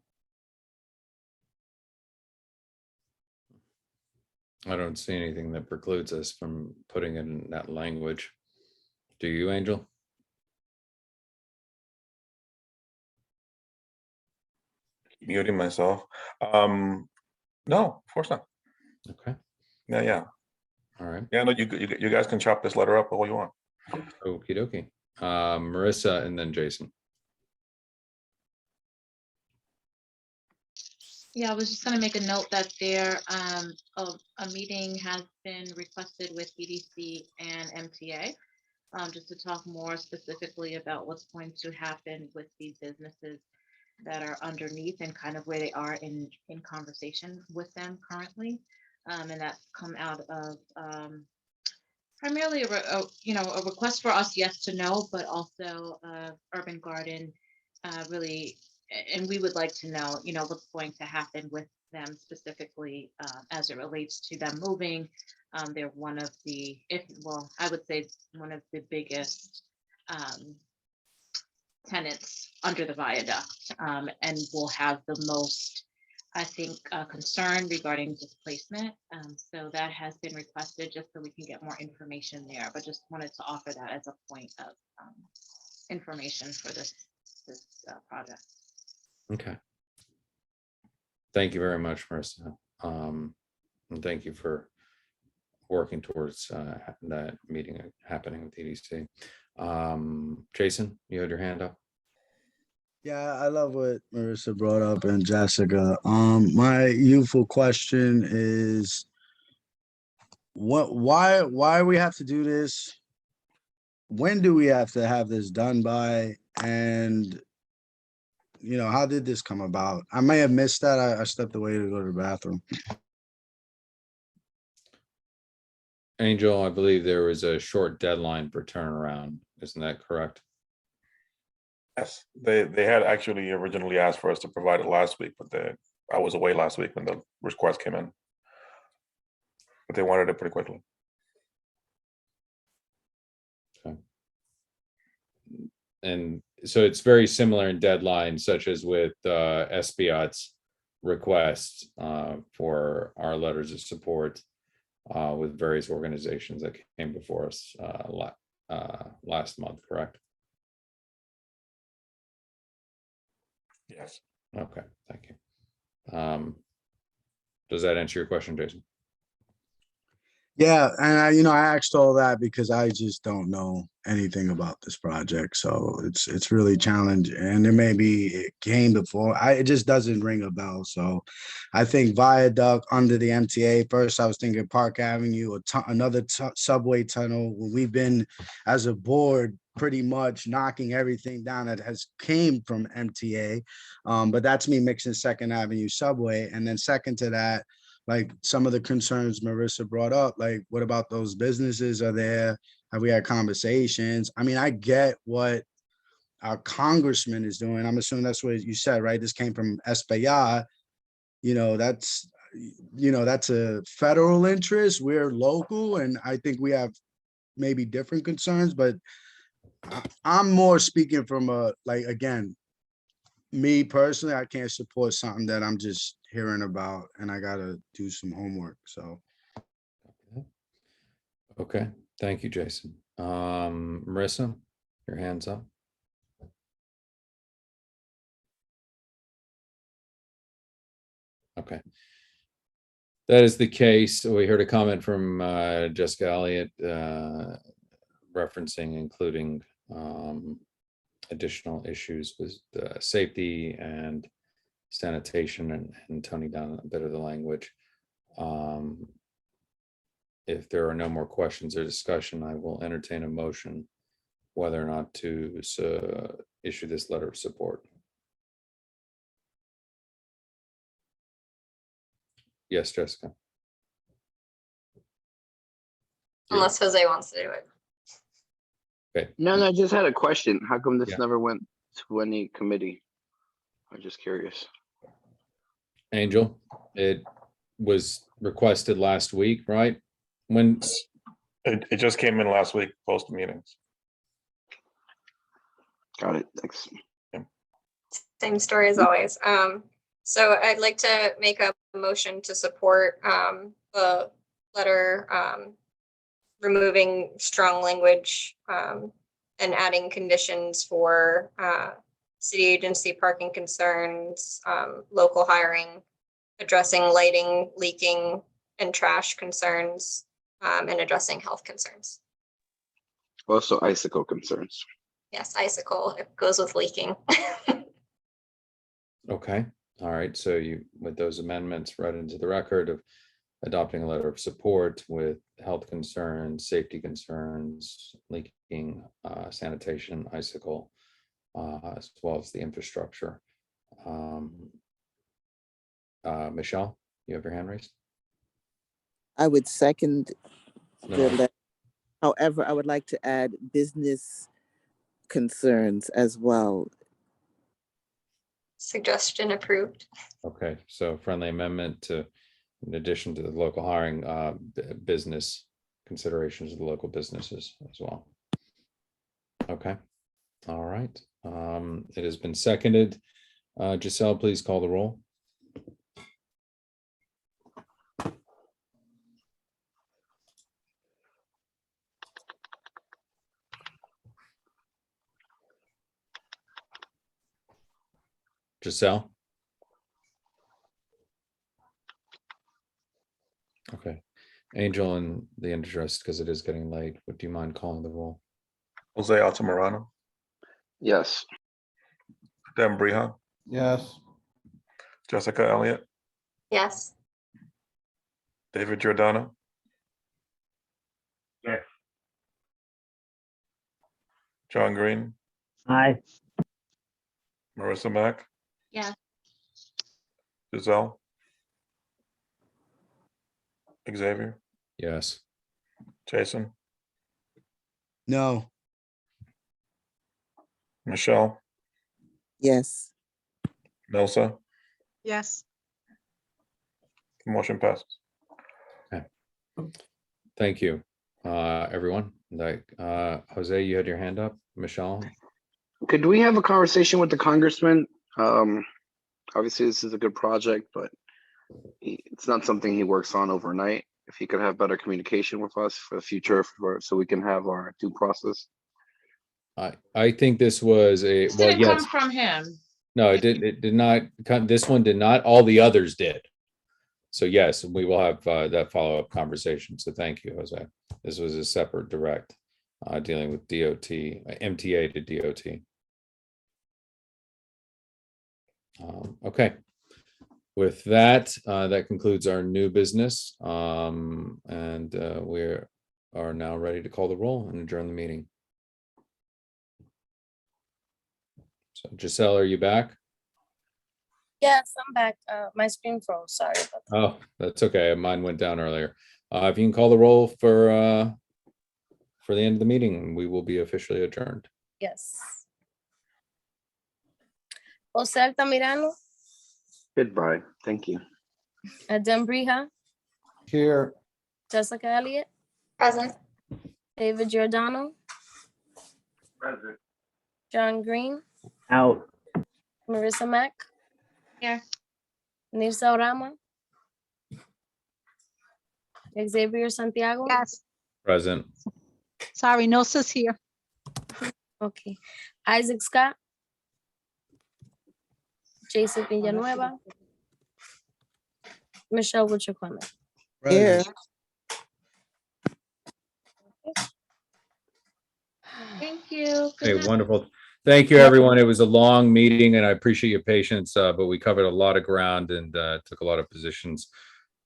I don't see anything that precludes us from putting it in that language. Do you, Angel? Muting myself. No, of course not. Okay. Yeah. All right. Yeah, no, you guys can chop this letter up all you want. Okie dokie. Marissa and then Jason. Yeah, I was just going to make a note that there a meeting has been requested with EDC and MTA, just to talk more specifically about what's going to happen with these businesses that are underneath and kind of where they are in conversation with them currently. And that's come out of primarily a request for us, yes to know, but also Urban Garden really. And we would like to know, what's going to happen with them specifically as it relates to them moving. They're one of the, I would say one of the biggest tenants under the viaduct, and will have the most, I think, concern regarding displacement. So that has been requested just so we can get more information there, but just wanted to offer that as a point of information for this project. Okay. Thank you very much, Marissa. And thank you for working towards that meeting happening with EDC. Jason, you had your hand up. Yeah, I love what Marissa brought up and Jessica. My youthful question is why we have to do this? When do we have to have this done by? And how did this come about? I may have missed that. I stepped away to go to the bathroom. Angel, I believe there was a short deadline for turnaround. Isn't that correct? Yes, they had actually originally asked for us to provide it last week, but I was away last week when the request came in. But they wanted it pretty quickly. Okay. And so it's very similar in deadline, such as with SBOT's request for our letters of support with various organizations that came before us last month, correct? Yes. Okay, thank you. Does that answer your question, Jason? Yeah, and I asked all that because I just don't know anything about this project, so it's really challenging. And there may be it came before, it just doesn't ring a bell. So, I think viaduct under the MTA. First, I was thinking Park Avenue, another subway tunnel. We've been as a board pretty much knocking everything down that has came from MTA, but that's me mixing Second Avenue subway, and then second to that, like some of the concerns Marissa brought up, like what about those businesses are there? Have we had conversations? I mean, I get what our congressman is doing. I'm assuming that's what you said, right? This came from Espaillat. That's a federal interest. We're local, and I think we have maybe different concerns, but I'm more speaking from again, me personally, I can't support something that I'm just hearing about and I gotta do some homework. So Okay, thank you, Jason. Marissa, your hand's up. Okay. That is the case. We heard a comment from Jessica Elliott referencing including additional issues with safety and sanitation and toning down a bit of the language. If there are no more questions or discussion, I will entertain a motion whether or not to issue this letter of support. Yes, Jessica. Unless Jose wants to do it. Okay. No, I just had a question. How come this Yeah. never went to any committee? I'm just curious. Angel, it was requested last week, right? When, It just came in last week, post meetings. Got it. Thanks. Same story as always. So I'd like to make a motion to support the letter removing strong language and adding conditions for city agency parking concerns, local hiring, addressing lighting, leaking, and trash concerns, and addressing health concerns. Also, icicle concerns. Yes, icicle, it goes with leaking. okay, all right, so you, with those amendments read into the record of adopting a letter of support with health concerns, safety concerns, leaking, sanitation, icicle, as well as the infrastructure. Michelle, you have your hand raised? I would second the No. letter. However, I would like to add business concerns as well. Suggestion approved. Okay, so friendly amendment to, in addition to the local hiring, business considerations of the local businesses as well. Okay, all right. It has been seconded. Giselle, please call the roll. Giselle? Okay. Angel, in the interest, because it is getting late, would you mind calling the roll? Jose Altamirano, Yes. Dan Briha, Yes. Jessica Elliott, Yes. David Giordano, Yes. John Green, Aye. Marissa Mack, Yeah. Giselle, Xavier, Yes. Jason, No. Michelle, Yes. Nelsa, Yes. motion passes. Thank you, everyone. Like, Jose, you had your hand up. Michelle? Could we have a conversation with the congressman? Obviously, this is a good project, but it's not something he works on overnight. If he could have better communication with us for the future, so we can have our due process. I think this was a, This well, didn't come yes. from him. No, it did not, this one did not, all the others did. So yes, we will have that follow-up conversation. So thank you, Jose. This was a separate direct dealing with DOT, MTA to DOT. Okay. With that, that concludes our new business. And we are now ready to call the roll and adjourn the meeting. So Giselle, are you back? Yes, I'm back. My screen froze. Sorry about that. Oh, that's okay. Mine went down earlier. If you can call the roll for the end of the meeting, we will be officially adjourned. Yes. Jose Altamirano, Goodbye. Thank you. Dan Briha, Here. Jessica Elliott, Present. David Giordano, Present. John Green, Out. Marissa Mack, Here. Nirsa Rama, Xavier Santiago, Yes. Present. Sorry, no sis here. Okay. Isaac Scott. Jason Villanueva. Michelle, what's your comment? Here. Thank you. Okay, Good night. wonderful. Thank you, everyone. It was a long meeting and I appreciate your patience, but we covered a lot of ground and took a lot of positions,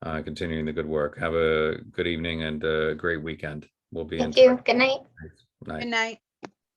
continuing the good work. Have a good evening and a great weekend. We'll be in Thank you. touch. Good night. Night. Good night.